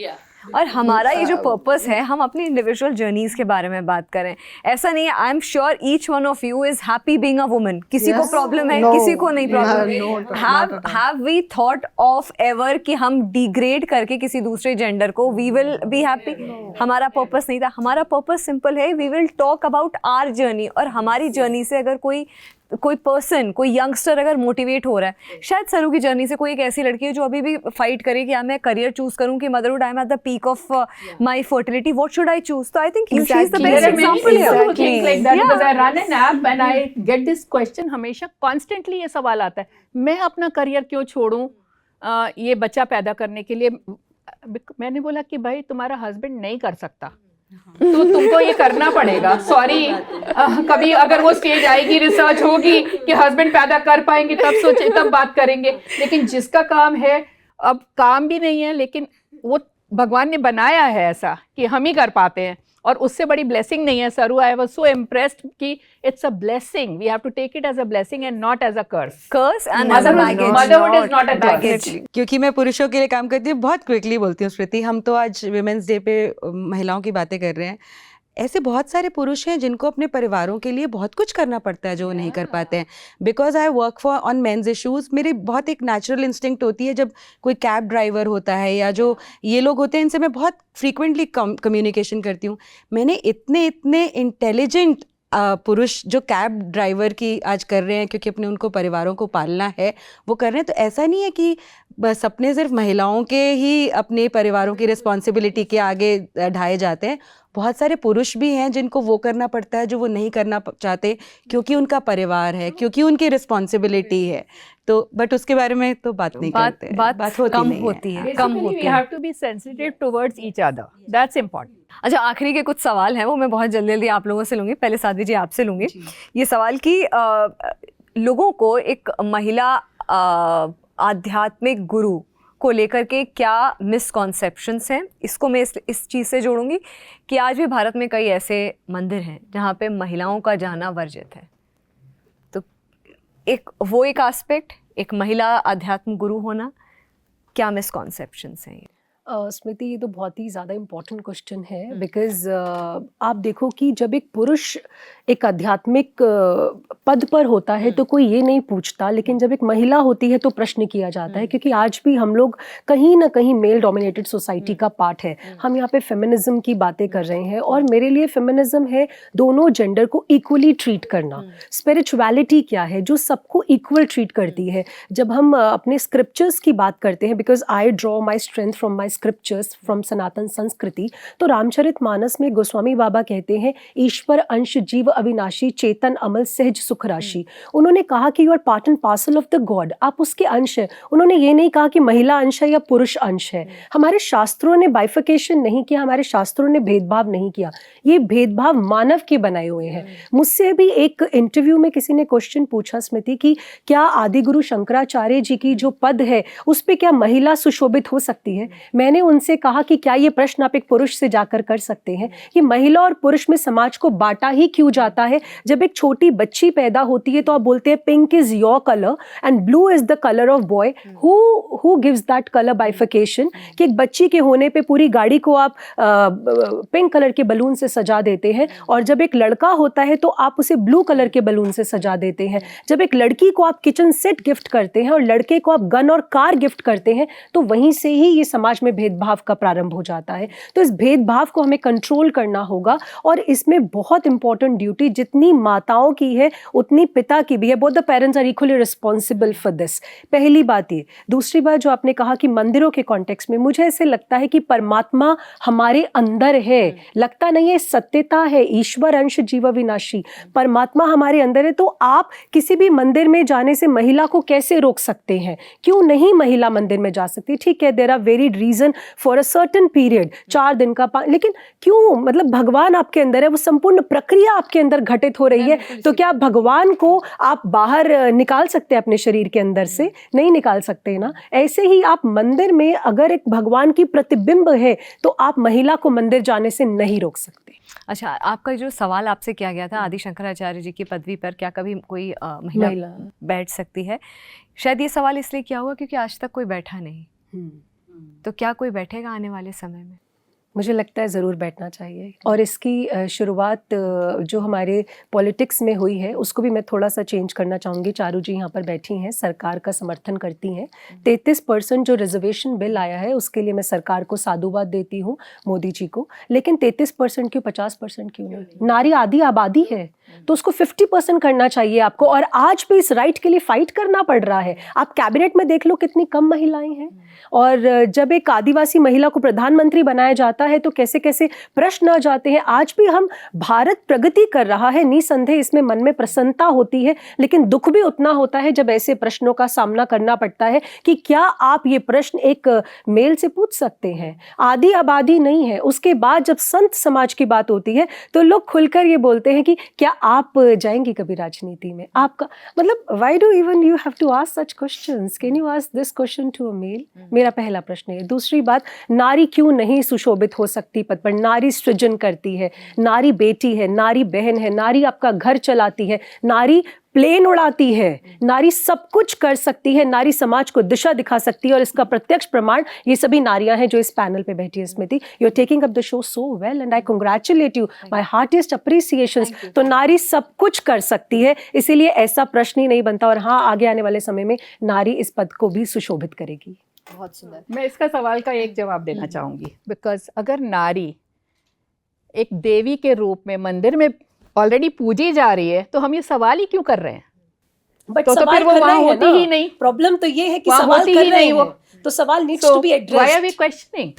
और हमारा ये जो पर्पस है, हम अपनी इंडिविजुअल जर्नीज के बारे में बात करें। ऐसा नहीं है, I am sure each one of you is happy being a woman. किसी को Yes. प्रॉब्लम है, No. किसी को नहीं Yeah, problem. no, not at all. Have we thought of ever कि हम डिग्रेड करके किसी दूसरे जेंडर को वी विल बी हैप्पी? हमारा पर्पस नहीं था। हमारा पर्पस सिंपल है, we will talk about our journey. और हमारी जर्नी से अगर कोई पर्सन, कोई यंगस्टर अगर मोटिवेट हो रहा है, शायद सरू की जर्नी से कोई एक ऐसी लड़की है जो अभी भी फाइट करे कि मैं करियर चूज करूं कि motherhood, I am at the peak of my fertility, what should I choose? तो I think she is the best example Exactly. Things like that, because I here. run an app and I get this question हमेशा constantly, ये सवाल आता है, मैं अपना career क्यों छोड़ूं ये बच्चा पैदा करने के लिए? मैंने बोला कि भाई तुम्हारा हस्बैंड नहीं कर सकता तो तुमको ये करना पड़ेगा। सॉरी, कभी अगर वो स्टेज आएगी, रिसर्च होगी कि हस्बैंड पैदा कर पाएंगे, तब सोचे, तब बात करेंगे। लेकिन जिसका काम है, अब काम भी नहीं है, लेकिन वो भगवान ने बनाया है ऐसा कि हम ही कर पाते हैं, और उससे बड़ी ब्लेसिंग नहीं है। Saru, I was so impressed कि it's a blessing, we have to take it as a blessing and not as a curse and motherhood is not a curse. क्योंकि मैं पुरुषों के लिए काम करती हूँ, बहुत क्विकली बोलती हूँ स्मृति, हम तो आज विमेंस डे पे महिलाओं की बातें कर रहे हैं। ऐसे बहुत सारे पुरुष हैं जिनको अपने परिवारों के लिए बहुत कुछ करना पड़ता है जो वो नहीं कर पाते हैं। Because I work for on men's issues, मेरी बहुत एक नेचुरल इंस्टिंक्ट होती है, जब कोई कैब ड्राइवर होता है या जो ये लोग होते हैं, इनसे मैं बहुत फ्रीक्वेंटली कम्युनिकेशन करती हूँ। मैंने इतने इंटेलिजेंट पुरुष जो कैब ड्राइवर की आज कर रहे हैं, क्योंकि अपने उनको परिवारों को पालना है, वो कर रहे हैं। तो ऐसा नहीं है कि बस अपने सिर्फ महिलाओं के ही अपने परिवारों की रिस्पॉन्सिबिलिटी के आगे ढाए जाते हैं। बहुत सारे पुरुष भी हैं जिनको वो करना पड़ता है जो वो नहीं करना चाहते, क्योंकि उनका परिवार है, क्योंकि उनकी रिस्पॉन्सिबिलिटी है। तो बट उसके बारे में तो बात नहीं करते हैं। बात होती कम नहीं है। होती है, Basically, we have to be sensitive towards each other. That's important. अच्छा, आखिरी के कुछ सवाल हैं, वो मैं बहुत जल्दी आप लोगों से लूँगी। पहले साध्वी जी आपसे लूँगी ये सवाल कि लोगों को एक महिला आध्यात्मिक गुरु को लेकर के क्या मिसकॉन्सेप्शंस हैं, इसको मैं इस चीज़ से जोड़ूंगी कि आज भी भारत में कई ऐसे मंदिर हैं जहाँ पे महिलाओं का जाना वर्जित है। तो एक एस्पेक्ट, एक महिला आध्यात्म गुरु होना, क्या मिसकॉन्सेप्शंस हैं ये? स्मृति, ये तो बहुत ही ज़्यादा इम्पोर्टेंट क्वेश्चन है, बिकॉज आप देखो कि जब एक पुरुष एक आध्यात्मिक पद पर होता है तो कोई ये नहीं पूछता, लेकिन जब एक महिला होती है तो प्रश्न किया जाता है, क्योंकि आज भी हम लोग कहीं ना कहीं मेल डोमिनेटेड सोसाइटी का पार्ट है। हम यहाँ पे फेमिनिज्म की बातें कर रहे हैं, और मेरे लिए फेमिनिज्म है दोनों जेंडर को इक्वली ट्रीट करना। स्पिरिचुअलिटी क्या है? जो सबको इक्वल ट्रीट करती है। जब हम अपने स्क्रिप्चर्स की बात करते हैं, because I draw my strength from my scriptures from सनातन संस्कृति, तो रामचरितमानस में गोस्वामी बाबा कहते हैं, ईश्वर अंश जीव अविनाशी चेतन अमल सहज सुख राशि। उन्होंने कहा कि you are part and parcel of the God, आप उसके अंश हैं। उन्होंने ये नहीं कहा कि महिला अंश है या पुरुष अंश है। हमारे शास्त्रों ने बाइफिकेशन नहीं किया, हमारे शास्त्रों ने भेदभाव नहीं किया। ये भेदभाव मानव के बनाए हुए हैं। मुझसे भी एक इंटरव्यू में किसी ने क्वेश्चन पूछा, स्मृति, कि क्या आदिगुरु शंकराचार्य जी की जो पद है उस पर क्या महिला सुशोभित हो सकती है? मैंने उनसे कहा कि क्या ये प्रश्न आप एक पुरुष से जाकर कर सकते हैं कि महिला और पुरुष में समाज को बांटा ही क्यों जाता है? जब एक छोटी बच्ची पैदा होती है तो आप बोलते हैं pink is your colour and blue is the colour of boy. Who gives that colour बाइफिकेशन? कि एक बच्ची के होने पे पूरी गाड़ी को आप पिंक कलर के बलून से सजा देते हैं, और जब एक लड़का होता है तो आप उसे ब्लू कलर के बलून से सजा देते हैं। जब एक लड़की को आप किचन सेट गिफ्ट करते हैं और लड़के को आप गन और कार गिफ्ट करते हैं, तो वहीं से ही ये समाज में भेदभाव का प्रारंभ हो जाता है। तो इस भेदभाव को हमें कंट्रोल करना होगा, और इसमें बहुत इंपॉर्टेंट ड्यूटी जितनी माताओं की है उतनी पिता की भी है। Both the parents are equally responsible for this. पहली बात ये। दूसरी बात जो आपने कहा कि मंदिरों के कॉन्टेक्स्ट में, मुझे ऐसे लगता है कि परमात्मा हमारे अंदर है, लगता नहीं है, सत्यता है, ईश्वर अंश जीव विनाशी, परमात्मा हमारे अंदर है। तो आप किसी भी मंदिर में जाने से महिला को कैसे रोक सकते हैं? क्यों नहीं महिला मंदिर में जा सकती? ठीक है, there are varied reason for a certain period, 4 दिन का, लेकिन क्यों? मतलब भगवान आपके अंदर है, वो संपूर्ण प्रक्रिया आपके अंदर घटित हो रही है, तो क्या भगवान को आप बाहर निकाल सकते हैं अपने शरीर के अंदर से? नहीं निकाल सकते ना। ऐसे ही आप मंदिर में अगर एक भगवान की प्रतिबिंब है तो आप महिला को मंदिर जाने से नहीं रोक सकते। अच्छा, आपका जो सवाल आपसे किया गया था आदि शंकराचार्य जी की पदवी पर क्या कभी कोई महिला बैठ सकती है, शायद ये सवाल इसलिए किया हुआ क्योंकि आज तक कोई बैठा नहीं। तो क्या कोई बैठेगा आने वाले समय में? मुझे लगता है ज़रूर बैठना चाहिए, और इसकी शुरुआत जो हमारे पॉलिटिक्स में हुई है उसको भी मैं थोड़ा सा चेंज करना चाहूँगी। चारू जी यहाँ पर बैठी हैं, सरकार का समर्थन करती हैं। 33% जो रिजर्वेशन बिल आया है उसके लिए मैं सरकार को साधुवाद देती हूँ, मोदी जी को। लेकिन 33% क्यों, 50% क्यों नहीं? नारी आधी आबादी है तो उसको 50% करना चाहिए आपको, और आज भी इस राइट के लिए फाइट करना पड़ रहा है। आप कैबिनेट में देख लो कितनी कम महिलाएं हैं, और जब एक आदिवासी महिला को प्रधानमंत्री बनाया जाता है तो कैसे कैसे प्रश्न आ जाते हैं। आज भी हम, भारत प्रगति कर रहा है, निसंदेह इसमें मन में प्रसन्नता होती है, लेकिन दुख भी उतना होता है जब ऐसे प्रश्नों का सामना करना पड़ता है कि क्या आप ये प्रश्न एक मेल से पूछ सकते हैं? आधी आबादी नहीं है। उसके बाद जब संत समाज की बात होती है तो लोग खुलकर ये बोलते हैं कि क्या आप जाएंगी कभी राजनीति में? आपका मतलब, why do even you have to ask such questions? Can you ask this question to a male? मेरा पहला प्रश्न है। दूसरी बात, नारी क्यों नहीं सुशोभित हो सकती पद पर? नारी सृजन करती है, नारी बेटी है, नारी बहन है, नारी आपका घर चलाती है, नारी प्लेन उड़ाती है, नारी सब कुछ कर सकती है, नारी समाज को दिशा दिखा सकती है, और इसका प्रत्यक्ष प्रमाण ये सभी नारियां हैं जो इस पैनल पे बैठी है। Smriti, you are taking up the show so well and I congratulate you, my heartiest appreciations. तो नारी सब कुछ कर सकती है, इसीलिए ऐसा प्रश्न ही नहीं बनता। और हाँ, आगे आने वाले समय में नारी इस पद को भी सुशोभित करेगी। बहुत सुंदर। मैं इसका सवाल का एक जवाब देना चाहूँगी, बिकॉज अगर नारी एक देवी के रूप में मंदिर में ऑलरेडी पूजी जा रही है तो हम ये सवाल ही क्यों कर रहे हैं? बट तो फिर वो वहाँ होती ही नहीं। प्रॉब्लम तो ये है कि वहाँ सवाल होती कर ही रहे नहीं वो। हैं, तो सवाल needs to be addressed. Why are we questioning?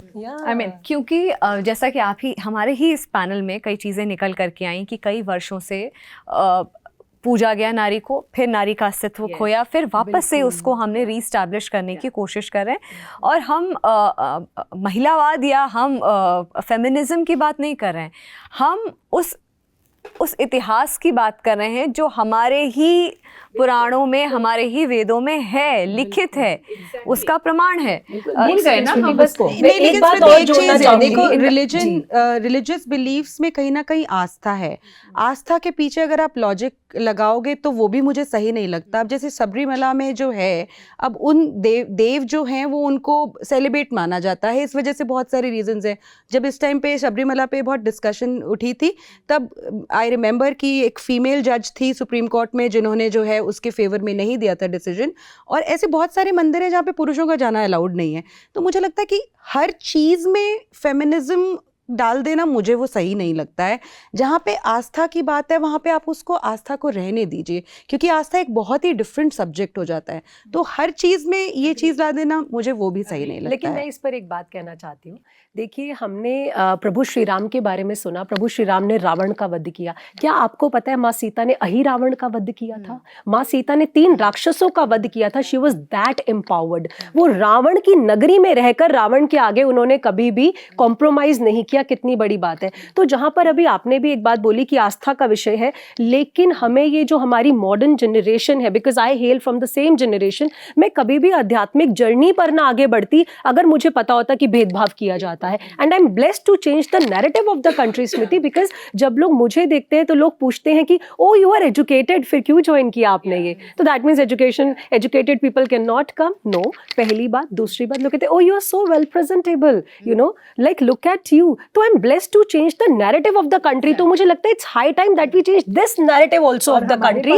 I mean, क्योंकि जैसा कि आप ही, हमारे ही इस पैनल में कई चीज़ें निकल करके आई कि कई वर्षों से पूजा गया नारी को, फिर नारी का अस्तित्व खोया, फिर वापस से उसको हमने रीस्टैब्लिश करने की कोशिश कर रहे हैं। और हम महिलावाद या हम फेमिनिज्म की बात नहीं कर रहे हैं, हम उस इतिहास की बात कर रहे हैं जो हमारे ही पुराणों में, हमारे ही वेदों में है, लिखित है, उसका प्रमाण है। भूल गए ना हम उसको। एक बात और जोड़ना चाहूंगी। देखो, रिलीजियस बिलीफ्स में कहीं ना कहीं आस्था है। आस्था के पीछे अगर आप लॉजिक लगाओगे तो वो भी मुझे सही नहीं लगता। अब जैसे सबरीमला में जो है, अब उन देव जो हैं वो उनको सेलिब्रेट माना जाता है, इस वजह से बहुत सारे रीजंस हैं। जब इस टाइम पे सबरीमला पे बहुत डिस्कशन उठी थी, तब आई रिमेंबर कि एक फीमेल जज थी सुप्रीम कोर्ट में जिन्होंने जो है उसके फेवर में नहीं दिया था डिसीजन। और ऐसे बहुत सारे मंदिर हैं जहाँ पे पुरुषों का जाना अलाउड नहीं है। तो मुझे लगता है कि हर चीज़ में फेमिनिज्म डाल देना मुझे वो सही नहीं लगता है। जहाँ पे आस्था की बात है वहाँ पे आप उसको आस्था को रहने दीजिए, क्योंकि आस्था एक बहुत ही डिफरेंट सब्जेक्ट हो जाता है। तो हर चीज़ में ये चीज़ ला देना मुझे वो भी सही नहीं लगता लेकिन है। मैं इस पर एक बात कहना चाहती हूँ। देखिए, हमने प्रभु श्री राम के बारे में सुना। प्रभु श्री राम ने रावण का वध किया। क्या आपको पता है माँ सीता ने अहिरावण का वध किया था? माँ सीता ने 3 राक्षसों का वध किया था। She was that empowered. वो रावण की नगरी में रहकर रावण के आगे उन्होंने कभी भी कॉम्प्रोमाइज नहीं किया। कितनी बड़ी बात है। तो जहां पर अभी आपने भी एक बात बोली कि आस्था का विषय है, लेकिन हमें ये जो हमारी मॉडर्न जनरेशन है, because I hail from the same generation, मैं कभी भी आध्यात्मिक जर्नी पर ना आगे बढ़ती अगर मुझे पता होता कि भेदभाव किया जाता है। And I am blessed to change the narrative of the country, Smriti, because जब लोग मुझे देखते हैं तो लोग पूछते हैं कि ओ यू आर एजुकेटेड, फिर क्यों ज्वाइन किया आपने ये? तो that means educated people can not come. No, पहली बात। दूसरी बात, लोग कहते हैं oh you are so well presentable, you know, like look at you. तो I am blessed to change the narrative of the country. तो मुझे लगता है it's high time that we change this narrative also of the country.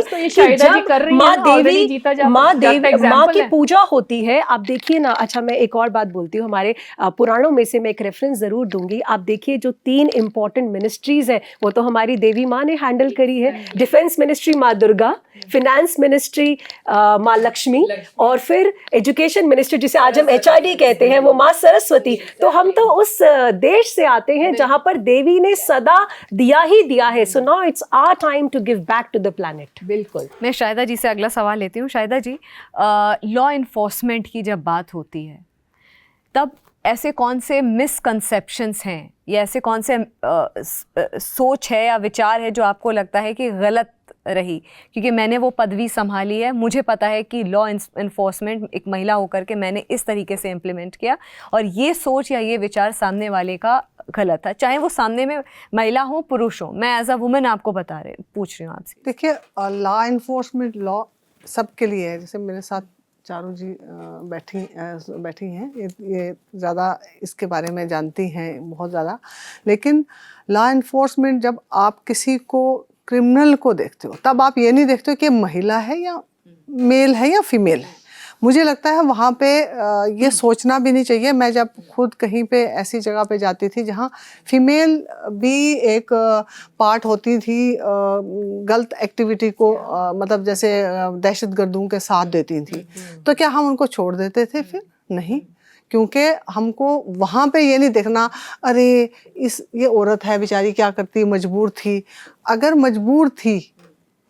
माँ की पूजा होती है, आप देखिए ना। अच्छा, मैं एक और बात बोलती हूँ, हमारे पुराणों में से मैं एक रेफरेंस जरूर दूंगी। आप देखिए, जो 3 इंपॉर्टेंट मिनिस्ट्रीज है वो तो हमारी देवी माँ ने हैंडल करी है। डिफेंस मिनिस्ट्री माँ दुर्गा, फिनेंस मिनिस्ट्री माँ लक्ष्मी, और फिर एजुकेशन मिनिस्ट्री जिसे आज हम HRD कहते हैं वो माँ सरस्वती। तो हम तो उस देश से आते हैं जहां पर देवी ने सदा दिया ही दिया है। So now it's our time to give back to the planet. बिल्कुल। मैं शाहिदा जी से अगला सवाल लेती हूँ। शाहिदा जी, लॉ इन्फोर्समेंट की जब बात होती है तब ऐसे कौन से मिसकंसेप्शंस हैं या ऐसे कौन से सोच है या विचार है जो आपको लगता है कि गलत रही? क्योंकि मैंने वो पदवी संभाली है, मुझे पता है कि लॉ इन्फोर्समेंट एक महिला होकर के मैंने इस तरीके से इम्प्लीमेंट किया, और ये सोच या ये विचार सामने वाले का गलत था, चाहे वो सामने में महिला हो पुरुष हो। मैं एज अ वुमेन आपको पूछ रही हूँ आपसे। देखिए, लॉ इन्फोर्समेंट लॉ सबके लिए है। जैसे मेरे साथ चारू जी बैठी हैं, ये ज़्यादा इसके बारे में जानती हैं बहुत ज़्यादा। लेकिन लॉ इन्फोर्समेंट, जब आप किसी को क्रिमिनल को देखते हो तब आप ये नहीं देखते हो कि महिला है या मेल है या फीमेल है। मुझे लगता है वहाँ पे ये सोचना भी नहीं चाहिए। मैं जब खुद कहीं पे ऐसी जगह पे जाती थी जहाँ फीमेल भी एक पार्ट होती थी गलत एक्टिविटी को, मतलब जैसे दहशतगर्दों के साथ देती थी, तो क्या हम उनको छोड़ देते थे? फिर नहीं, क्योंकि हमको वहाँ पे ये नहीं देखना अरे ये औरत है बेचारी क्या करती, मजबूर थी। अगर मजबूर थी,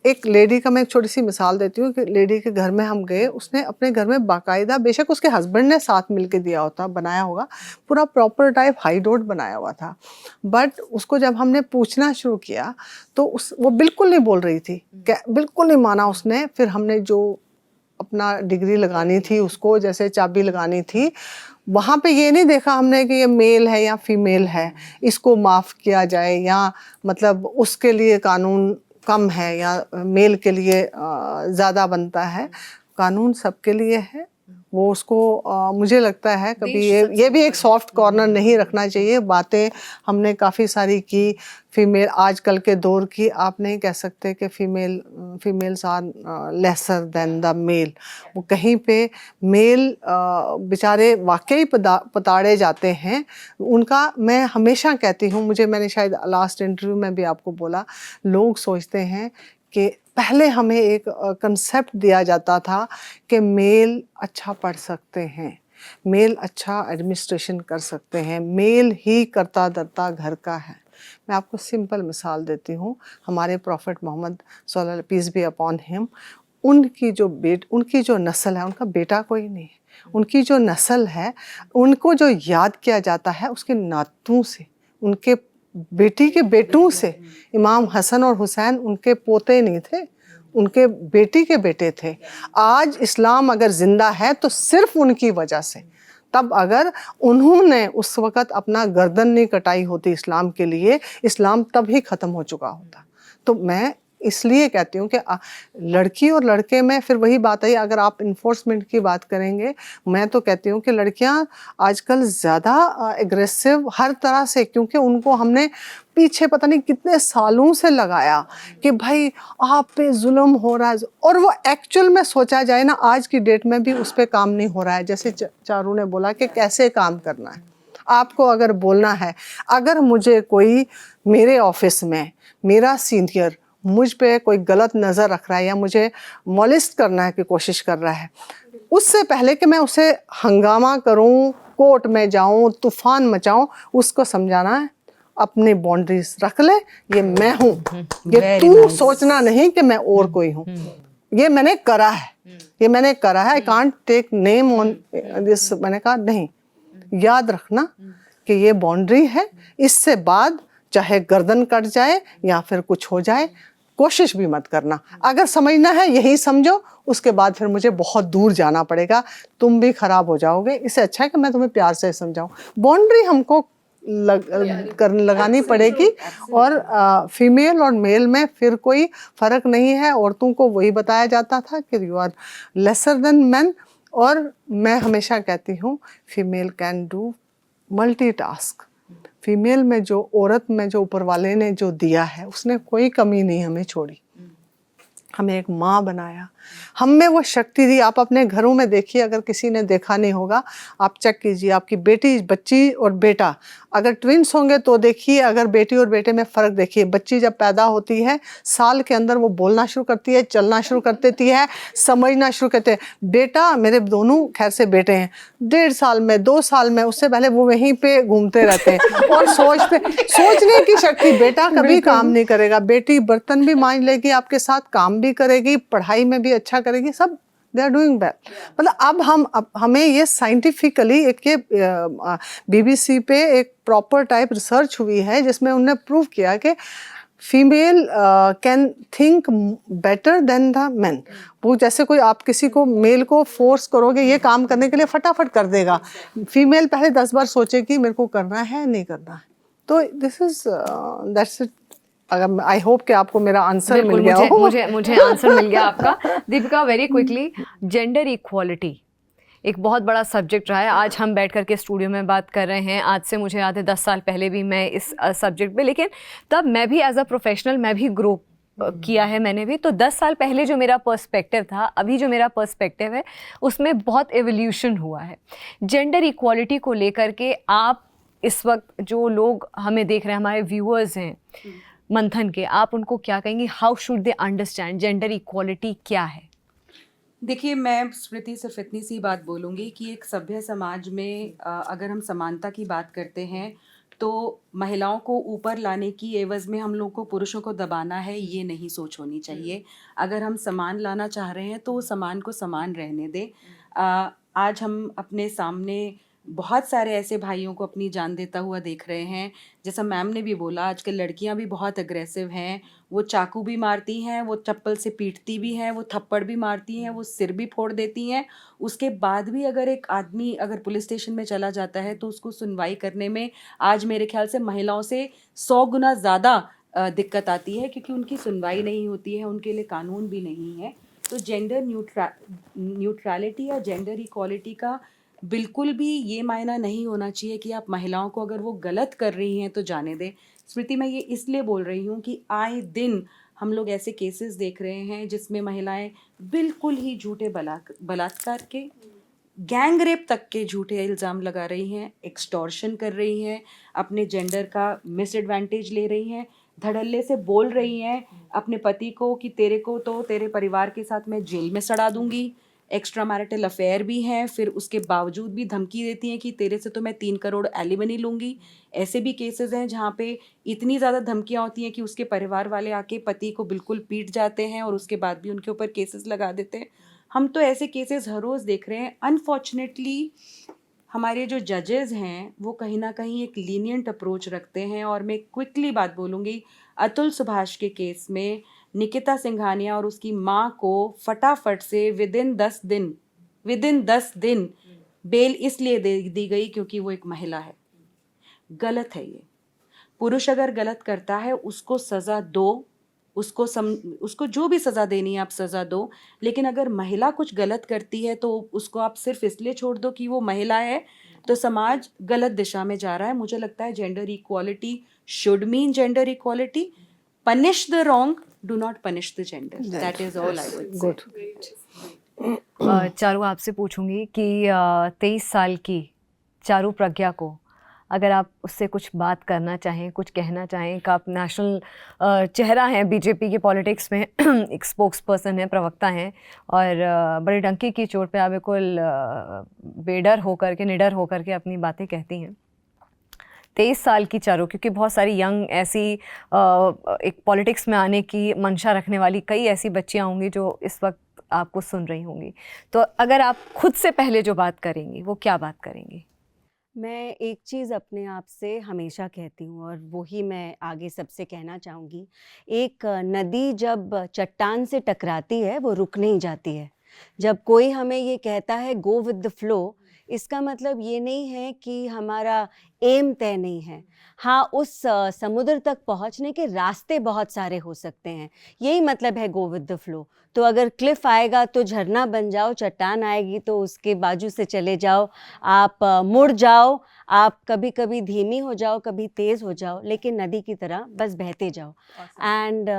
एक लेडी का मैं एक छोटी सी मिसाल देती हूँ कि लेडी के घर में हम गए, उसने अपने घर में बाकायदा, बेशक उसके हस्बैंड ने साथ मिलके दिया होता, बनाया होगा, पूरा प्रॉपर टाइप हाइडोट बनाया हुआ था, बट उसको जब हमने पूछना शुरू किया तो वो बिल्कुल नहीं बोल रही थी, बिल्कुल नहीं माना उसने। फिर हमने जो अपना डिग्री लगानी थी उसको, जैसे चाबी लगानी थी, वहाँ पे ये नहीं देखा हमने कि ये मेल है या फीमेल है, इसको माफ़ किया जाए या मतलब उसके लिए कानून कम है या मेल के लिए ज़्यादा बनता है। कानून सबके लिए है, वो उसको मुझे लगता है कभी ये भी एक सॉफ्ट कॉर्नर नहीं रखना चाहिए। बातें हमने काफ़ी सारी की फीमेल, आजकल के दौर की, आप नहीं कह सकते कि females are lesser than the male. वो कहीं पे मेल बेचारे वाकई पताड़े जाते हैं उनका। मैं हमेशा कहती हूँ, मैंने शायद लास्ट इंटरव्यू में भी आपको बोला, लोग सोचते हैं कि पहले हमें एक कंसेप्ट दिया जाता था कि मेल अच्छा पढ़ सकते हैं, मेल अच्छा एडमिनिस्ट्रेशन कर सकते हैं, मेल ही करता धरता घर का है। मैं आपको सिंपल मिसाल देती हूँ, हमारे प्रॉफिट मोहम्मद सल्लल्लाहु पीस बी अपॉन हिम, उनकी जो नस्ल है, उनका बेटा कोई नहीं है, उनकी जो नस्ल है उनको जो याद किया जाता है उसके नातों से, उनके बेटी के बेटों से। इमाम हसन और हुसैन उनके पोते नहीं थे, उनके बेटी के बेटे थे। आज इस्लाम अगर जिंदा है तो सिर्फ उनकी वजह से। तब अगर उन्होंने उस वक़्त अपना गर्दन नहीं कटाई होती इस्लाम के लिए, इस्लाम तब ही ख़त्म हो चुका होता। तो मैं इसलिए कहती हूँ कि लड़की और लड़के में फिर वही बात आई। अगर आप इन्फोर्समेंट की बात करेंगे, मैं तो कहती हूँ कि लड़कियाँ आजकल ज़्यादा एग्रेसिव हर तरह से, क्योंकि उनको हमने पीछे पता नहीं कितने सालों से लगाया कि भाई आप पे जुल्म हो रहा है, और वो एक्चुअल में सोचा जाए ना, आज की डेट में भी उस पर काम नहीं हो रहा है। जैसे चारू ने बोला कि कैसे काम करना है, आपको अगर बोलना है, अगर मुझे कोई मेरे ऑफिस में मेरा सीनियर मुझ पे कोई गलत नज़र रख रहा है या मुझे मॉलिस्ट करना है की कोशिश कर रहा है, उससे पहले कि मैं उसे हंगामा करूं, कोर्ट में जाऊं, तूफान मचाऊं, उसको समझाना है अपनी बाउंड्रीज रख ले, ये मैं हूँ, ये तू सोचना नहीं कि मैं और कोई हूँ। ये मैंने करा है, I can't take name on this. मैंने कहा नहीं, याद रखना कि ये बाउंड्री है, इससे बाद चाहे गर्दन कट जाए या फिर कुछ हो जाए, कोशिश भी मत करना। अगर समझना है यही समझो, उसके बाद फिर मुझे बहुत दूर जाना पड़ेगा, तुम भी खराब हो जाओगे। इससे अच्छा है कि मैं तुम्हें प्यार से समझाऊं। बाउंड्री हमको लगानी पड़ेगी, और फीमेल और मेल में फिर कोई फ़र्क नहीं है। औरतों को वही बताया जाता था कि you are lesser than man, और मैं हमेशा कहती हूँ female can do multitask. Female में जो, औरत में जो ऊपर वाले ने जो दिया है, उसने कोई कमी नहीं हमें छोड़ी। हमें एक माँ बनाया, हम में वो शक्ति दी। आप अपने घरों में देखिए, अगर किसी ने देखा नहीं होगा आप चेक कीजिए, आपकी बेटी, बच्ची और बेटा अगर ट्विंस होंगे तो देखिए, अगर बेटी और बेटे में फ़र्क देखिए। बच्ची जब पैदा होती है, साल के अंदर वो बोलना शुरू करती है, चलना शुरू कर देती है, समझना शुरू करते हैं। बेटा, मेरे दोनों खैर से बेटे हैं, 1.5 साल में, 2 साल में, उससे पहले वो वहीं पे घूमते रहते हैं और सोचने की शक्ति। बेटा कभी काम नहीं करेगा, बेटी बर्तन भी मांज लेगी आपके साथ, काम भी करेगी, पढ़ाई में भी अच्छा करेगी, सब दे आर डूइंग वेल। मतलब अब हमें ये साइंटिफिकली एक BBC पे एक प्रॉपर टाइप रिसर्च हुई है जिसमें उन्होंने प्रूव किया कि female can think better than the man. वो जैसे कोई आप किसी को, मेल को फोर्स करोगे ये काम करने के लिए, फटाफट कर देगा। फीमेल पहले 10 बार सोचेगी मेरे को करना है नहीं करना है। तो दिस इज दैट्स इट। अगर आई होप कि आपको मेरा आंसर मिल बिल्कुल, गया मुझे हो। मुझे मुझे आंसर मिल गया आपका। Deepika, very quickly, gender equality एक बहुत बड़ा सब्जेक्ट रहा है। आज हम बैठ कर के स्टूडियो में बात कर रहे हैं, आज से मुझे याद है 10 साल पहले भी मैं इस सब्जेक्ट पे, लेकिन तब मैं भी एज अ प्रोफेशनल मैं भी ग्रो किया है मैंने भी। तो 10 साल पहले जो मेरा पर्सपेक्टिव था, अभी जो मेरा पर्सपेक्टिव है, उसमें बहुत एवोल्यूशन हुआ है। जेंडर इक्वालिटी को लेकर के आप इस वक्त जो लोग हमें देख रहे हैं, हमारे व्यूअर्स हैं मंथन के, आप उनको क्या कहेंगी? How should they understand gender equality क्या है? देखिए, मैं स्मृति सिर्फ इतनी सी बात बोलूँगी कि एक सभ्य समाज में अगर हम समानता की बात करते हैं तो महिलाओं को ऊपर लाने की एवज़ में हम लोग को पुरुषों को दबाना है, ये नहीं सोच होनी चाहिए। अगर हम समान लाना चाह रहे हैं तो समान को समान रहने दें। आज हम अपने सामने बहुत सारे ऐसे भाइयों को अपनी जान देता हुआ देख रहे हैं। जैसा मैम ने भी बोला, आजकल लड़कियां भी बहुत अग्रेसिव हैं। वो चाकू भी मारती हैं, वो चप्पल से पीटती भी हैं, वो थप्पड़ भी मारती हैं, वो सिर भी फोड़ देती हैं। उसके बाद भी अगर एक आदमी अगर पुलिस स्टेशन में चला जाता है तो उसको सुनवाई करने में आज मेरे ख्याल से महिलाओं से 100 गुना ज़्यादा दिक्कत आती है, क्योंकि उनकी सुनवाई नहीं होती है, उनके लिए कानून भी नहीं है। तो जेंडर न्यूट्रलिटी या जेंडर इक्वालिटी का बिल्कुल भी ये मायना नहीं होना चाहिए कि आप महिलाओं को अगर वो गलत कर रही हैं तो जाने दें। स्मृति, मैं ये इसलिए बोल रही हूँ कि आए दिन हम लोग ऐसे केसेस देख रहे हैं जिसमें महिलाएं बिल्कुल ही झूठे बलात्कार के, गैंग रेप तक के झूठे इल्ज़ाम लगा रही हैं, एक्सटॉर्शन कर रही हैं, अपने जेंडर का मिसएडवांटेज ले रही हैं, धड़ल्ले से बोल रही हैं अपने पति को कि तेरे को तो तेरे परिवार के साथ मैं जेल में सड़ा दूंगी। एक्स्ट्रा मैरिटल अफेयर भी हैं, फिर उसके बावजूद भी धमकी देती हैं कि तेरे से तो मैं 3 करोड़ एलिमनी लूँगी। ऐसे भी केसेस हैं जहाँ पे इतनी ज़्यादा धमकियाँ होती हैं कि उसके परिवार वाले आके पति को बिल्कुल पीट जाते हैं और उसके बाद भी उनके ऊपर केसेस लगा देते हैं। हम तो ऐसे केसेस हर रोज़ देख रहे हैं। अनफॉर्चुनेटली हमारे जो जजेस हैं वो कहीं ना कहीं एक लीनियंट अप्रोच रखते हैं। और मैं क्विकली बात बोलूँगी, अतुल सुभाष के केस में निकिता सिंघानिया और उसकी माँ को फटाफट से विद इन 10 दिन बेल इसलिए दी गई क्योंकि वो एक महिला है। गलत है ये। पुरुष अगर गलत करता है उसको सज़ा दो, उसको जो भी सज़ा देनी है आप सज़ा दो, लेकिन अगर महिला कुछ गलत करती है तो उसको आप सिर्फ इसलिए छोड़ दो कि वो महिला है, तो समाज गलत दिशा में जा रहा है। मुझे लगता है gender equality should mean gender equality. Punish the wrong, do not punish the gender. That is all I would से। चारू, आपसे पूछूंगी कि 23 साल की चारू प्रज्ञा को अगर आप उससे कुछ बात करना चाहें, कुछ कहना चाहें, कि आप नेशनल चेहरा हैं बीजेपी के पॉलिटिक्स में, एक स्पोक्स पर्सन हैं, प्रवक्ता हैं, और बड़े डंकी की चोट पे आप बिल्कुल बेडर होकर के, निडर होकर के अपनी बातें कहती हैं। 23 साल की चारू, क्योंकि बहुत सारी यंग ऐसी एक पॉलिटिक्स में आने की मंशा रखने वाली कई ऐसी बच्चियां होंगी जो इस वक्त आपको सुन रही होंगी, तो अगर आप खुद से पहले जो बात करेंगी वो क्या बात करेंगी? मैं एक चीज़ अपने आप से हमेशा कहती हूँ और वही मैं आगे सबसे कहना चाहूँगी। एक नदी जब चट्टान से टकराती है वो रुक नहीं जाती है। जब कोई हमें ये कहता है गो विद द फ्लो, इसका मतलब ये नहीं है कि हमारा एम तय नहीं है। हाँ, उस समुद्र तक पहुँचने के रास्ते बहुत सारे हो सकते हैं, यही मतलब है गो विद द फ्लो। तो अगर क्लिफ आएगा तो झरना बन जाओ, चट्टान आएगी तो उसके बाजू से चले जाओ, आप मुड़ जाओ, आप कभी कभी धीमी हो जाओ, कभी तेज़ हो जाओ, लेकिन नदी की तरह बस बहते जाओ। And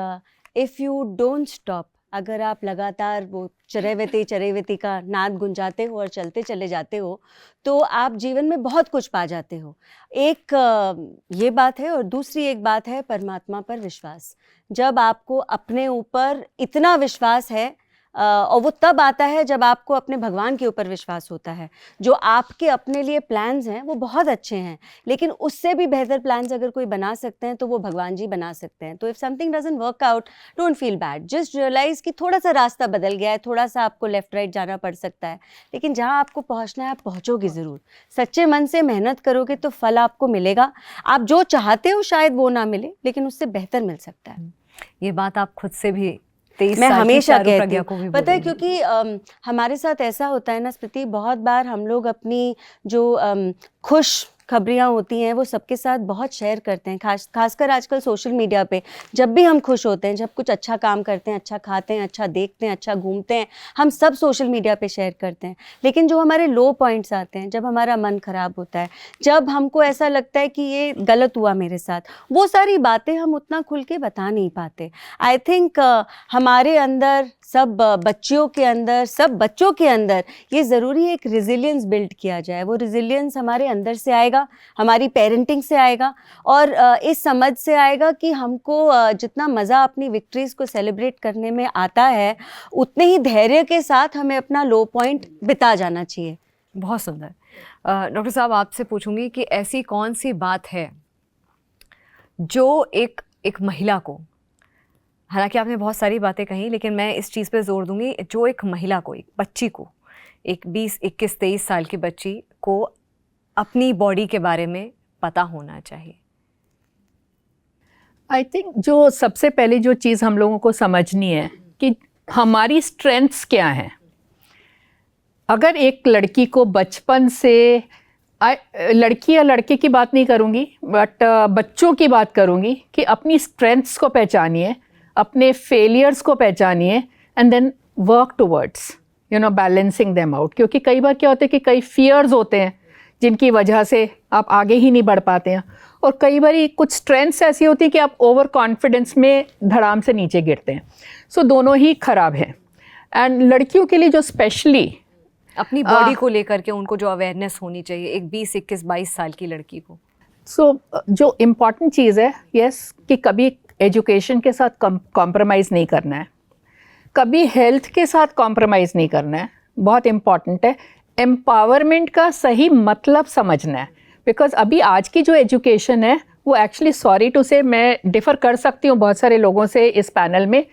if you don't stop, अगर आप लगातार वो चरैवेती का नाद गुंजाते हो और चलते चले जाते हो तो आप जीवन में बहुत कुछ पा जाते हो। एक ये बात है, और दूसरी एक बात है परमात्मा पर विश्वास। जब आपको अपने ऊपर इतना विश्वास है, और वो तब आता है जब आपको अपने भगवान के ऊपर विश्वास होता है। जो आपके अपने लिए प्लान्स हैं वो बहुत अच्छे हैं, लेकिन उससे भी बेहतर प्लान्स अगर कोई बना सकते हैं तो वो भगवान जी बना सकते हैं। तो if something doesn't work out, don't feel bad, just realise कि थोड़ा सा रास्ता बदल गया है, थोड़ा सा आपको लेफ़्ट राइट जाना पड़ सकता है, लेकिन जहाँ आपको पहुँचना है आप पहुँचोगे ज़रूर। सच्चे मन से मेहनत करोगे तो फल आपको मिलेगा। आप जो चाहते हो शायद वो ना मिले, लेकिन उससे बेहतर मिल सकता है। ये बात आप खुद से भी मैं हमेशा कहती हूँ, पता है, क्योंकि हमारे साथ ऐसा होता है ना स्मृति, बहुत बार हम लोग अपनी जो खुश खबरियाँ होती हैं वो सबके साथ बहुत शेयर करते हैं, खासकर आजकल सोशल मीडिया पे। जब भी हम खुश होते हैं, जब कुछ अच्छा काम करते हैं, अच्छा खाते हैं, अच्छा देखते हैं, अच्छा घूमते हैं, हम सब सोशल मीडिया पे शेयर करते हैं। लेकिन जो हमारे लो पॉइंट्स आते हैं, जब हमारा मन ख़राब होता है, जब हमको ऐसा लगता है कि ये गलत हुआ मेरे साथ, वो सारी बातें हम उतना खुल के बता नहीं पाते। आई थिंक हमारे अंदर, सब बच्चियों के अंदर, सब बच्चों के अंदर ये ज़रूरी है एक रिजिलियंस बिल्ड किया जाए। वो रिजिलियंस हमारे अंदर से आएगा, हमारी पेरेंटिंग से आएगा और इस समझ से आएगा कि हमको जितना मज़ा अपनी विक्ट्रीज़ को सेलिब्रेट करने में आता है, उतने ही धैर्य के साथ हमें अपना लो पॉइंट बिता जाना चाहिए। बहुत सुंदर। डॉक्टर साहब, आपसे पूछूंगी कि ऐसी कौन सी बात है जो एक महिला को, हालांकि आपने बहुत सारी बातें कही, लेकिन मैं इस चीज़ पे जोर दूंगी, जो एक महिला को, एक बच्ची को, एक 20, 21, 23 साल की बच्ची को अपनी बॉडी के बारे में पता होना चाहिए। आई थिंक जो सबसे पहले जो चीज़ हम लोगों को समझनी है कि हमारी स्ट्रेंथ्स क्या हैं। अगर एक लड़की को बचपन से, लड़की या लड़के की बात नहीं करूँगी, बट बच्चों की बात करूँगी, कि अपनी स्ट्रेंथ्स को पहचानिए, अपने फेलियर्स को पहचानिए, and then work towards balancing them out. क्योंकि कई बार क्या होता है कि कई फियर्स होते हैं जिनकी वजह से आप आगे ही नहीं बढ़ पाते हैं, और कई बार कुछ स्ट्रेंथ्स ऐसी होती है कि आप ओवर कॉन्फिडेंस में धड़ाम से नीचे गिरते हैं। सो दोनों ही ख़राब हैं। एंड लड़कियों के लिए जो स्पेशली अपनी बॉडी को लेकर के उनको जो अवेयरनेस होनी चाहिए, एक 20, 21, 22 साल की लड़की को। जो इम्पॉर्टेंट चीज़ है, यस, कि कभी एजुकेशन के साथ कॉम्प्रोमाइज़ नहीं करना है, कभी हेल्थ के साथ कॉम्प्रोमाइज़ नहीं करना है। बहुत इम्पॉर्टेंट है एम्पावरमेंट का सही मतलब समझना है। बिकॉज अभी आज की जो एजुकेशन है वो एक्चुअली, सॉरी टू से, मैं डिफ़र कर सकती हूँ बहुत सारे लोगों से इस पैनल में,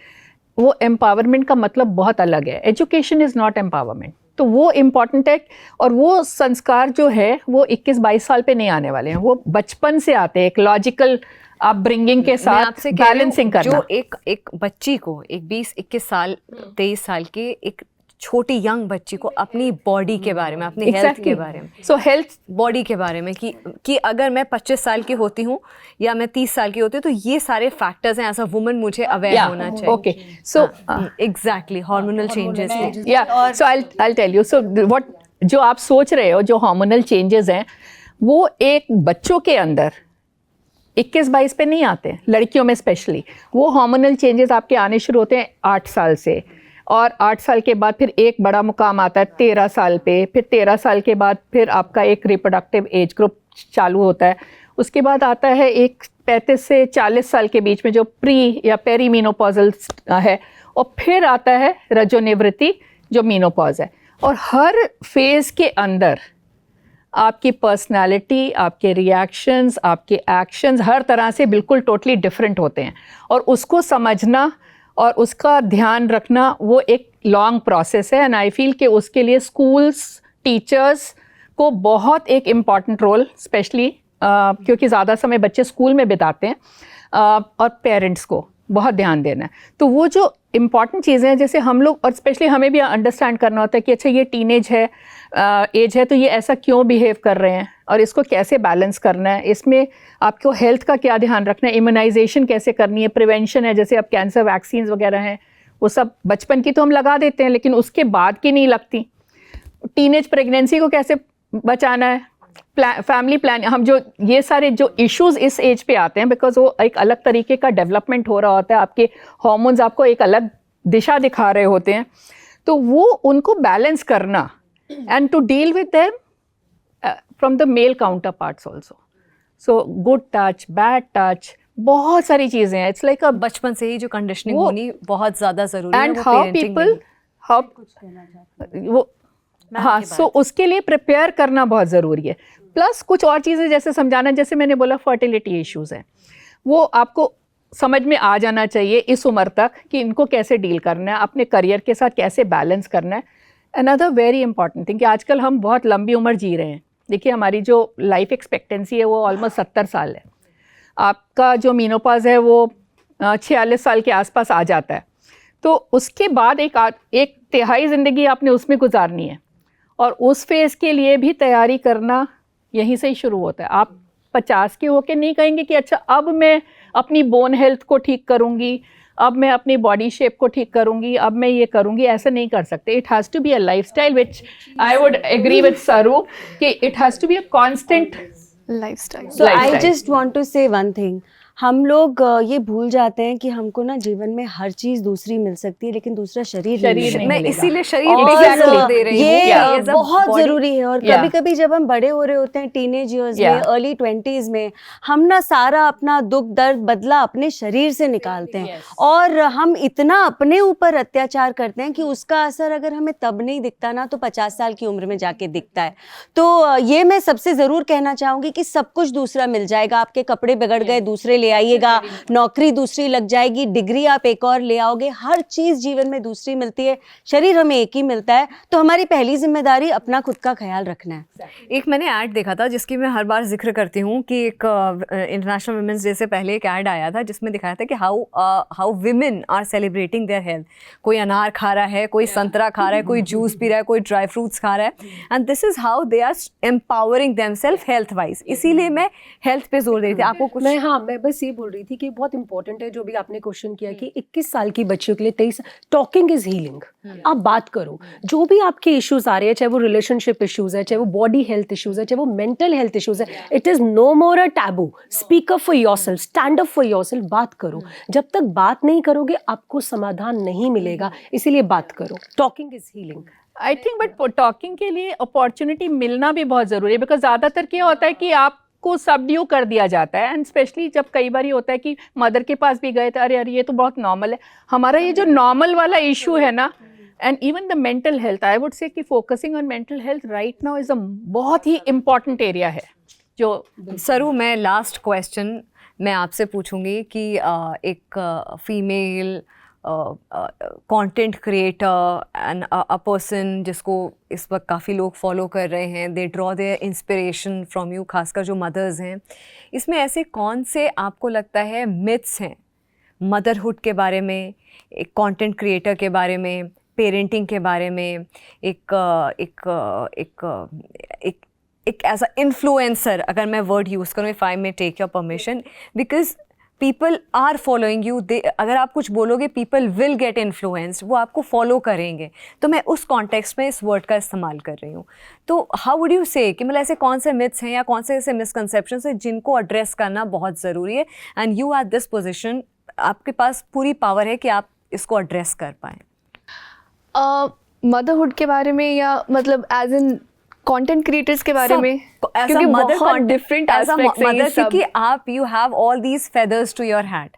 वो एम्पावरमेंट का मतलब बहुत अलग है। Education is not empowerment. तो वो इम्पॉर्टेंट है, और वो संस्कार जो है वो 21-22 साल पे नहीं आने वाले हैं, वो बचपन से आते हैं, एक लॉजिकल अपब्रिंगिंग के साथ बैलेंसिंग करना। जो एक बच्ची को, एक 20, 21 साल, 23 साल की एक छोटी यंग बच्ची को अपनी बॉडी के बारे में, अपनी हेल्थ के बारे में, सो हेल्थ बॉडी के बारे में, कि अगर मैं 25 साल की होती हूँ या मैं 30 साल की होती हूँ, तो ये सारे फैक्टर्स हैं, एज अ वुमन मुझे अवेयर होना चाहिए। Okay, so exactly, hormonal changes. या so I tell you, so what जो आप सोच रहे हो, जो हार्मोनल चेंजेस हैं, वो एक बच्चों के अंदर 21-22 पे नहीं आते, लड़कियों में स्पेशली। वो हार्मोनल चेंजेस आपके आने शुरू होते हैं 8 साल से, और 8 साल के बाद फिर एक बड़ा मुकाम आता है 13 साल पे, फिर 13 साल के बाद फिर आपका एक रिप्रोडक्टिव एज ग्रुप चालू होता है। उसके बाद आता है एक 35 से 40 साल के बीच में जो प्री या पेरीमीनोपॉजल है, और फिर आता है रजोनिवृत्ति जो मीनोपॉज है। और हर फेज़ के अंदर आपकी पर्सनालिटी, आपके रिएक्शंस, आपके एक्शंस हर तरह से बिल्कुल टोटली डिफरेंट होते हैं, और उसको समझना और उसका ध्यान रखना वो एक लॉन्ग प्रोसेस है। एंड आई फील कि उसके लिए स्कूल्स, टीचर्स को बहुत एक इम्पॉर्टेंट रोल, स्पेशली क्योंकि ज़्यादा समय बच्चे स्कूल में बिताते हैं, और पेरेंट्स को बहुत ध्यान देना है। तो वो जो इम्पॉर्टेंट चीज़ें हैं, जैसे हम लोग, और स्पेशली हमें भी अंडरस्टैंड करना होता है कि अच्छा ये टीनेज है, एज है, तो ये ऐसा क्यों बिहेव कर रहे हैं और इसको कैसे बैलेंस करना है, इसमें आपको हेल्थ का क्या ध्यान रखना है, इम्यूनाइजेशन कैसे करनी है, प्रिवेंशन है, जैसे अब कैंसर वैक्सीन वगैरह हैं, वो सब बचपन की तो हम लगा देते हैं, लेकिन उसके बाद की नहीं लगती। टीनेज प्रेगनेंसी को कैसे बचाना है, फैमिली प्लान, हम जो ये सारे जो इश्यूज इस एज पे आते हैं, बिकॉज वो एक अलग तरीके का डेवलपमेंट हो रहा होता है, आपके हार्मोन्स आपको एक अलग दिशा दिखा रहे होते हैं, तो वो उनको बैलेंस करना, and to deal with them from the male counterparts also. So good touch, bad touch, बहुत सारी चीज़ें हैं। इट्स लाइक बचपन से ही जो कंडीशनिंग होनी बहुत ज़्यादा ज़रूरी है। एंड हाउ पीपल, हाउ वो, हाँ, सो उसके लिए प्रिपेयर करना बहुत ज़रूरी है। प्लस कुछ और चीज़ें जैसे समझाना, जैसे मैंने बोला फर्टिलिटी इश्यूज़ हैं, वो आपको समझ में आ जाना चाहिए इस उम्र तक कि इनको कैसे डील करना है, अपने करियर के साथ कैसे बैलेंस करना है। अनदर वेरी इंपॉर्टेंट थिंग कि आजकल हम बहुत लंबी उम्र जी रहे हैं। देखिए हमारी जो लाइफ एक्सपेक्टेंसी है वो ऑलमोस्ट 70 साल है। आपका जो मीनोपॉज है वो 46 साल के आसपास आ जाता है। तो उसके बाद एक तिहाई ज़िंदगी आपने उसमें गुजारनी है, और उस फेज़ के लिए भी तैयारी करना यहीं से ही शुरू होता है। आप 50 के होके नहीं कहेंगे कि अच्छा अब मैं अपनी बोन हेल्थ को ठीक करूँगी, अब मैं अपनी बॉडी शेप को ठीक करूँगी, अब मैं ये करूँगी, ऐसा नहीं कर सकते। It has to be a lifestyle, which I would agree with Saru कि it has to be a constant lifestyle. So I just want to say one thing. हम लोग ये भूल जाते हैं कि हमको ना जीवन में हर चीज़ दूसरी मिल सकती है, लेकिन दूसरा शरीर नहीं शरीर मिल नहीं सकता। मैं मिलेगा। इसीलिए शरीर और पे जोर दे रही हूँ ये कि as a बहुत body- ज़रूरी है। और Yeah. कभी कभी जब हम बड़े हो रहे होते हैं, टीनेज ईयर्स में, Yeah. अर्ली 20s में, हम ना सारा अपना दुख दर्द बदला अपने शरीर से निकालते हैं। Yes. और हम इतना अपने ऊपर अत्याचार करते हैं कि उसका असर अगर हमें तब नहीं दिखता ना, तो 50 साल की उम्र में जाके दिखता है। तो ये मैं सबसे ज़रूर कहना चाहूँगी कि सब कुछ दूसरा मिल जाएगा। आपके कपड़े बिगड़ गए, दूसरे ले आइएगा, नौकरी दूसरी लग जाएगी, डिग्री आप एक और ले आओगे, हर चीज़ जीवन में दूसरी मिलती है, शरीर हमें एक ही मिलता है। तो हमारी पहली जिम्मेदारी अपना खुद का ख्याल रखना है। एक मैंने ऐड देखा था जिसकी मैं हर बार जिक्र करती हूँ कि एक इंटरनेशनल वुमेंस डे से पहले एक ऐड आया था जिसमें दिखाया था कि how women are celebrating their health. कोई अनार खा रहा है, कोई संतरा खा रहा है, कोई जूस पी रहा है, कोई ड्राई फ्रूट्स खा रहा है, and this is how they are empowering themself health wise. इसीलिए मैं हेल्थ पे जोर दे रही थी। आपको कुछ मैं बस ये बोल रही थी कि बहुत इंपॉर्टेंट है जो भी आपने क्वेश्चन किया कि 21 साल की बच्चियों के लिए 23 टॉकिंग इज हीलिंग। आप बात करो, जो भी आपके इश्यूज आ रहे हैं, चाहे वो रिलेशनशिप इश्यूज है, चाहे वो बॉडी हेल्थ इश्यूज है, चाहे वो मेंटल हेल्थ इश्यूज है, it is no more a taboo. Speak up for yourself, stand up for yourself, बात करो। जब तक बात नहीं करोगे आपको समाधान नहीं मिलेगा, इसीलिए बात करो। Talking is healing. I think but talking के लिए अपॉर्चुनिटी मिलना भी बहुत ज़रूरी है, बिकॉज ज़्यादातर क्या होता है कि आपको सबड्यू कर दिया जाता है। एंड स्पेशली जब कई बार ये होता है कि मदर के पास भी गए थे, अरे अरे ये तो बहुत नॉर्मल है। हमारा ये जो नॉर्मल वाला इशू है ना, and even the mental health, I would say कि focusing on mental health right now is a बहुत ही इम्पॉर्टेंट एरिया है। जो सरू, मैं लास्ट क्वेश्चन मैं आपसे पूछूंगी कि एक female content creator and a person जिसको इस वक्त काफ़ी लोग फॉलो कर रहे हैं, they draw their inspiration from you, खासकर जो मदर्स हैं, इसमें ऐसे कौन से आपको लगता है मिथ्स हैं मदरहुड के बारे में, एक कंटेंट क्रिएटर के बारे में, पेरेंटिंग के बारे में, एक एज अ इन्फ्लुएंसर, अगर मैं वर्ड यूज़ करूँ, if I may take your permission, because people are following you, they अगर आप कुछ बोलोगे पीपल विल गेट इन्फ्लुएंस्ड, वो आपको फॉलो करेंगे। तो मैं उस कॉन्टेक्स्ट में इस वर्ड का इस्तेमाल कर रही हूँ। तो हाउ वुड यू से कि मतलब ऐसे कौन से मिथ्स हैं या कौन से ऐसे मिसकंसेप्शंस हैं जिनको एड्रेस करना बहुत ज़रूरी है, and you at this position, आपके पास पूरी पावर है कि आप इसको एड्रेस कर पाएँ। मदरहुड के बारे में या मतलब एज इन कंटेंट क्रिएटर्स के बारे में, क्योंकि बहुत डिफरेंट एस्पेक्ट्स हैं ये सब। क्योंकि आप you have all these feathers to your hat,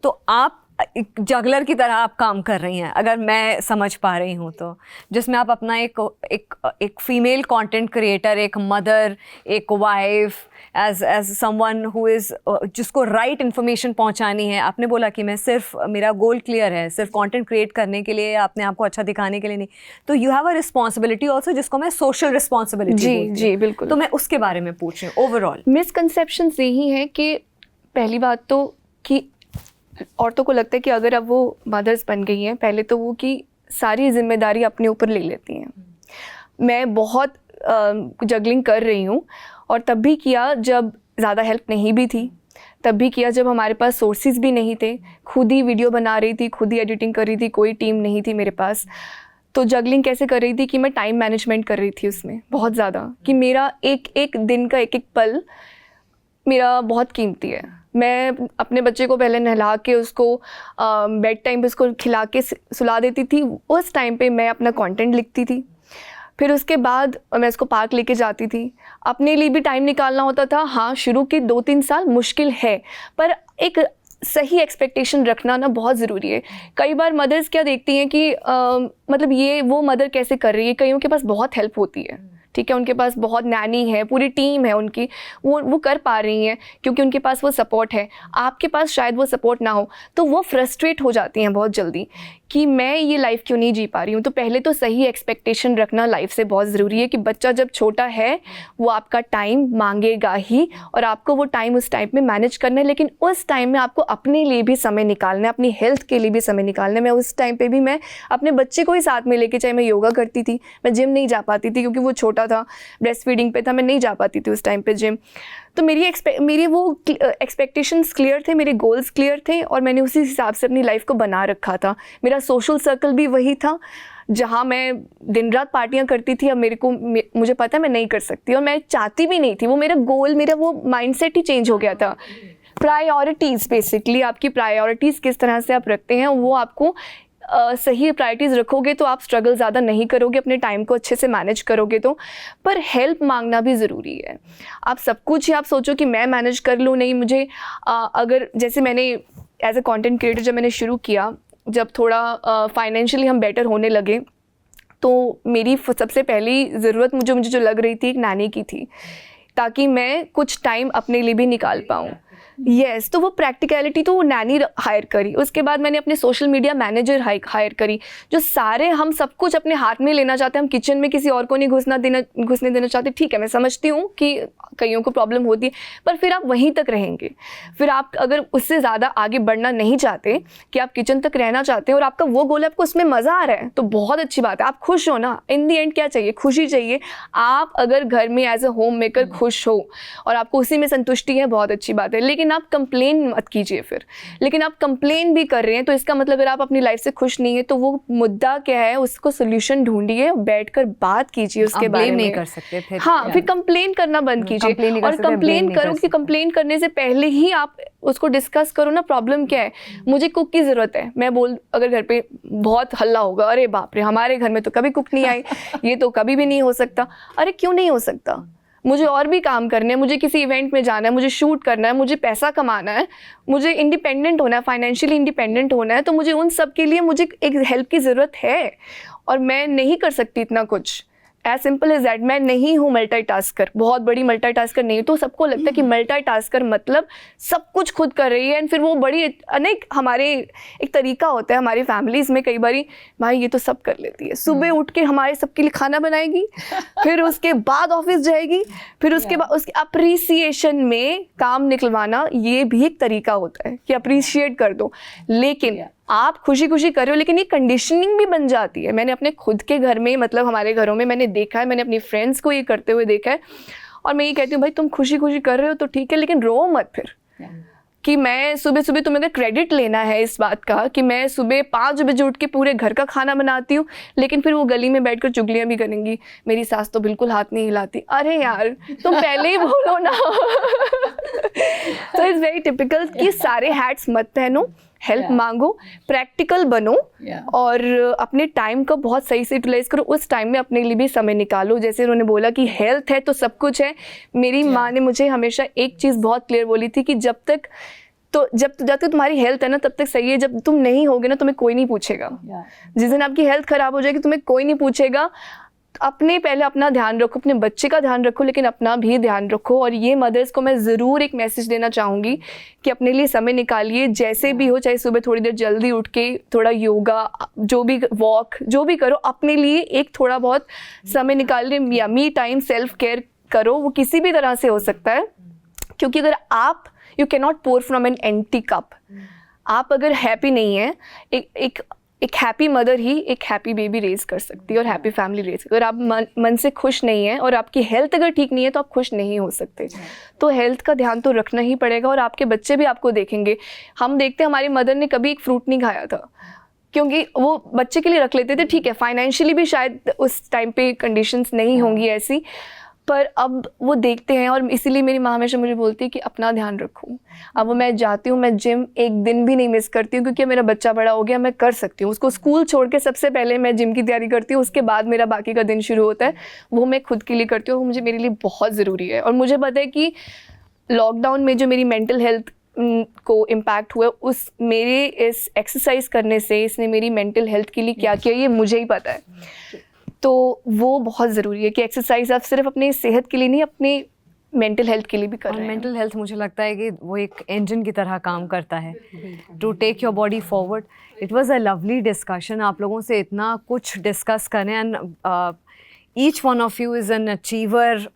तो आप एक जगलर की तरह आप काम कर रही हैं, अगर मैं समझ पा रही हूँ तो, जिसमें आप अपना एक फीमेल कंटेंट क्रिएटर, एक मदर, एक wife, as someone who is, जिसको राइट इन्फॉर्मेशन पहुँचानी है। आपने बोला कि मैं सिर्फ, मेरा गोल क्लियर है, सिर्फ कंटेंट क्रिएट करने के लिए, अपने आप को अच्छा दिखाने के लिए नहीं, तो you have a responsibility also, जिसको मैं सोशल रिस्पॉन्सिबिलिटी जी बिल्कुल। तो मैं उसके बारे में पूछ रही हूँ। ओवरऑल मिसकंसेप्शंस यही हैं कि पहली बात तो कि औरतों को लगता है कि अगर अब वो मदर्स बन गई हैं, पहले तो वो कि सारी जिम्मेदारी अपने ऊपर ले लेती हैं। मैं बहुत जगलिंग कर रही हूँ, और तब भी किया जब ज़्यादा हेल्प नहीं भी थी, तब भी किया जब हमारे पास सोर्सेज भी नहीं थे, खुद ही वीडियो बना रही थी, खुद ही एडिटिंग कर रही थी, कोई टीम नहीं थी मेरे पास। तो जगलिंग कैसे कर रही थी कि मैं टाइम मैनेजमेंट कर रही थी उसमें बहुत ज़्यादा, कि मेरा एक एक दिन का एक एक पल मेरा बहुत कीमती है। मैं अपने बच्चे को पहले नहला के उसको बेड टाइम पे उसको खिला के सुला देती थी, उस टाइम पे मैं अपना कंटेंट लिखती थी। फिर उसके बाद मैं इसको पार्क लेके जाती थी, अपने लिए भी टाइम निकालना होता था। हाँ, शुरू के 2-3 साल मुश्किल है, पर एक सही एक्सपेक्टेशन रखना ना बहुत ज़रूरी है। कई बार मदर्स क्या देखती हैं कि मतलब ये वो मदर कैसे कर रही है, कईयों के पास बहुत हेल्प होती है, ठीक है, उनके पास बहुत नैनी है, पूरी टीम है उनकी, वो कर पा रही हैं क्योंकि उनके पास वो सपोर्ट है। आपके पास शायद वो सपोर्ट ना हो, तो वो फ्रस्ट्रेट हो जाती हैं बहुत जल्दी कि मैं ये लाइफ क्यों नहीं जी पा रही हूँ। तो पहले तो सही एक्सपेक्टेशन रखना लाइफ से बहुत ज़रूरी है कि बच्चा जब छोटा है वो आपका टाइम मांगेगा ही, और आपको वो टाइम उस टाइम में मैनेज करना है, लेकिन उस टाइम में आपको अपने लिए भी समय निकालना है, अपनी हेल्थ के लिए भी समय निकालना है। मैं उस टाइम पे भी मैं अपने बच्चे को ही साथ में लेके, चाहे मैं योगा करती थी, मैं जिम नहीं जा पाती थी क्योंकि वो छोटा था, ब्रेस्ट फीडिंग पे था, मैं नहीं जा पाती थी उस टाइम पे जिम। तो मेरी वो एक्सपेक्टेशंस क्लियर थे, मेरे गोल्स क्लियर थे, और मैंने उसी हिसाब से अपनी लाइफ को बना रखा था। मेरा सोशल सर्कल भी वही था जहाँ मैं दिन रात पार्टियाँ करती थी। अब मुझे पता है मैं नहीं कर सकती, और मैं चाहती भी नहीं थी। वो मेरा गोल, मेरा वो माइंडसेट ही चेंज हो गया था। प्रायोरिटीज़, बेसिकली आपकी प्रायोरिटीज़ किस तरह से आप रखते हैं, वो आपको सही प्रायोरिटीज़ रखोगे तो आप स्ट्रगल ज़्यादा नहीं करोगे, अपने टाइम को अच्छे से मैनेज करोगे। तो पर हेल्प मांगना भी ज़रूरी है। आप सब कुछ ही आप सोचो कि मैं मैनेज कर लूँ, नहीं मुझे अगर जैसे मैंने एज ए कंटेंट क्रिएटर जब मैंने शुरू किया, जब थोड़ा फाइनेंशियली हम बेटर होने लगे, तो मेरी सबसे पहली ज़रूरत मुझे जो लग रही थी एक नैनी की थी, ताकि मैं कुछ टाइम अपने लिए भी निकाल पाऊँ। यस, तो वो प्रैक्टिकलिटी, तो वो नैनी हायर करी। उसके बाद मैंने अपने सोशल मीडिया मैनेजर हायर करी, जो सारे हम सब कुछ अपने हाथ में लेना चाहते हैं। हम किचन में किसी और को नहीं घुसने देना चाहते। ठीक है, मैं समझती हूँ कि कईयों को प्रॉब्लम होती है, पर फिर आप वहीं तक रहेंगे। फिर आप अगर उससे ज़्यादा आगे बढ़ना नहीं चाहते, कि आप किचन तक रहना चाहते हैं और आपका वो गोल है, आपको उसमें मज़ा आ रहा है, तो बहुत अच्छी बात है। आप खुश हो ना, इन दी एंड क्या चाहिए? खुशी चाहिए। आप अगर घर में एज ए होम मेकर खुश हो और आपको उसी में संतुष्टि है, बहुत अच्छी बात है। लेकिन आप कंप्लेन मत कीजिए फिर। लेकिन आप कंप्लेन भी कर रहे हैं तो इसका मतलब अगर आप अपनी लाइफ से खुश नहीं है, तो वो मुद्दा क्या है, उसको सोल्यूशन ढूंढिए, बैठकर बात कीजिए उसके बारे में। नहीं कर सकते फिर। हाँ, फिर कंप्लेन करना बंद कीजिए। और कंप्लेन करो कि कंप्लेन करने से पहले ही आप उसको डिस्कस करो ना, प्रॉब्लम क्या है, मुझे कुक की ज़रूरत है। मैं अगर घर पे बहुत हल्ला होगा, अरे बाप रे हमारे घर में तो कभी कुक नहीं आई, ये तो कभी भी नहीं हो सकता। अरे क्यों नहीं हो सकता? मुझे और भी काम करने हैं, मुझे किसी इवेंट में जाना है, मुझे शूट करना है, मुझे पैसा कमाना है, मुझे इंडिपेंडेंट होना है, फाइनेंशियली इंडिपेंडेंट होना है। तो मुझे उन सब के लिए मुझे एक हेल्प की ज़रूरत है, और मैं नहीं कर सकती इतना कुछ। As simple as that. मैं नहीं हूँ मल्टीटास्कर, बहुत बड़ी मल्टीटास्कर नहीं। तो सबको लगता है कि मल्टीटास्कर मतलब सब कुछ खुद कर रही है, एंड फिर वो बड़ी अनेक हमारे एक तरीका होता है हमारी फैमिलीज़ में, कई बारी भाई ये तो सब कर लेती है, सुबह उठ के हमारे सबके लिए खाना बनाएगी, फिर उसके बाद ऑफिस जाएगी, फिर उसके बाद उसके अप्रिसिएशन में काम निकलवाना, ये भी एक तरीका होता है कि अप्रिशिएट कर दो। लेकिन आप खुशी खुशी कर रहे हो, लेकिन ये कंडीशनिंग भी बन जाती है। मैंने अपने खुद के घर में, मतलब हमारे घरों में मैंने देखा है, मैंने अपनी फ्रेंड्स को ये करते हुए देखा है, और मैं ये कहती हूँ भाई तुम खुशी खुशी कर रहे हो तो ठीक है, लेकिन रो मत फिर कि मैं सुबह सुबह, तुम्हें अगर क्रेडिट लेना है इस बात का कि मैं सुबह 5 बजे उठ के पूरे घर का खाना बनाती हूँ, लेकिन फिर वो गली में बैठकर चुगलियाँ भी करेंगी, मेरी सास तो बिल्कुल हाथ नहीं हिलाती। अरे यार तुम पहले ही बोलो ना। तो इट्स वेरी टिपिकल कि सारे हैट्स मत पहनो, हेल्प मांगो, प्रैक्टिकल बनो, और अपने टाइम का बहुत सही से यूटिलाइज करो। उस टाइम में अपने लिए भी समय निकालो। जैसे उन्होंने बोला कि हेल्थ है तो सब कुछ है। मेरी माँ ने मुझे हमेशा एक चीज़ बहुत क्लियर बोली थी कि जब तक तुम्हारी हेल्थ है ना तब तक सही है, जब तुम नहीं होगे ना तुम्हें कोई नहीं पूछेगा। जिस दिन आपकी हेल्थ खराब हो जाएगी तुम्हें कोई नहीं पूछेगा। पहले अपना ध्यान रखो, अपने बच्चे का ध्यान रखो, लेकिन अपना भी ध्यान रखो। और ये मदर्स को मैं ज़रूर एक मैसेज देना चाहूँगी कि अपने लिए समय निकालिए, जैसे भी हो, चाहे सुबह थोड़ी देर जल्दी उठ के थोड़ा योगा, जो भी वॉक, जो भी करो, अपने लिए एक थोड़ा बहुत समय निकालिए। या मी टाइम, सेल्फ केयर करो, वो किसी भी तरह से हो सकता है। क्योंकि अगर आप you can not pour from an empty cup. आप अगर हैप्पी नहीं है, एक हैप्पी मदर ही एक हैप्पी बेबी रेज कर सकती है और हैप्पी फैमिली रेज। अगर आप मन से खुश नहीं है और आपकी हेल्थ अगर ठीक नहीं है तो आप खुश नहीं हो सकते। तो हेल्थ का ध्यान तो रखना ही पड़ेगा, और आपके बच्चे भी आपको देखेंगे। हम देखते हैं हमारी मदर ने कभी एक फ्रूट नहीं खाया था, क्योंकि वो बच्चे के लिए रख लेते थे। ठीक है, फाइनेंशियली भी शायद उस टाइम पे कंडीशंस नहीं होंगी ऐसी, पर अब वो देखते हैं। और इसीलिए मेरी माँ हमेशा मुझे बोलती है कि अपना ध्यान रखो। अब मैं जाती हूँ, मैं जिम एक दिन भी नहीं मिस करती हूँ, क्योंकि मेरा बच्चा बड़ा हो गया, मैं कर सकती हूँ। उसको स्कूल छोड़ के सबसे पहले मैं जिम की तैयारी करती हूँ, उसके बाद मेरा बाकी का दिन शुरू होता है। वो मैं खुद के लिए करती हूँ, मेरे लिए बहुत ज़रूरी है। और मुझे पता है कि लॉकडाउन में जो मेरी मेंटल हेल्थ को इम्पैक्ट हुआ, मेरे इस एक्सरसाइज करने से इसने मेरी मेंटल हेल्थ के लिए क्या किया ये मुझे ही पता है। तो वो बहुत ज़रूरी है कि एक्सरसाइज आप सिर्फ अपनी सेहत के लिए नहीं, अपने मेंटल हेल्थ के लिए भी कर और रहे हैं। मेंटल हेल्थ मुझे लगता है कि वो एक इंजन की तरह काम करता है to take your body forward. It was a lovely discussion, आप लोगों से इतना कुछ डिस्कस करें and each one of you is an achiever.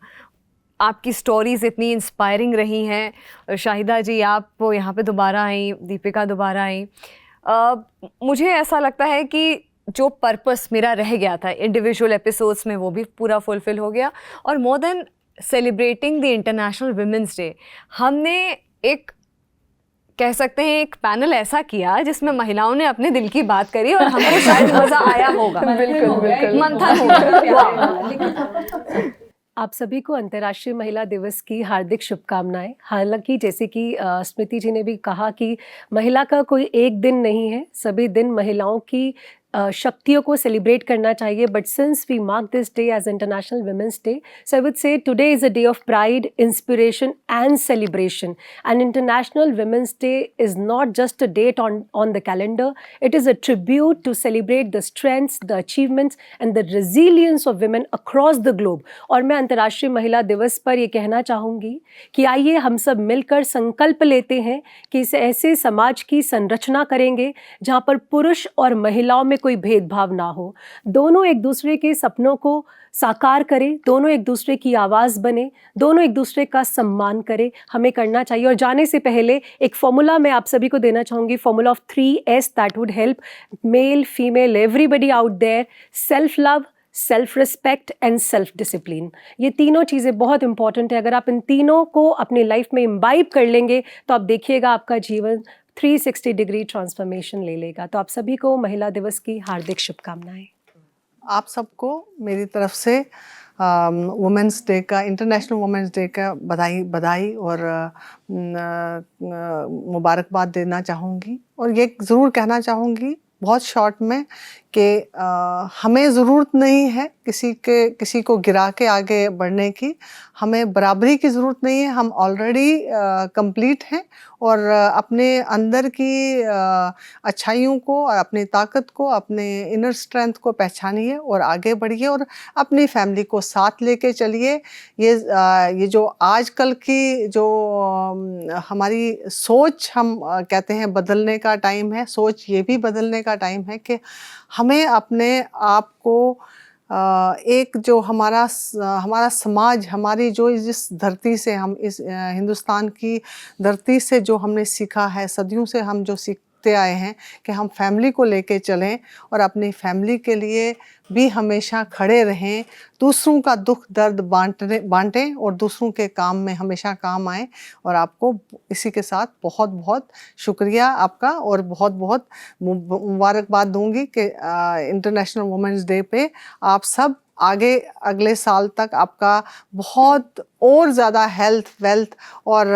आपकी स्टोरीज़ इतनी इंस्पायरिंग रही हैं। शाहिदा जी आप यहाँ पे दोबारा आई, दीपिका दोबारा आई। मुझे ऐसा लगता है कि जो पर्पस मेरा रह गया था इंडिविजुअल एपिसोड्स में वो भी पूरा फुलफ़िल हो गया। और more than celebrating the international Women's day, हमने एक कह सकते हैं एक पैनल ऐसा किया जिसमें महिलाओं ने अपने दिल की बात करी और हमें शायद मज़ा आया होगा। बिल्कुल बिल्कुल मंथन होगा। आप सभी को अंतर्राष्ट्रीय महिला दिवस की हार्दिक शुभकामनाएं। हालांकि जैसे कि स्मृति जी ने भी कहा कि महिला का कोई एक दिन नहीं है, सभी दिन महिलाओं की शक्तियों को सेलिब्रेट करना चाहिए। But since we mark this day as International Women's Day, so I would say today is a day of pride, inspiration and celebration. And International Women's Day is not just a date on the calendar, it is a tribute to celebrate the strengths, the achievements and the resilience of women across the globe. और मैं अंतर्राष्ट्रीय महिला दिवस पर ये कहना चाहूँगी कि आइए हम सब मिलकर संकल्प लेते हैं कि इस ऐसे समाज की संरचना करेंगे जहाँ पर पुरुष और महिलाओं में कोई भेदभाव ना हो, दोनों एक दूसरे के सपनों को साकार करें, दोनों एक दूसरे की आवाज़ बने, दोनों एक दूसरे का सम्मान करें, हमें करना चाहिए। और जाने से पहले एक फॉर्मूला मैं आप सभी को देना चाहूँगी, formula of 3S that would help male female everybody out there: self love, self respect and self discipline. ये तीनों चीज़ें बहुत इंपॉर्टेंट है। अगर आप इन तीनों को अपनी लाइफ में इम्बाइब कर लेंगे तो आप देखिएगा आपका जीवन 360 डिग्री ट्रांसफॉर्मेशन ले लेगा। तो आप सभी को महिला दिवस की हार्दिक शुभकामनाएं। आप सबको मेरी तरफ से वुमेंस डे का, इंटरनेशनल वुमेंस डे का बधाई और मुबारकबाद देना चाहूँगी। और ये ज़रूर कहना चाहूँगी बहुत शॉर्ट में कि हमें ज़रूरत नहीं है किसी को गिरा के आगे बढ़ने की। हमें बराबरी की ज़रूरत नहीं है, हम ऑलरेडी कंप्लीट हैं। और अपने अंदर की अच्छाइयों को, अपनी ताकत को, अपने इनर स्ट्रेंथ को पहचानिए और आगे बढ़िए और अपनी फैमिली को साथ लेके चलिए। ये जो आजकल की जो हमारी सोच, हम कहते हैं बदलने का टाइम है, सोच ये भी बदलने का टाइम है कि हमें अपने आप को एक जो हमारा समाज, हमारी जो जिस धरती से हम इस हिंदुस्तान की धरती से जो हमने सीखा है, सदियों से हम जो सीखते आए हैं कि हम फैमिली को लेके चलें और अपनी फैमिली के लिए भी हमेशा खड़े रहें, दूसरों का दुख दर्द बांटें और दूसरों के काम में हमेशा काम आएँ। और आपको इसी के साथ बहुत बहुत शुक्रिया आपका और बहुत बहुत मुबारकबाद दूंगी कि इंटरनेशनल वुमेंस डे पे आप सब आगे अगले साल तक आपका बहुत और ज़्यादा हेल्थ, वेल्थ और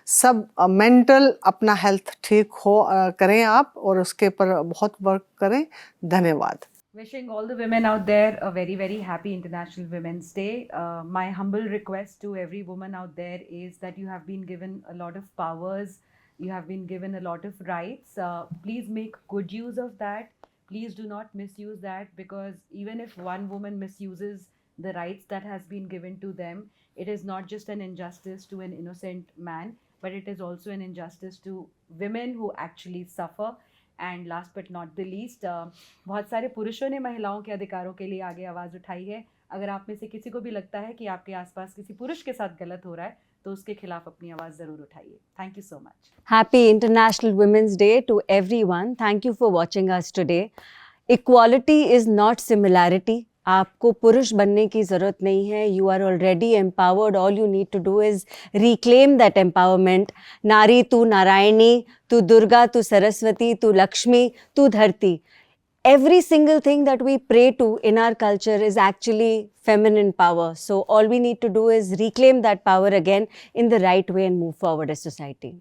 सब मेंटल अपना हेल्थ ठीक हो करें आप और उसके पर बहुत वर्क करें। धन्यवाद। Wishing all the women out there a very, very happy International Women's Day. My humble request to every woman out there is that you have been given a lot of powers, you have been given a lot of rights. Please make good use of that. Please do not misuse that, because even if one woman misuses the rights that has been given to them, it is not just an injustice to an innocent man, but it is also an injustice to women who actually suffer. And last but not the least, बहुत सारे पुरुषों ने महिलाओं के अधिकारों के लिए आगे आवाज़ उठाई है। अगर आप में से किसी को भी लगता है कि आपके आसपास किसी पुरुष के साथ गलत हो रहा है तो उसके खिलाफ अपनी आवाज़ ज़रूर उठाइए। Thank you so much. Happy International Women's Day to everyone. Thank you for watching us today. Equality is not similarity. आपको पुरुष बनने की ज़रूरत नहीं है. You are already empowered. All you need to do is reclaim that empowerment. नारी तू नारायणी, तू दुर्गा, तू सरस्वती, तू लक्ष्मी, तू धरती. Every single thing that we pray to in our culture is actually feminine power. So all we need to do is reclaim that power again in the right way and move forward as society.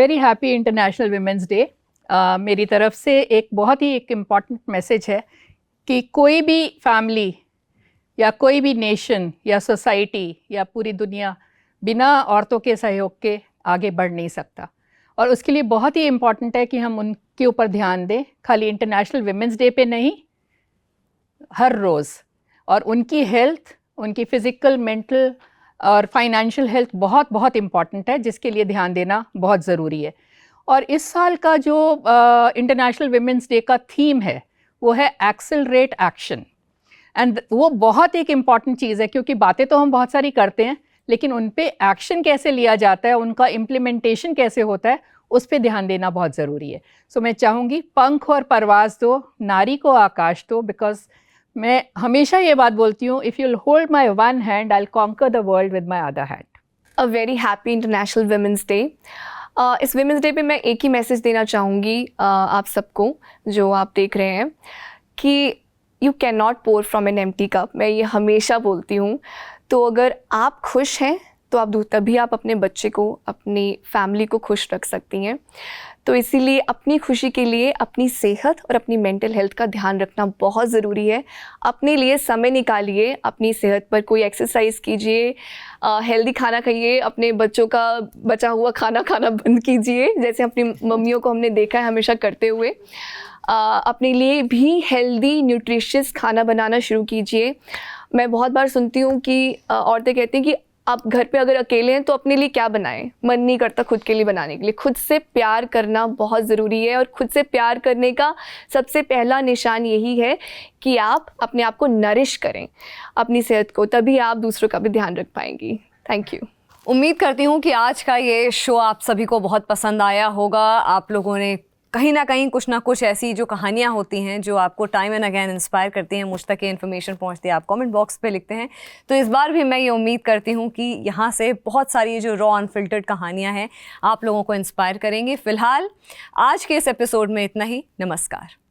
Very happy international Women's day. मेरी तरफ से एक बहुत ही एक important message है कि कोई भी फैमिली या कोई भी नेशन या सोसाइटी या पूरी दुनिया बिना औरतों के सहयोग के आगे बढ़ नहीं सकता। और उसके लिए बहुत ही इम्पॉर्टेंट है कि हम उनके ऊपर ध्यान दें, खाली इंटरनेशनल वुमेंस डे पे नहीं, हर रोज़। और उनकी हेल्थ, उनकी फ़िज़िकल, मेंटल और फाइनेंशियल हेल्थ बहुत बहुत इम्पॉर्टेंट है, जिसके लिए ध्यान देना बहुत ज़रूरी है। और इस साल का जो इंटरनेशनल विमेंस डे का थीम है वो है एक्सेलरेट एक्शन। एंड वो बहुत एक इम्पॉर्टेंट चीज़ है, क्योंकि बातें तो हम बहुत सारी करते हैं, लेकिन उन पे एक्शन कैसे लिया जाता है, उनका इम्प्लीमेंटेशन कैसे होता है, उस पे ध्यान देना बहुत ज़रूरी है। सो मैं चाहूँगी पंख और परवाज़ दो, नारी को आकाश दो, बिकॉज मैं हमेशा ये बात बोलती हूँ, if you'll hold my one hand I will conquer the world with my other hand. A very happy international Women's day. इस वुमेंस डे पे मैं एक ही मैसेज देना चाहूँगी आप सबको जो आप देख रहे हैं, कि you can not pour from an empty cup. मैं ये हमेशा बोलती हूँ। तो अगर आप खुश हैं तो आप तभी आप अपने बच्चे को, अपनी फैमिली को खुश रख सकती हैं। तो इसीलिए अपनी खुशी के लिए अपनी सेहत और अपनी मेंटल हेल्थ का ध्यान रखना बहुत ज़रूरी है। अपने लिए समय निकालिए, अपनी सेहत पर कोई एक्सरसाइज कीजिए, हेल्दी खाना खाइए, अपने बच्चों का बचा हुआ खाना खाना बंद कीजिए, जैसे अपनी मम्मियों को हमने देखा है हमेशा करते हुए। अपने लिए भी हेल्दी न्यूट्रिशियस खाना बनाना शुरू कीजिए। मैं बहुत बार सुनती हूँ कि औरतें कहती हैं कि आप घर पे अगर अकेले हैं तो अपने लिए क्या बनाएं, मन नहीं करता खुद के लिए बनाने के लिए। खुद से प्यार करना बहुत ज़रूरी है, और खुद से प्यार करने का सबसे पहला निशान यही है कि आप अपने आप को नरिश करें, अपनी सेहत को, तभी आप दूसरों का भी ध्यान रख पाएंगी। Thank you. उम्मीद करती हूँ कि आज का ये शो आप सभी को बहुत पसंद आया होगा। आप लोगों ने कहीं ना कुछ ऐसी जो कहानियाँ होती हैं जो आपको टाइम एंड अगेन इंस्पायर करती हैं, मुझ तक ये इन्फॉर्मेशन पहुँचती है, आप कमेंट बॉक्स पे लिखते हैं। तो इस बार भी मैं ये उम्मीद करती हूँ कि यहाँ से बहुत सारी जो रॉ अनफिल्टर्ड कहानियाँ हैं आप लोगों को इंस्पायर करेंगी। फ़िलहाल आज के इस एपिसोड में इतना ही। नमस्कार।